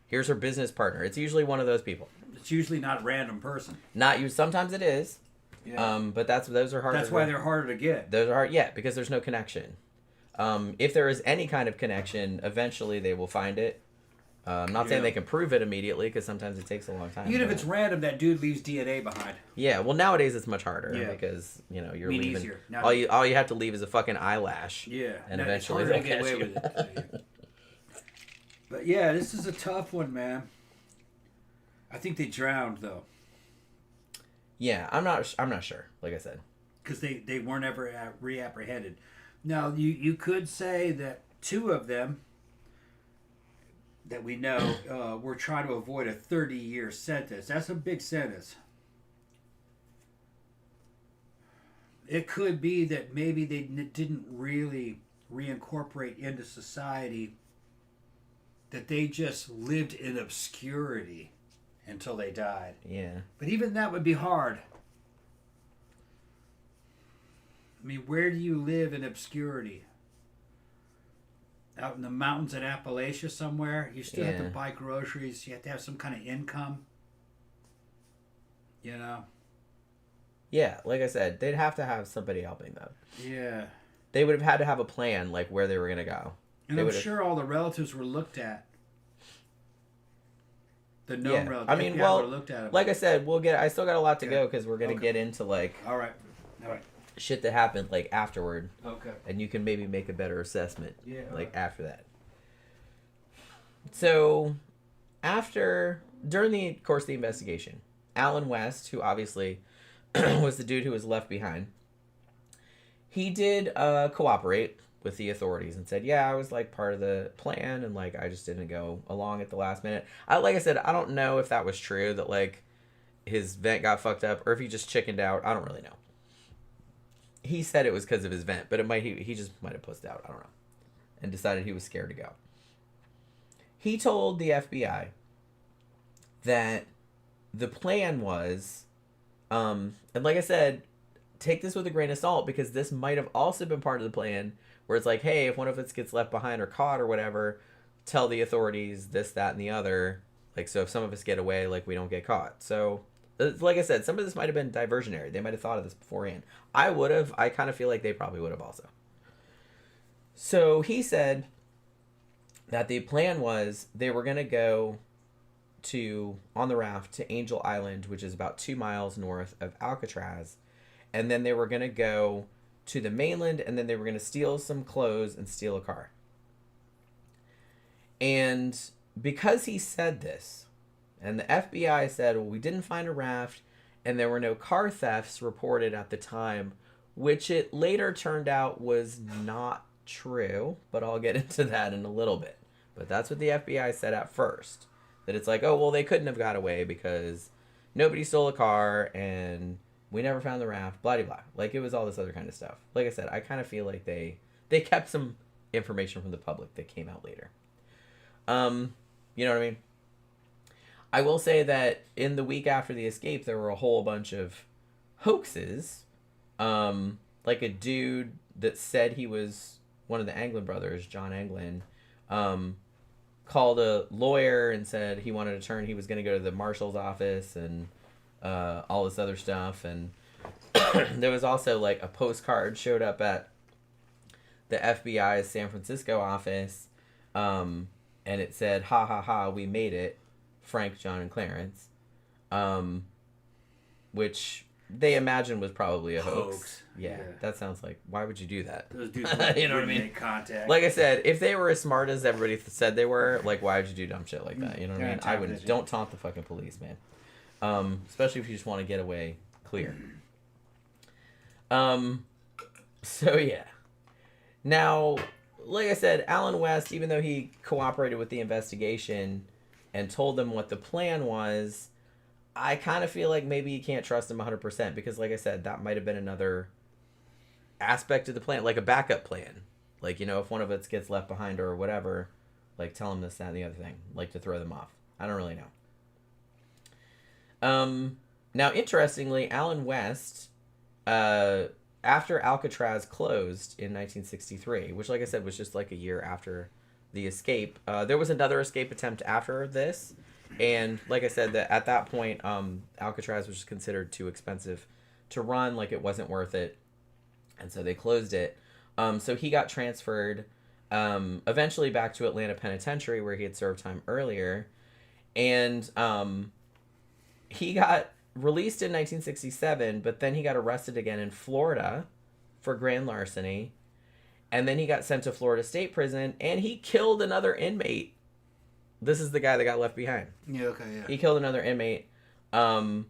Here's her business partner. It's usually one of those people. It's usually not a random person. Not you. Sometimes it is. Yeah. But those are harder. That's why they're harder to get. Those are hard, yeah, because there's no connection. If there is any kind of connection, eventually they will find it. I'm not saying they can prove it immediately, because sometimes it takes a long time. Even if it's random, that dude leaves DNA behind. Yeah, well, nowadays it's much harder because you're leaving. Easier. All you have to leave is a fucking eyelash. Yeah, and eventually they'll get away with it. But yeah, this is a tough one, man. I think they drowned though. Yeah, I'm not sure. Like I said, because they weren't ever reapprehended. Now you could say that two of them that we know were trying to avoid a 30-year sentence. That's a big sentence. It could be that maybe they didn't really reincorporate into society. That they just lived in obscurity until they died. Yeah. But even that would be hard. I mean, where do you live in obscurity? Out in the mountains in Appalachia somewhere? You still have to buy groceries. You have to have some kind of income. You know? Yeah, like I said, they'd have to have somebody helping them. Yeah. They would have had to have a plan, like, where they were going to go. And I'm sure all the relatives were looked at. The known relatives. I mean, looked at them. Like I said, I still got a lot to go because we're going to get into, like... All right. Shit that happened, like, afterward. Okay. And you can maybe make a better assessment. Yeah. Like, after that. So, during the course of the investigation, Alan West, who obviously was the dude who was left behind, he did cooperate with the authorities and said, yeah, I was, like, part of the plan, and, like, I just didn't go along at the last minute. Like I said, I don't know if that was true, that, like, his vent got fucked up, or if he just chickened out. I don't really know. He said it was because of his vent, but he just might have pussed out. I don't know. And decided he was scared to go. He told the FBI that the plan was, and like I said, take this with a grain of salt, because this might have also been part of the plan, where it's like, hey, if one of us gets left behind or caught or whatever, tell the authorities this, that, and the other. Like, so if some of us get away, like, we don't get caught. So, like I said, some of this might have been diversionary. They might have thought of this beforehand. I would have. I kind of feel like they probably would have also. So he said that the plan was they were going to go on the raft to Angel Island, which is about 2 miles north of Alcatraz. And then they were going to go to the mainland, and then they were going to steal some clothes and steal a car. And because he said this, and the FBI said, well, we didn't find a raft, and there were no car thefts reported at the time, which it later turned out was not true, but I'll get into that in a little bit. But that's what the FBI said at first. That it's like, oh, well, they couldn't have got away because nobody stole a car and we never found the raft, blah, blah, blah. Like, it was all this other kind of stuff. Like I said, I kind of feel like they kept some information from the public that came out later. You know what I mean? I will say that in the week after the escape, there were a whole bunch of hoaxes. Like a dude that said he was one of the Anglin brothers, John Anglin, called a lawyer and said he wanted to turn, he was going to go to the marshal's office and all this other stuff. And there was also like a postcard showed up at the FBI's San Francisco office, and it said, ha ha ha, we made it, Frank, John, and Clarence, which they imagined was probably a hoax. Yeah, that sounds like, why would you do that? Those dudes you know what I mean? Make contact. Like I said, if they were as smart as everybody said they were, like, why would you do dumb shit like that? You know what I mean? I wouldn't. Don't taunt the fucking police, man. Especially if you just want to get away clear. So yeah. Now, like I said, Alan West, even though he cooperated with the investigation and told them what the plan was, I kind of feel like maybe you can't trust him 100% because, like I said, that might have been another aspect of the plan, like a backup plan. Like, you know, if one of us gets left behind or whatever, like tell them this, that, and the other thing, like to throw them off. I don't really know. Now, interestingly, Alan West, after Alcatraz closed in 1963, which, like I said, was just like a year after the escape, there was another escape attempt after this. And like I said, that at that point, Alcatraz was just considered too expensive to run. Like, it wasn't worth it. And so they closed it. So he got transferred eventually back to Atlanta Penitentiary, where he had served time earlier. And he got released in 1967, but then he got arrested again in Florida for grand larceny. And then he got sent to Florida State Prison, and he killed another inmate. This is the guy that got left behind. Yeah, okay, yeah. He killed another inmate. It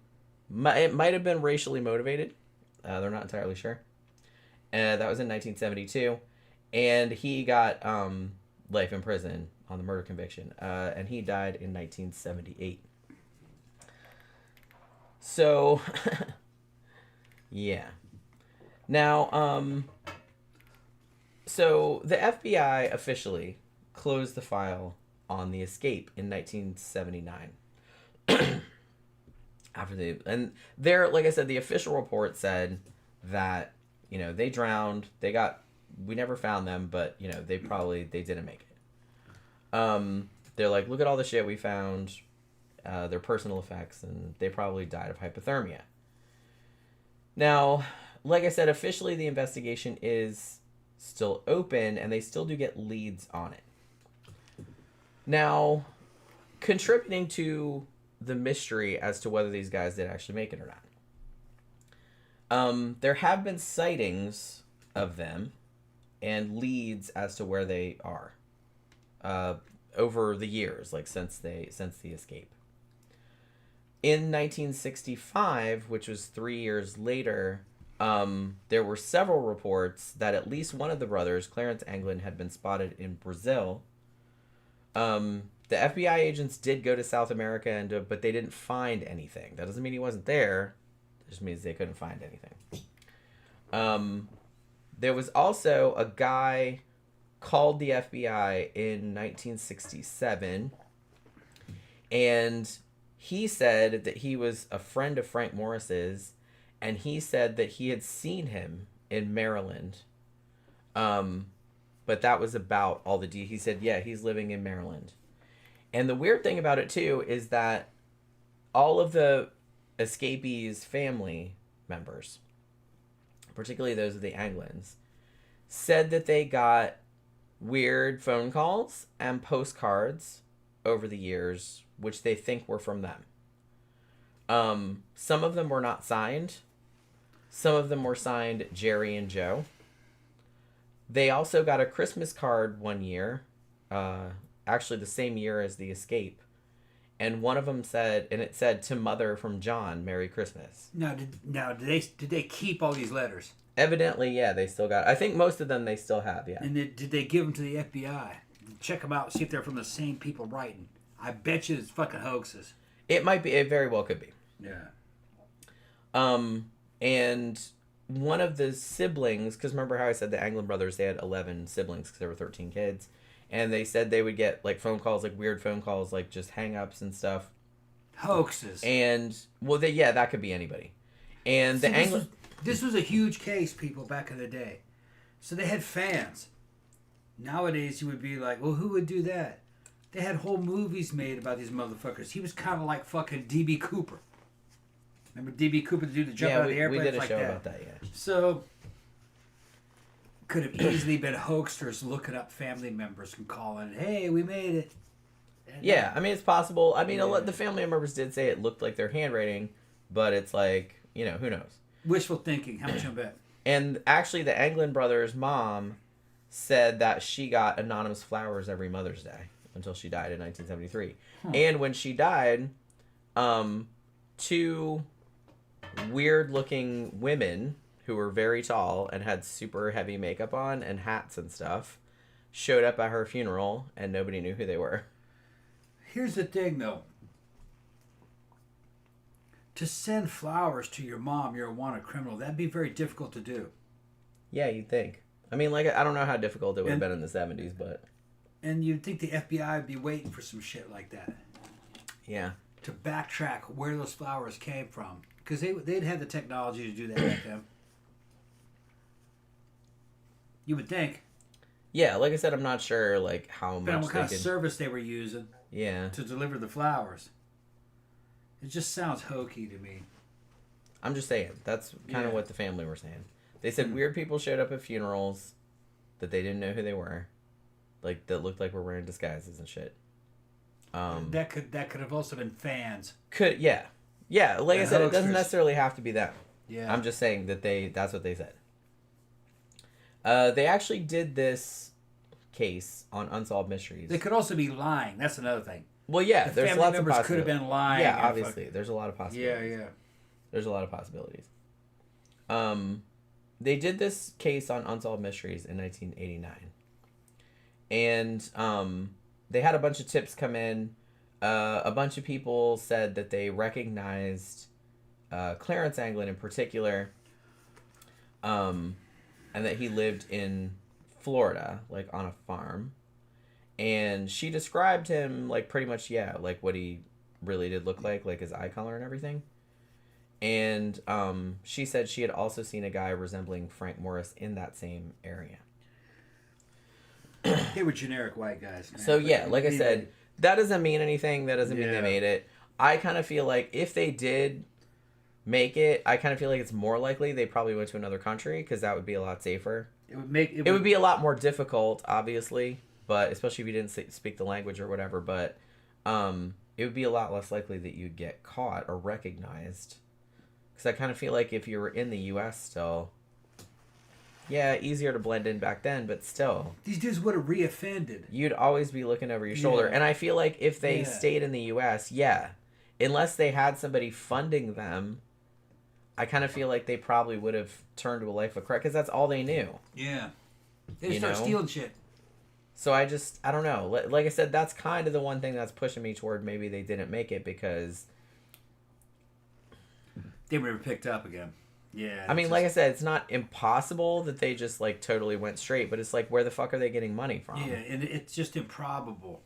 might have been racially motivated. They're not entirely sure. That was in 1972. And he got life in prison on the murder conviction. And he died in 1978. So, yeah. Now, so the FBI officially closed the file on the escape in 1979. And there, like I said, the official report said that, you know, they drowned, we never found them, but, you know, they didn't make it. They're like, look at all the shit we found, their personal effects, and they probably died of hypothermia. Now, like I said, officially the investigation is still open, and they still do get leads on it. Now, contributing to the mystery as to whether these guys did actually make it or not, there have been sightings of them and leads as to where they are over the years, like since the escape. In 1965, which was 3 years later, there were several reports that at least one of the brothers, Clarence Anglin, had been spotted in Brazil. The FBI agents did go to South America, but they didn't find anything. That doesn't mean he wasn't there. It just means they couldn't find anything. There was also a guy called the FBI in 1967, and he said that he was a friend of Frank Morris's, and he said that he had seen him in Maryland. But that was about all the he said, yeah, he's living in Maryland. And the weird thing about it, too, is that all of the escapees' family members, particularly those of the Anglins, said that they got weird phone calls and postcards over the years, which they think were from them. Some of them were not signed. Some of them were signed Jerry and Joe. They also got a Christmas card one year, actually the same year as the escape. And one of them said, and it said, "To Mother from John, Merry Christmas." Now, did they keep all these letters? Evidently, yeah, they still got. I think most of them they still have. Yeah. And did they give them to the FBI? Check them out, see if they're from the same people writing. I bet you it's fucking hoaxes. It might be. It very well could be. Yeah. And one of the siblings, because remember how I said the Anglin brothers, they had 11 siblings because there were 13 kids, and they said they would get like phone calls, like weird phone calls, like just hang-ups and stuff. Hoaxes. And well, that could be anybody. And the Anglin. This was a huge case, people, back in the day. So they had fans. Nowadays, you would be like, well, who would do that? They had whole movies made about these motherfuckers. He was kind of like fucking D.B. Cooper. Remember D.B. Cooper, the dude that jumped out of the airplane? We did a like show that. about that, yeah. So, could have easily been hoaxers looking up family members and calling, hey, we made it. And yeah, I mean, it's possible. I mean, the family members did say it looked like their handwriting, but it's like, who knows? Wishful thinking. How much I bet? And actually, the Anglin brothers' mom said that she got anonymous flowers every Mother's Day until she died in 1973. And when she died, 2 weird-looking women who were very tall and had super heavy makeup on and hats and stuff showed up at her funeral, and nobody knew who they were. Here's the thing, though. To send flowers to your mom, you're a wanted criminal. That'd be very difficult to do. Yeah, you'd think. I mean, like, I don't know how difficult it would have been in the 70s, but... And you'd think the FBI would be waiting for some shit like that. Yeah. To backtrack where those flowers came from. Because they'd had the technology to do that back then. You would think. Yeah, like I said, I'm not sure, like, how much what kind of service they were using to deliver the flowers. It just sounds hokey to me. I'm just saying. That's kind of what the family were saying. They said weird people showed up at funerals that they didn't know who they were. Like, that looked like we're wearing disguises and shit. That could have also been fans. Yeah. Yeah, like I said, it doesn't necessarily have to be them. Yeah. I'm just saying that that's what they said. They actually did this case on Unsolved Mysteries. They could also be lying. That's another thing. Well, yeah, there's lots of possibilities. Could have been lying. Yeah, obviously. There's a lot of possibilities. Yeah. There's a lot of possibilities. They did this case on Unsolved Mysteries in 1989. And they had a bunch of tips come in. A bunch of people said that they recognized Clarence Anglin in particular. And that he lived in Florida, like on a farm. And she described him like pretty much, like what he really did look like his eye color and everything. And she said she had also seen a guy resembling Frank Morris in that same area. They were generic white guys. Man. So yeah, like I said, that doesn't mean anything. That doesn't mean they made it. I kind of feel like if they did make it, I kind of feel like it's more likely they probably went to another country because that would be a lot safer. It would be a lot more difficult, obviously, but especially if you didn't speak the language or whatever. But it would be a lot less likely that you'd get caught or recognized. Because I kind of feel like if you were in the U.S. still, easier to blend in back then, but still. These dudes would have reoffended. You'd always be looking over your shoulder. And I feel like if they stayed in the U.S., unless they had somebody funding them, I kind of feel like they probably would have turned to a life of crime because that's all they knew. Yeah. They start stealing shit. So I don't know. Like I said, that's kind of the one thing that's pushing me toward maybe they didn't make it because... They were picked up again. Yeah. I mean, like I said, it's not impossible that they just like totally went straight, but it's like, where the fuck are they getting money from? Yeah, and it's just improbable.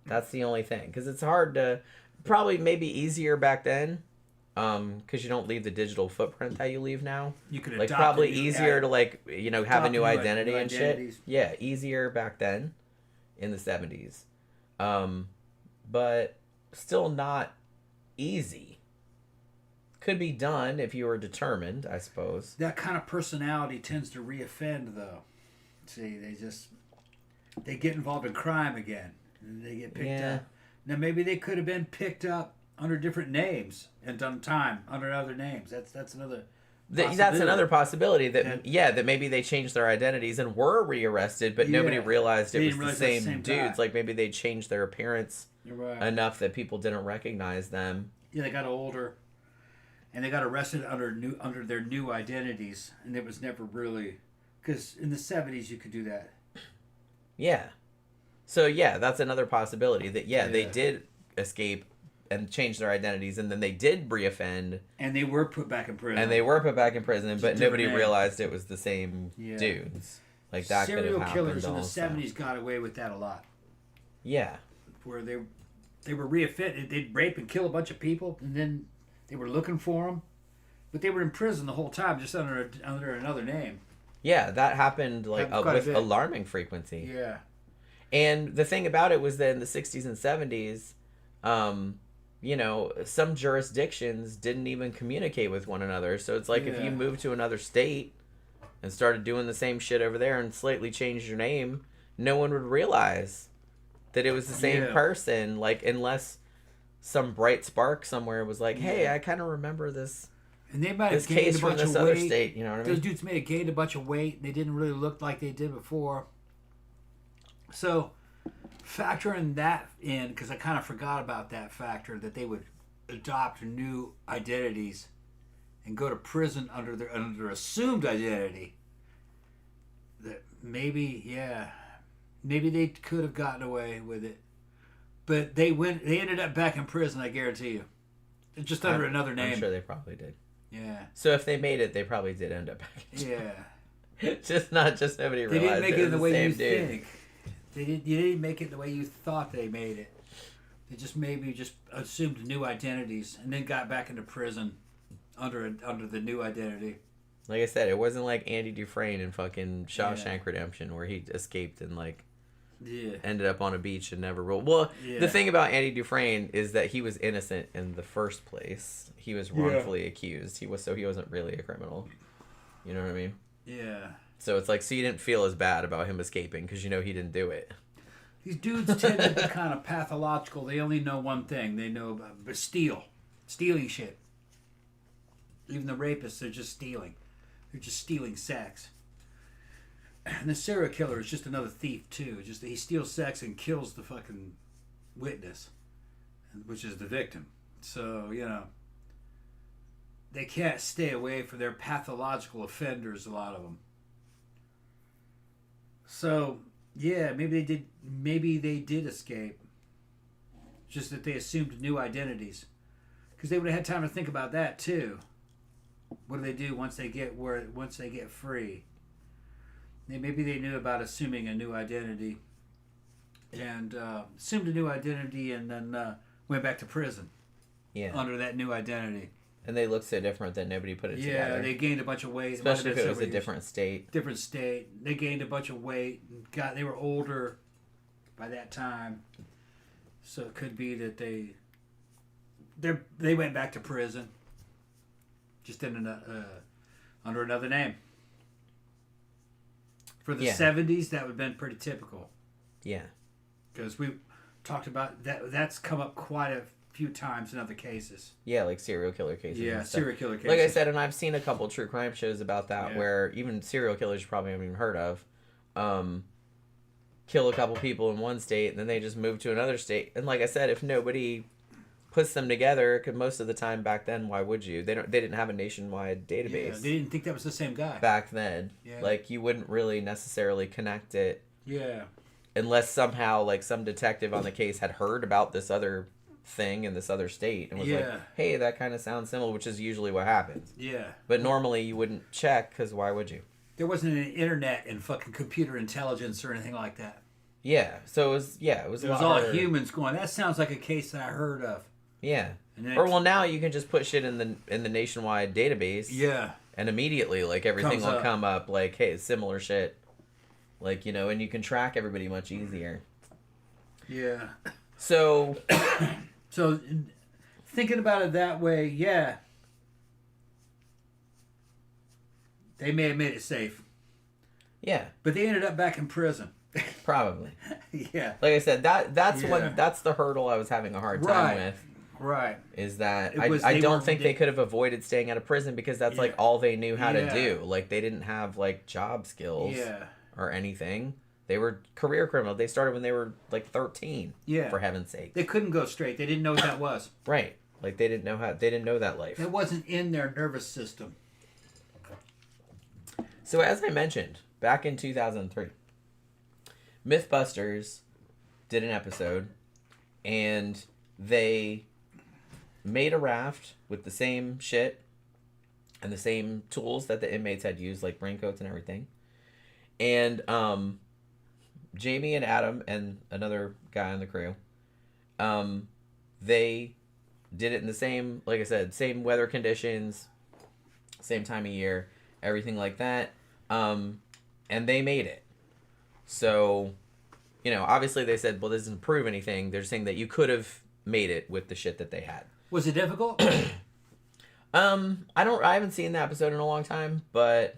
That's the only thing. Because it's hard to... Probably maybe easier back then. Because you don't leave the digital footprint that you leave now. You could like probably easier to like have a new identity and shit. Yeah, easier back then, in the 70s, but still not easy. Could be done if you were determined, I suppose. That kind of personality tends to reoffend, though. See, they get involved in crime again, and they get picked up. Now maybe they could have been picked up under different names and done time under other names. That's another. That's another possibility that maybe they changed their identities and were rearrested, but nobody realized it was the same dudes. Like maybe they changed their appearance enough that people didn't recognize them. Yeah, they got older. and they got arrested under their new identities, and it was never really, because in the 70s you could do that. Yeah. So yeah, that's another possibility that they did escape and change their identities, and then they did reoffend, and they were put back in prison. But nobody realized it was the same dudes. Like that could have happened. Serial killers in the 70s got away with that a lot. Yeah. Where they were reoffended, they'd rape and kill a bunch of people, and then they were looking for them, but they were in prison the whole time, just under another name. Yeah, that happened with alarming frequency. Yeah. And the thing about it was that in the 60s and 70s, some jurisdictions didn't even communicate with one another. So it's like if you moved to another state and started doing the same shit over there and slightly changed your name, no one would realize that it was the same person, like, unless some bright spark somewhere was like, hey, I kind of remember this. And they might have gained a bunch of weight. Other state, you know what I mean? Those dudes may have gained a bunch of weight, and they didn't really look like they did before. So, factoring that in, because I kind of forgot about that factor, that they would adopt new identities and go to prison under their assumed identity. That maybe they could have gotten away with it, but they ended up back in prison. I guarantee you, just under another name. I'm sure they probably did. Yeah. So if they made it, they probably did end up back. Yeah. just nobody realized. They didn't make it in the way you dude. think. You didn't make it the way you thought they made it. They just maybe assumed new identities and then got back into prison under the new identity. Like I said, it wasn't like Andy Dufresne in fucking Shawshank Redemption where he escaped and ended up on a beach and never ruled. Well, the thing about Andy Dufresne is that he was innocent in the first place. He was wrongfully accused. He wasn't really a criminal. You know what I mean? Yeah. So it's like, so you didn't feel as bad about him escaping because he didn't do it. These dudes tend to be kind of pathological. They only know one thing. They know about stealing shit. Even the rapists, they're just stealing. They're just stealing sex. And the serial killer is just another thief too. Just he steals sex and kills the fucking witness, which is the victim. So they can't stay away from their pathological offenders. A lot of them. So maybe they did escape. Just that they assumed new identities, because they would have had time to think about that too. What do they do once they get free? Maybe they knew about assuming a new identity, and assumed a new identity, and then went back to prison. Yeah. Under that new identity. And they look so different that nobody put it together. Yeah, they gained a bunch of weight. Especially if it was a different state. Different state. They gained a bunch of weight. They were older by that time, so it could be that they went back to prison, just under another name. For the 70s, that would have been pretty typical. Yeah. Because we talked about that. That's come up quite a few times in other cases. Yeah, like serial killer cases. Yeah, serial killer cases. Like I said, and I've seen a couple true crime shows about that where even serial killers you probably haven't even heard of kill a couple people in one state and then they just move to another state. And like I said, if nobody puts them together, because most of the time back then, why would you? They didn't have a nationwide database. Yeah, they didn't think that was the same guy back then. Yeah. Like you wouldn't really necessarily connect it. Yeah. Unless somehow like some detective on the case had heard about this other thing in this other state and was like, hey, that kind of sounds similar, which is usually what happens. Yeah. But normally you wouldn't check, because why would you? There wasn't an internet and fucking computer intelligence or anything like that. Yeah. So it was all humans going, that sounds like a case that I heard of. Yeah. Or now you can just put shit in the nationwide database. Yeah. And immediately like everything will come up like, hey, it's similar shit. Like, and you can track everybody much easier. Yeah. So So, thinking about it that way, yeah. They may have made it safe. Yeah. But they ended up back in prison. Probably. Yeah. Like I said, that's the hurdle I was having a hard time with. Right. Is that I don't think they could have avoided staying out of prison, because that's like all they knew how to do. Like they didn't have like job skills or anything. They were career criminals. They started when they were like 13. Yeah. For heaven's sake. They couldn't go straight. They didn't know what that was. Right. Like they didn't know that life. It wasn't in their nervous system. So as I mentioned, back in 2003, Mythbusters did an episode, and they made a raft with the same shit and the same tools that the inmates had used, like raincoats and everything. And Jamie and Adam and another guy on the crew, they did it in the same, like I said, same weather conditions, same time of year, everything like that. And they made it. So, you know, obviously they said, well, this doesn't prove anything. They're saying that you could have made it with the shit that they had. Was it difficult? I haven't seen the episode in a long time, but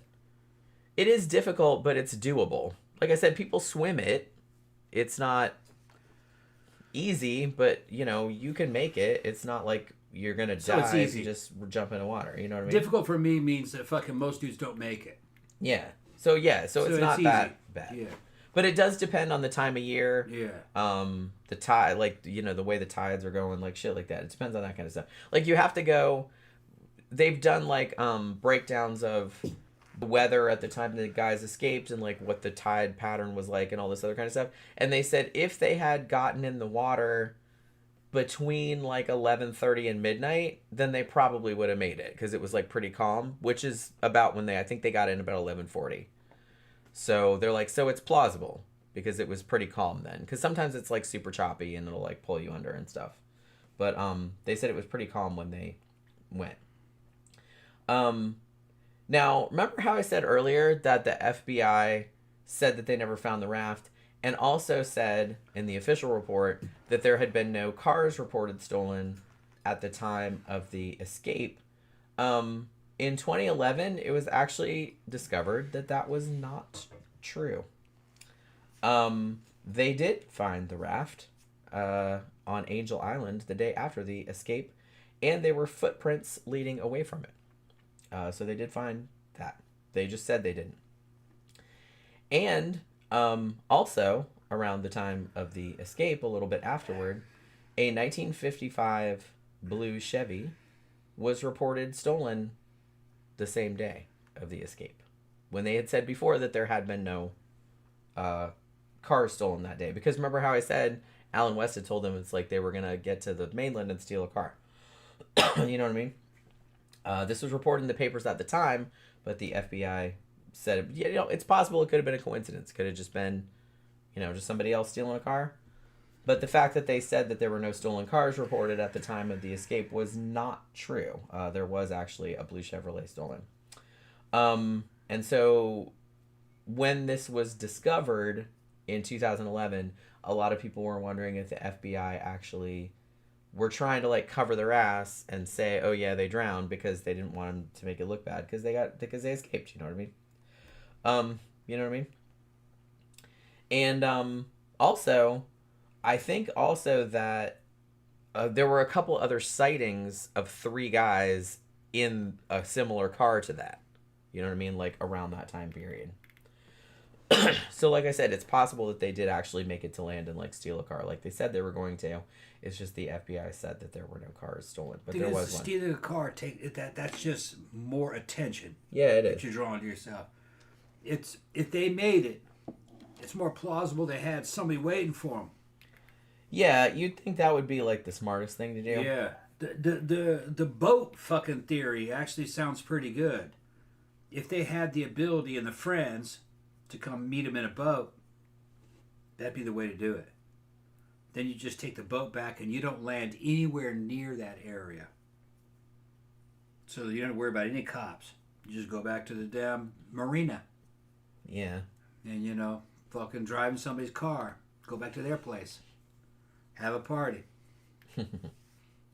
it is difficult, but it's doable. Like I said, people swim it. It's not easy, but you know, you can make it. It's not like you're gonna die if you just jump in the water. You know what I mean? Difficult for me means that fucking most dudes don't make it. Yeah. So it's not easy. that bad. Yeah. But it does depend on the time of year. Yeah. The tide, like, you know, the way the tides are going, like shit like that. It depends on that kind of stuff. Like you have to go. They've done like breakdowns of the weather at the time the guys escaped and like what the tide pattern was like and all this other kind of stuff. And they said if they had gotten in the water between like 11:30 and midnight, then they probably would have made it because it was like pretty calm, which is about when I think they got in about 11:40. So they're like, so it's plausible because it was pretty calm then. Because sometimes it's like super choppy and it'll like pull you under and stuff. But they said it was pretty calm when they went. Now, remember how I said earlier that the FBI said that they never found the raft, and also said in the official report that there had been no cars reported stolen at the time of the escape. In 2011, it was actually discovered that that was not true. They did find the raft on Angel Island the day after the escape, and there were footprints leading away from it. So they did find that. They just said they didn't. And also, around the time of the escape, a little bit afterward, a 1955 blue Chevy was reported stolen the same day of the escape, when they had said before that there had been no cars stolen that day. Because remember how I said Alan West had told them it's like they were going to get to the mainland and steal a car. You know what I mean? This was reported in the papers at the time, but the FBI said, you know, it's possible it could have been a coincidence. Could have just been, you know, just somebody else stealing a car. But the fact that they said that there were no stolen cars reported at the time of the escape was not true. There was actually a blue Chevrolet stolen. And so when this was discovered in 2011, a lot of people were wondering if the FBI actually were trying to like cover their ass and say, oh yeah, they drowned, because they didn't want them to make it look bad because they escaped. You know what I mean? You know what I mean? And also, I think also that there were a couple other sightings of 3 guys in a similar car to that. You know what I mean? Like around that time period. So like I said, it's possible that they did actually make it to land and like steal a car like they said they were going to. It's just the FBI said that there were no cars stolen, but there was one. Stealing a car, that's just more attention. Yeah, it is. That you're drawing to yourself. It's if they made it, it's more plausible they had somebody waiting for them. Yeah, you'd think that would be like the smartest thing to do. Yeah, the boat fucking theory actually sounds pretty good. If they had the ability and the friends to come meet them in a boat, that'd be the way to do it. Then you just take the boat back and you don't land anywhere near that area. So you don't worry about any cops. You just go back to the damn marina. Yeah. And, you know, fucking driving somebody's car. Go back to their place. Have a party.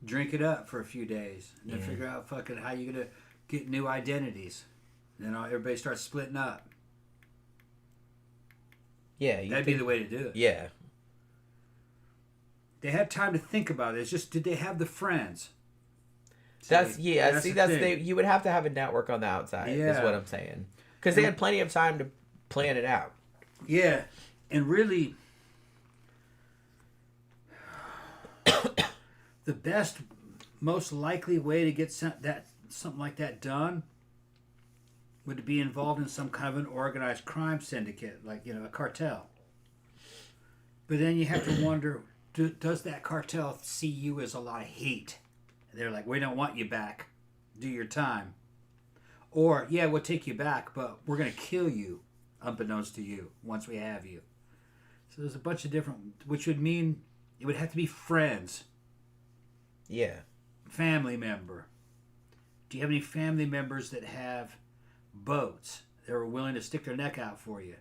Drink it up for a few days. And then figure out fucking how you're going to get new identities. Then everybody starts splitting up. Yeah. That'd be the way to do it. Yeah. They had time to think about it. It's just, did they have the friends? You would have to have a network on the outside, is what I'm saying. Because they had plenty of time to plan it out. Yeah. And really, the best most likely way to get something like that done would be involved in some kind of an organized crime syndicate, like, you know, a cartel. But then you have to wonder, does that cartel see you as a lot of heat? They're like, we don't want you back. Do your time. Or, yeah, we'll take you back, but we're going to kill you, unbeknownst to you, once we have you. So there's a bunch of different, which would mean it would have to be friends. Yeah. Family member. Do you have any family members that have boats that are willing to stick their neck out for you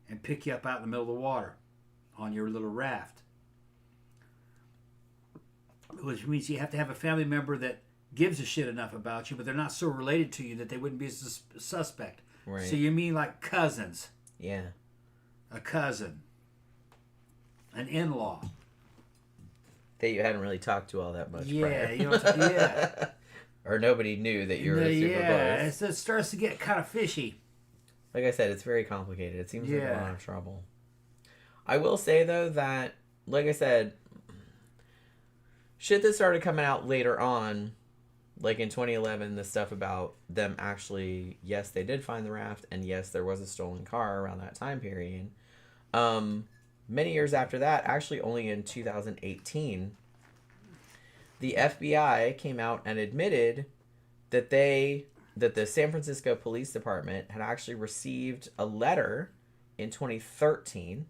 and pick you up out in the middle of the water on your little raft? Which means you have to have a family member that gives a shit enough about you, but they're not so related to you that they wouldn't be a suspect. Right. So you mean like cousins? Yeah. A cousin, an in-law that you hadn't really talked to all that much. Yeah, prior. you know what I'm saying? Yeah. Or nobody knew that you were super close. Yeah, it starts to get kind of fishy. Like I said, it's very complicated. It seems like a Yeah. lot of trouble. I will say, though, that, like I said, shit that started coming out later on, like in 2011, the stuff about them actually, yes, they did find the raft, and yes, there was a stolen car around that time period. Many years after that, actually only in 2018, the FBI came out and admitted that the San Francisco Police Department had actually received a letter in 2013.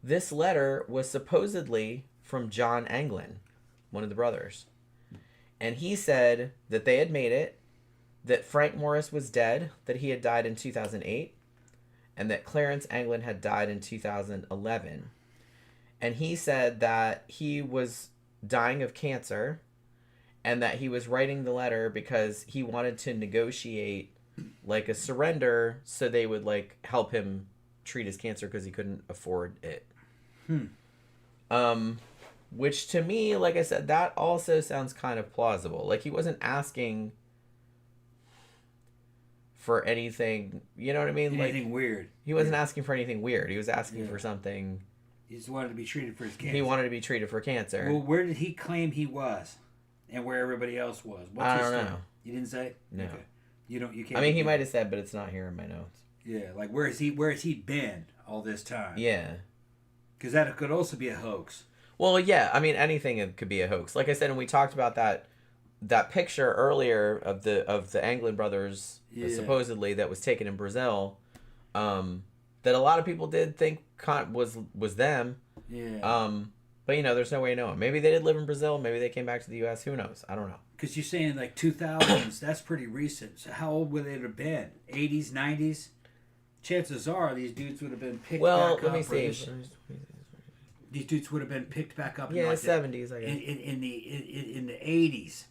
This letter was supposedly from John Anglin, one of the brothers. And he said that they had made it, that Frank Morris was dead, that he had died in 2008, and that Clarence Anglin had died in 2011. And he said that he was dying of cancer and that he was writing the letter because he wanted to negotiate like a surrender so they would like help him treat his cancer because he couldn't afford it. Which to me, like I said, that also sounds kind of plausible. Like he wasn't asking for anything, you know what I mean? Anything like, weird. He wasn't asking for anything weird. He was asking for something. He just wanted to be treated for his cancer. He wanted to be treated for cancer. Well, where did he claim he was, and where everybody else was? What's I his don't story? know. You didn't say? No. Okay. You don't. You can't. I mean, he might have said, but it's not here in my notes. Yeah, like where has he been all this time? Yeah. Because that could also be a hoax. Well, yeah. I mean, anything could be a hoax. Like I said, and we talked about that picture earlier of the Anglin brothers, supposedly that was taken in Brazil, that a lot of people did think was them. Yeah. But you know, there's no way of knowing. Maybe they did live in Brazil. Maybe they came back to the U.S. Who knows? I don't know. Because you're saying like 2000s, that's pretty recent. So how old would they have been? 80s, 90s? Chances are these dudes would have been picked back up. Well, let me see. These dudes would have been picked back up. Yeah, in like 70s, I guess. In the 80s.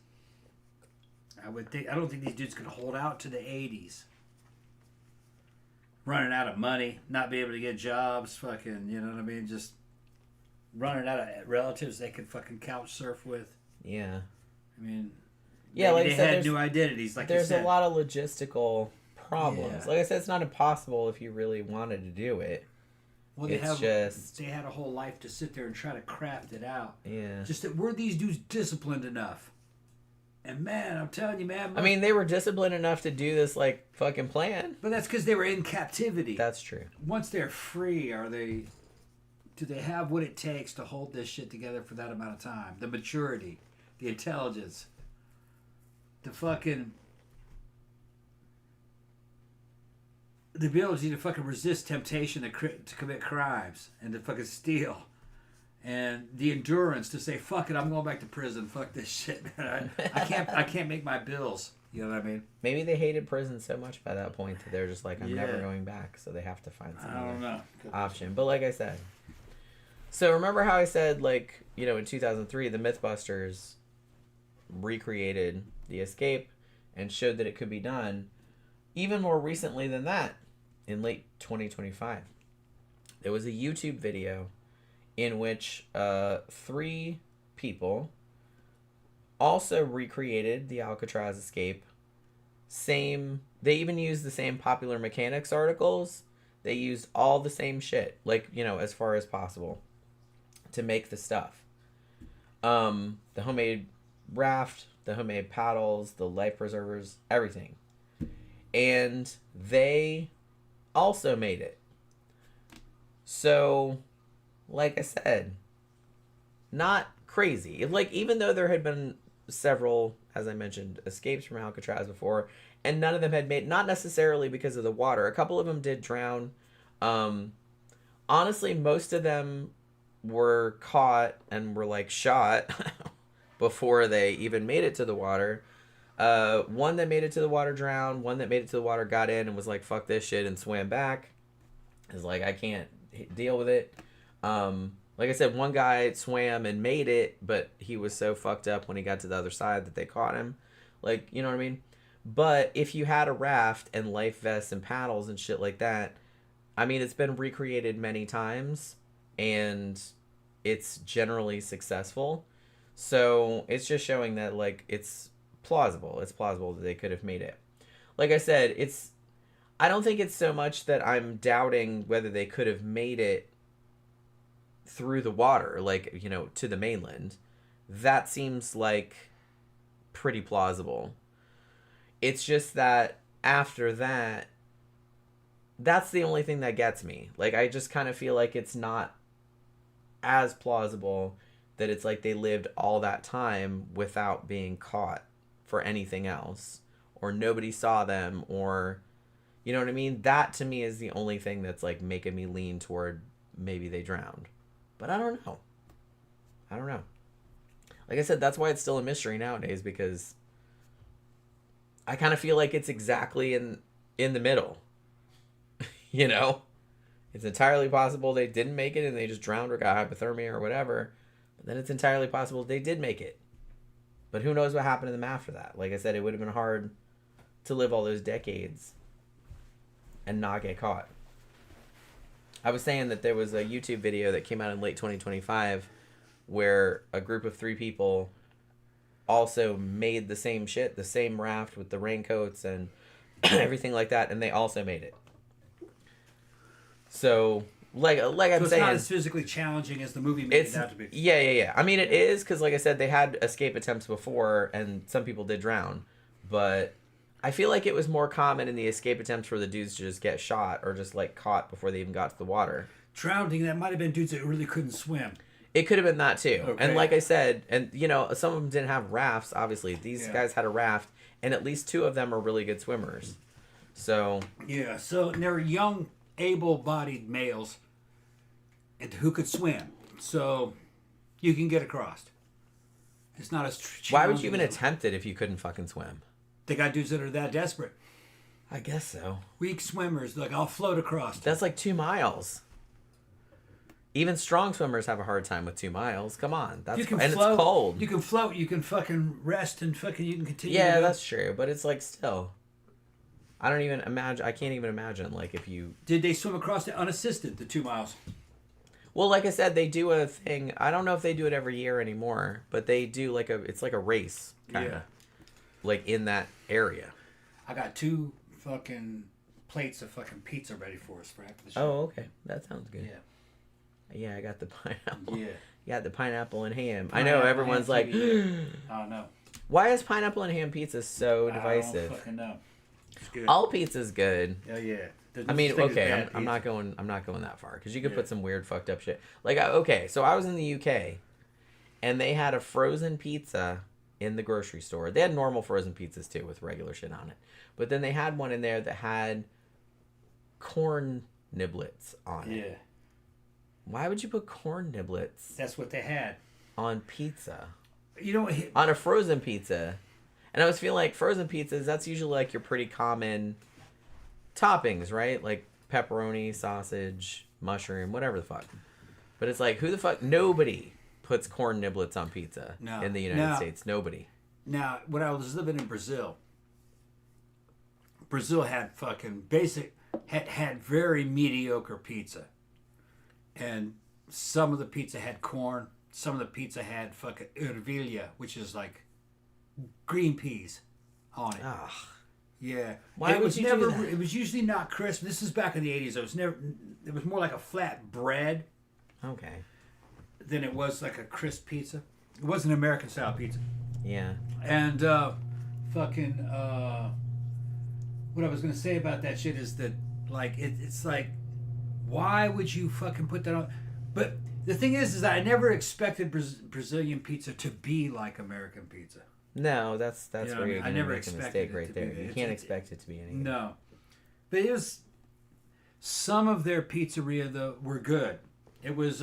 I would think. I don't think these dudes could hold out to the 80s. Running out of money, not be able to get jobs, fucking, you know what I mean? Just running out of relatives they could fucking couch surf with. Yeah. I mean, yeah, like they I said, had new identities. Like there's you said. a lot of logistical problems. Yeah. Like I said, it's not impossible if you really wanted to do it. Well, they had a whole life to sit there and try to craft it out. Yeah. Just that were these dudes disciplined enough? And man, I'm telling you, man. I mean, they were disciplined enough to do this like fucking plan. But that's because they were in captivity. That's true. Once they're free, do they have what it takes to hold this shit together for that amount of time? The maturity, the intelligence, the ability to fucking resist temptation to commit crimes and to fucking steal. And the endurance to say, fuck it, I'm going back to prison. Fuck this shit, man. I can't make my bills. You know what I mean? Maybe they hated prison so much by that point that they're just like, I'm never going back. So they have to find some other option. But like I said, so remember how I said, like, you know, in 2003, the Mythbusters recreated the escape and showed that it could be done. Even more recently than that, in late 2025, there was a YouTube video in which 3 people also recreated the Alcatraz escape. They even used the same Popular Mechanics articles. They used all the same shit, like, you know, as far as possible to make the stuff. The homemade raft, the homemade paddles, the life preservers, everything. And they also made it. So, like I said, not crazy. Like, even though there had been several, as I mentioned, escapes from Alcatraz before, and none of them had made, not necessarily because of the water. A couple of them did drown. Honestly, most of them were caught and were like shot before they even made it to the water. One that made it to the water drowned. One that made it to the water got in and was like, fuck this shit, and swam back. Is like, I can't deal with it. Like I said, one guy swam and made it, but he was so fucked up when he got to the other side that they caught him. Like, you know what I mean? But if you had a raft and life vests and paddles and shit like that, I mean, it's been recreated many times, and it's generally successful. So it's just showing that, like, it's plausible. It's plausible that they could have made it. Like I said, I don't think it's so much that I'm doubting whether they could have made it through the water, like, you know, to the mainland. That seems like pretty plausible. It's just that after that, that's the only thing that gets me. Like, I just kind of feel like it's not as plausible that it's like they lived all that time without being caught for anything else, or nobody saw them, or, you know what I mean? That to me is the only thing that's like making me lean toward maybe they drowned. But I don't know. Like I said, that's why it's still a mystery nowadays, because I kind of feel like it's exactly in the middle. You know? It's entirely possible they didn't make it and they just drowned or got hypothermia or whatever. But then it's entirely possible they did make it. But who knows what happened to them after that? Like I said, it would have been hard to live all those decades and not get caught. I was saying that there was a YouTube video that came out in late 2025 where a group of 3 people also made the same shit, the same raft with the raincoats and everything like that, and they also made it. So, like I'm saying, it's not as physically challenging as the movie made it out to be. Yeah. I mean, it is, because like I said, they had escape attempts before, and some people did drown. But I feel like it was more common in the escape attempts for the dudes to just get shot or just like caught before they even got to the water. Drowning, that might have been dudes that really couldn't swim. It could have been that too. Okay. And like I said, and you know, some of them didn't have rafts, obviously. These guys had a raft, and at least 2 of them are really good swimmers. So yeah, so they're young, able-bodied males who could swim. So you can get across. It's not as challenging. Why would you even attempt it if you couldn't fucking swim? They got dudes that are that desperate. I guess so. Weak swimmers, like, I'll float across. That's like 2 miles. Even strong swimmers have a hard time with 2 miles. Come on, and float, it's cold. You can float. You can fucking rest and fucking. You can continue. Yeah, that's true. But it's like still. I don't even imagine. I can't even imagine like if you. Did they swim across it unassisted? The 2 miles. Well, like I said, they do a thing. I don't know if they do it every year anymore, but they do like it's like a race kind of. Yeah. Like in that area. I got 2 fucking plates of fucking pizza ready for us for after the show. Oh, okay. That sounds good. Yeah. Yeah, I got the pineapple. Yeah. You got the pineapple and ham. I know everyone's like, oh no. Why is pineapple and ham pizza so divisive? I don't fucking know. It's good. All pizza's good. Oh yeah. I mean, okay, I'm not going that far, because you could put some weird fucked up shit. Like, okay, so I was in the UK, and they had a frozen pizza in the grocery store. They had normal frozen pizzas too with regular shit on it, but then they had one in there that had corn niblets on it. Yeah. Why would you put corn niblets? That's what they had on pizza. You know, on a frozen pizza. And I was feeling like frozen pizzas, that's usually like your pretty common toppings, right? Like pepperoni, sausage, mushroom, whatever the fuck. But it's like, who the fuck? Nobody puts corn niblets on pizza in the United States. Nobody. Now, when I was living in Brazil had fucking had very mediocre pizza. And some of the pizza had corn. Some of the pizza had fucking ervilha, which is like green peas on it. Ugh. Yeah. Why would you do that? It was usually not crisp. This is back in the 80s. It was more like a flat bread. Okay. Than it was like a crisp pizza. It was an American style pizza. Yeah. And fucking what I was gonna say about that shit is that like it's like, why would you fucking put that on? But the thing is that I never expected Brazilian pizza to be like American pizza. No, that's You know what I where mean? you're I gonna never make a expected mistake it right to be there. that. You can't expect it to be anything. No, but it was some of their pizzeria though were good. It was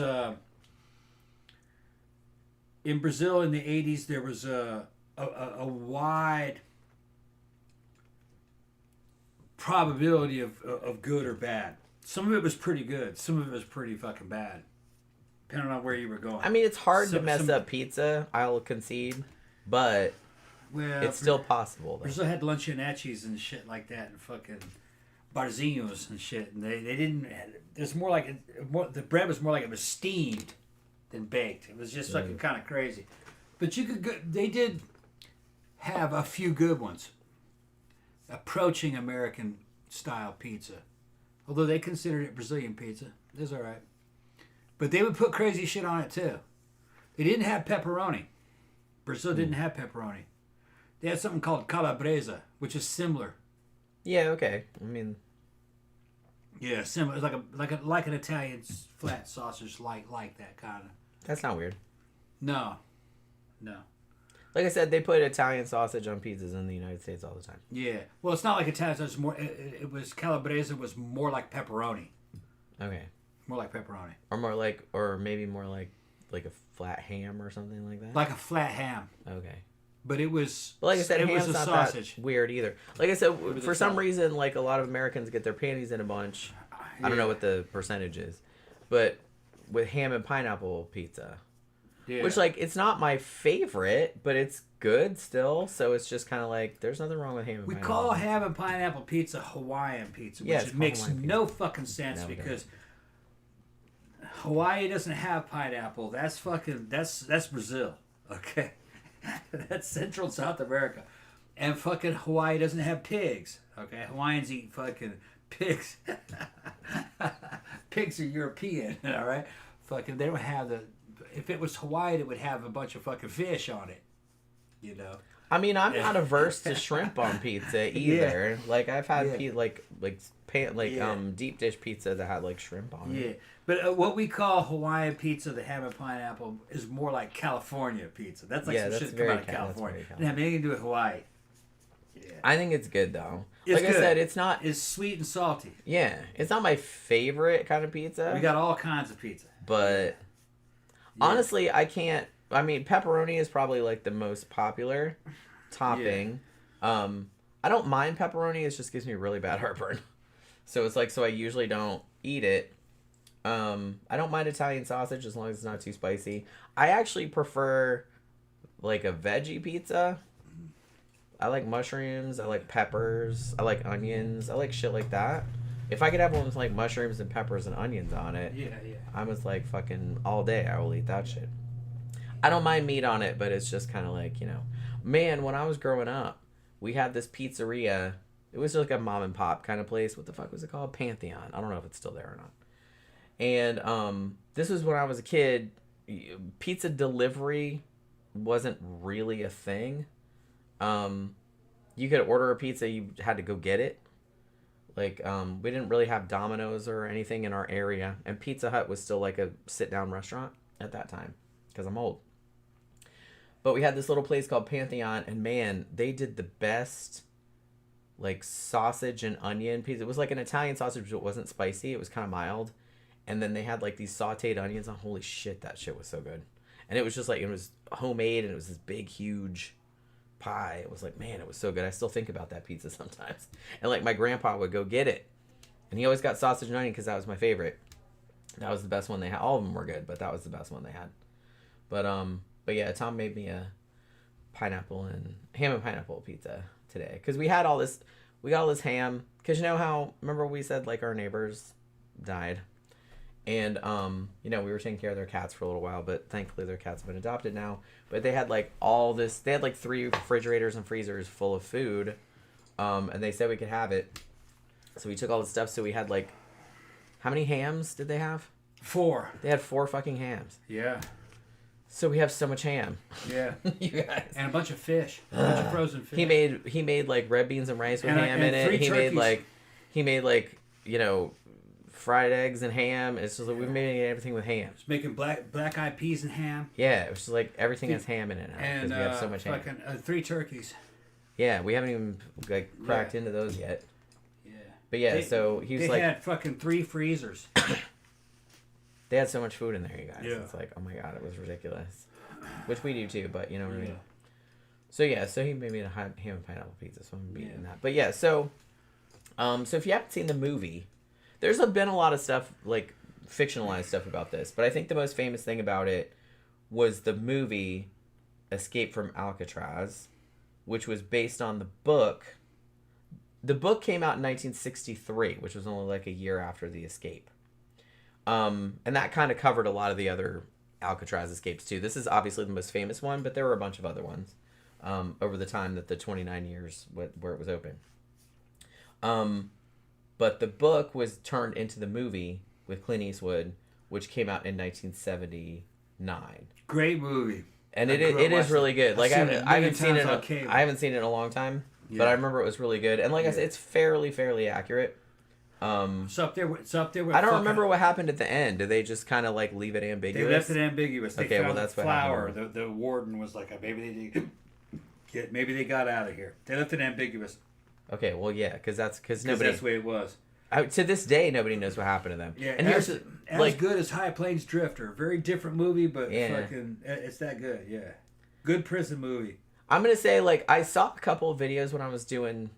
in Brazil in the 80s. There was a wide probability of good or bad. Some of it was pretty good. Some of it was pretty fucking bad, depending on where you were going. I mean, it's hard to mess up pizza, I'll concede, but it's still possible. Though. Brazil had luncheonettes and shit like that, and fucking barzinhos and shit, and they didn't. There's more like the bread was more like it was steamed than baked. It was just fucking kind of crazy. But you could go, they did have a few good ones, approaching American style pizza. Although they considered it Brazilian pizza. It was alright. But they would put crazy shit on it too. They didn't have pepperoni. Brazil didn't have pepperoni. They had something called calabresa, which is similar. Yeah, okay. I mean... Yeah, similar. It's like an Italian flat sausage, like that kind of. That's not weird. No. Like I said, they put Italian sausage on pizzas in the United States all the time. Yeah. Well, it's not like Italian sausage. More. It was calabresa was more like pepperoni. Okay. More like pepperoni. Or maybe more like a flat ham or something like that. Like a flat ham. Okay. But it was. But like I said, it ham's was a not sausage. that weird either. Like I said, for some sausage. reason, like a lot of Americans get their panties in a bunch. I don't know what the percentage is, but with ham and pineapple pizza, which like it's not my favorite, but it's good still. So it's just kind of like there's nothing wrong with ham and We pineapple. call ham and pineapple pizza Hawaiian pizza, which Yeah, it's makes called Hawaiian no fucking sense No, it because Hawaii doesn't have pineapple. That's Brazil. Okay. That's Central and South America. And fucking Hawaii doesn't have pigs. Okay. Hawaiians eat fucking pigs. Pigs are European, all right? Fucking they don't have if it was Hawaii, it would have a bunch of fucking fish on it. You know. I mean, I'm not averse to shrimp on pizza either. Yeah. Like I've had Yeah. deep dish pizza that had like shrimp on it. Yeah, but what we call Hawaiian pizza, the ham and pineapple, is more like California pizza. That's like some that's shit that very come out of that's California. very It doesn't have anything to do with Hawaii. Yeah. I think it's good though. It's like good. I said, it's not. It's sweet and salty. Yeah, it's not my favorite kind of pizza. We got all kinds of pizza. But honestly, I can't. I mean, pepperoni is probably like the most popular topping. I don't mind pepperoni. It just gives me really bad heartburn. So it's like, so I usually don't eat it. I don't mind Italian sausage as long as it's not too spicy. I actually prefer like a veggie pizza. I like mushrooms. I like peppers. I like onions. I like shit like that. If I could have one with like mushrooms and peppers and onions on it, I was like fucking all day. I will eat that shit. I don't mind meat on it, but it's just kind of like, you know, man, when I was growing up, we had this pizzeria. It was like a mom and pop kind of place. What the fuck was it called? Pantheon. I don't know if it's still there or not. And this was when I was a kid. Pizza delivery wasn't really a thing. You could order a pizza, you had to go get it. Like, we didn't really have Domino's or anything in our area. And Pizza Hut was still like a sit-down restaurant at that time. Because I'm old. But we had this little place called Pantheon. And man, they did the best, like, sausage and onion pizza. It was like an Italian sausage, but it wasn't spicy. It was kind of mild. And then they had, like, these sauteed onions. Oh, holy shit, that shit was so good. And it was just like, it was homemade. And it was this big, huge pie. It was like, man, it was so good. I still think about that pizza sometimes. And like my grandpa would go get it, and he always got sausage and onion because that was my favorite. That was the best one they had. All of them were good, but that was the best one they had. But yeah, Tom made me a pineapple and ham and pineapple pizza today because we got all this ham because you know how, remember we said like our neighbors died. And, you know, we were taking care of their cats for a little while, but thankfully their cats have been adopted now. But they had, like, they had, like, 3 refrigerators and freezers full of food. And they said we could have it. So we took all the stuff. So we had, like, how many hams did they have? 4. They had 4 fucking hams. Yeah. So we have so much ham. Yeah. You guys. And a bunch of fish. A bunch of frozen fish. He made like red beans and rice with And, ham and in it. 3 turkeys. He made like, you know, fried eggs and ham. It's just like we've made everything with ham. Just making black-eyed peas and ham. Yeah, it's just like everything has ham in it now because we have so much ham. Fucking 3 turkeys. Yeah, we haven't even like cracked into those yet. Yeah. But yeah, so he was like... They had fucking 3 freezers. They had so much food in there, you guys. Yeah. It's like, oh my god, it was ridiculous. Which we do too, but you know what I mean? So yeah, so he made me a ham and pineapple pizza, so I'm beating that. But yeah, so if you haven't seen the movie, there's been a lot of stuff, like fictionalized stuff about this, but I think the most famous thing about it was the movie Escape from Alcatraz, which was based on the book. The book came out in 1963, which was only like a year after the escape. And that kind of covered a lot of the other Alcatraz escapes too. This is obviously the most famous one, but there were a bunch of other ones over the time that the 29 years where it was open. But the book was turned into the movie with Clint Eastwood, which came out in 1979. Great movie. And it is really good. Like I haven't seen it. I haven't seen it in a long time, but I remember it was really good. And like I said, it's fairly accurate. It's up there with I don't remember what happened at the end. Did they just kind of like leave it ambiguous? They left it ambiguous. They found that's the what flower. happened. The warden was like, maybe they got out of here. They left it ambiguous. Okay, well, yeah, because that's the way it was. To this day, nobody knows what happened to them. Yeah, and here's as good as High Plains Drifter. Very different movie, but fucking, it's that good. Yeah, good prison movie. I'm gonna say, like, I saw a couple of videos when I was doing,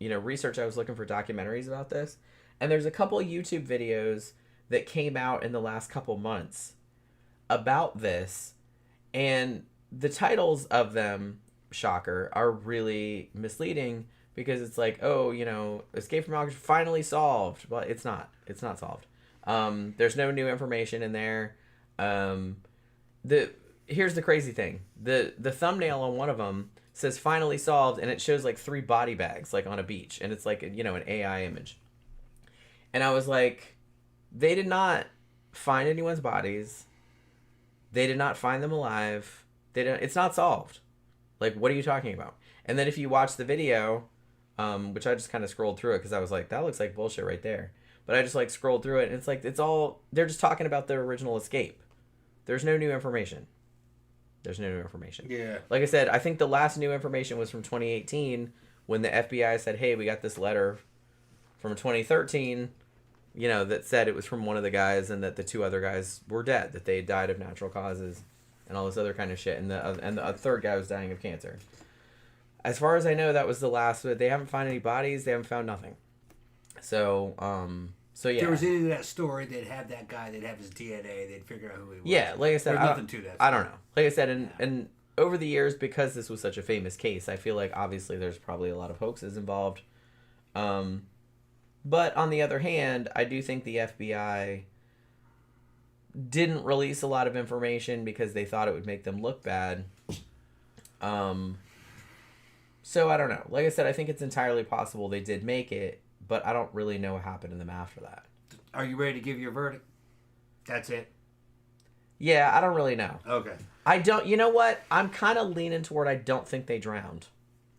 research. I was looking for documentaries about this, and there's a couple of YouTube videos that came out in the last couple months about this, and the titles of them, shocker, are really misleading. Because it's like, oh, Escape from Alcatraz finally solved. Well, it's not. It's not solved. There's no new information in there. Here's the crazy thing. The thumbnail on one of them says finally solved, and it shows like 3 body bags like on a beach, and it's like an AI image. And I was like, they did not find anyone's bodies. They did not find them alive. It's not solved. Like, what are you talking about? And then if you watch the video, which I just kind of scrolled through it because I was like, that looks like bullshit right there. But I just like scrolled through it, and it's like, they're just talking about the original escape. There's no new information. Yeah. Like I said, I think the last new information was from 2018 when the FBI said, hey, we got this letter from 2013, that said it was from one of the guys and that the 2 other guys were dead, that they died of natural causes and all this other kind of shit. And the third guy was dying of cancer. As far as I know, that was the last. They haven't found any bodies. They haven't found nothing. So yeah. If there was any of that story, they'd have that guy. They'd have his DNA. They'd figure out who he was. Yeah, like I said, there's nothing to that. I don't know. Like I said, and over the years, because this was such a famous case, I feel like obviously there's probably a lot of hoaxes involved. But on the other hand, I do think the FBI didn't release a lot of information because they thought it would make them look bad. So I don't know. Like I said, I think it's entirely possible they did make it, but I don't really know what happened to them after that. Are you ready to give your verdict? That's it? Yeah, I don't really know. Okay. I don't. You know what? I'm kind of leaning toward I don't think they drowned.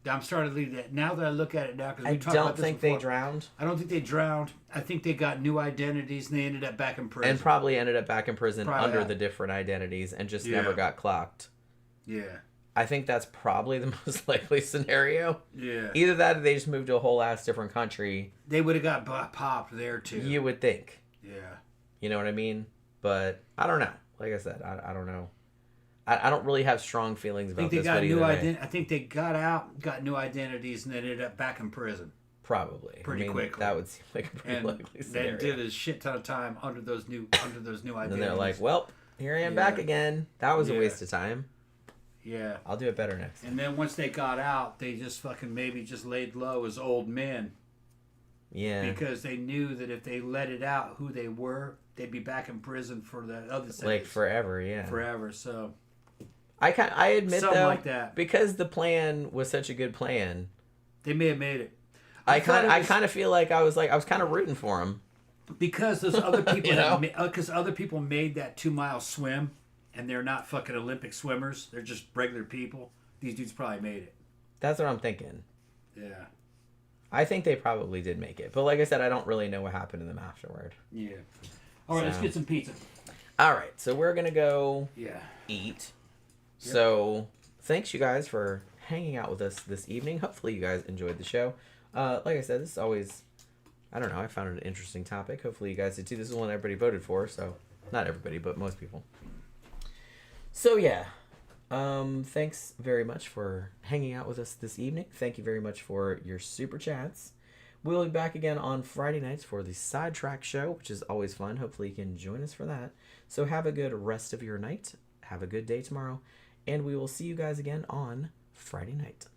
I'm starting to leave that. Now that I look at it now, because I don't think they drowned. I don't think they drowned. I think they got new identities and they ended up back in prison. And probably ended up back in prison under the different identities and just never got clocked. Yeah. I think that's probably the most likely scenario. Yeah. Either that or they just moved to a whole ass different country. They would have got popped there too. You would think. Yeah. You know what I mean? But I don't know. Like I said, I don't know. I don't really have strong feelings about this. I think they got out, got new identities, and then ended up back in prison. Probably. Pretty quickly. That would seem like a pretty likely scenario. They did a shit ton of time under those new identities. And then they're like, well, here I am back again. That was a waste of time. Yeah. I'll do it better next time. And then once they got out, they just fucking maybe just laid low as old men. Yeah. Because they knew that if they let it out who they were, they'd be back in prison for the other sentence. Like forever, yeah. Forever, so. I admit, something though, like that. Because the plan was such a good plan. They may have made it. I kind of feel like I was kind of rooting for them. Because those other people, because other people made that 2-mile swim and they're not fucking Olympic swimmers, they're just regular people, these dudes probably made it. That's what I'm thinking. Yeah. I think they probably did make it. But like I said, I don't really know what happened to them afterward. Yeah. All right, let's get some pizza. All right, so we're going to go Yep. eat. So thanks, you guys, for hanging out with us this evening. Hopefully you guys enjoyed the show. Like I said, this is always, I don't know, I found it an interesting topic. Hopefully you guys did too. This is one everybody voted for, so not everybody, but most people. So yeah, thanks very much for hanging out with us this evening. Thank you very much for your super chats. We'll be back again on Friday nights for the Sidetrack show, which is always fun. Hopefully you can join us for that. So have a good rest of your night. Have a good day tomorrow. And we will see you guys again on Friday night.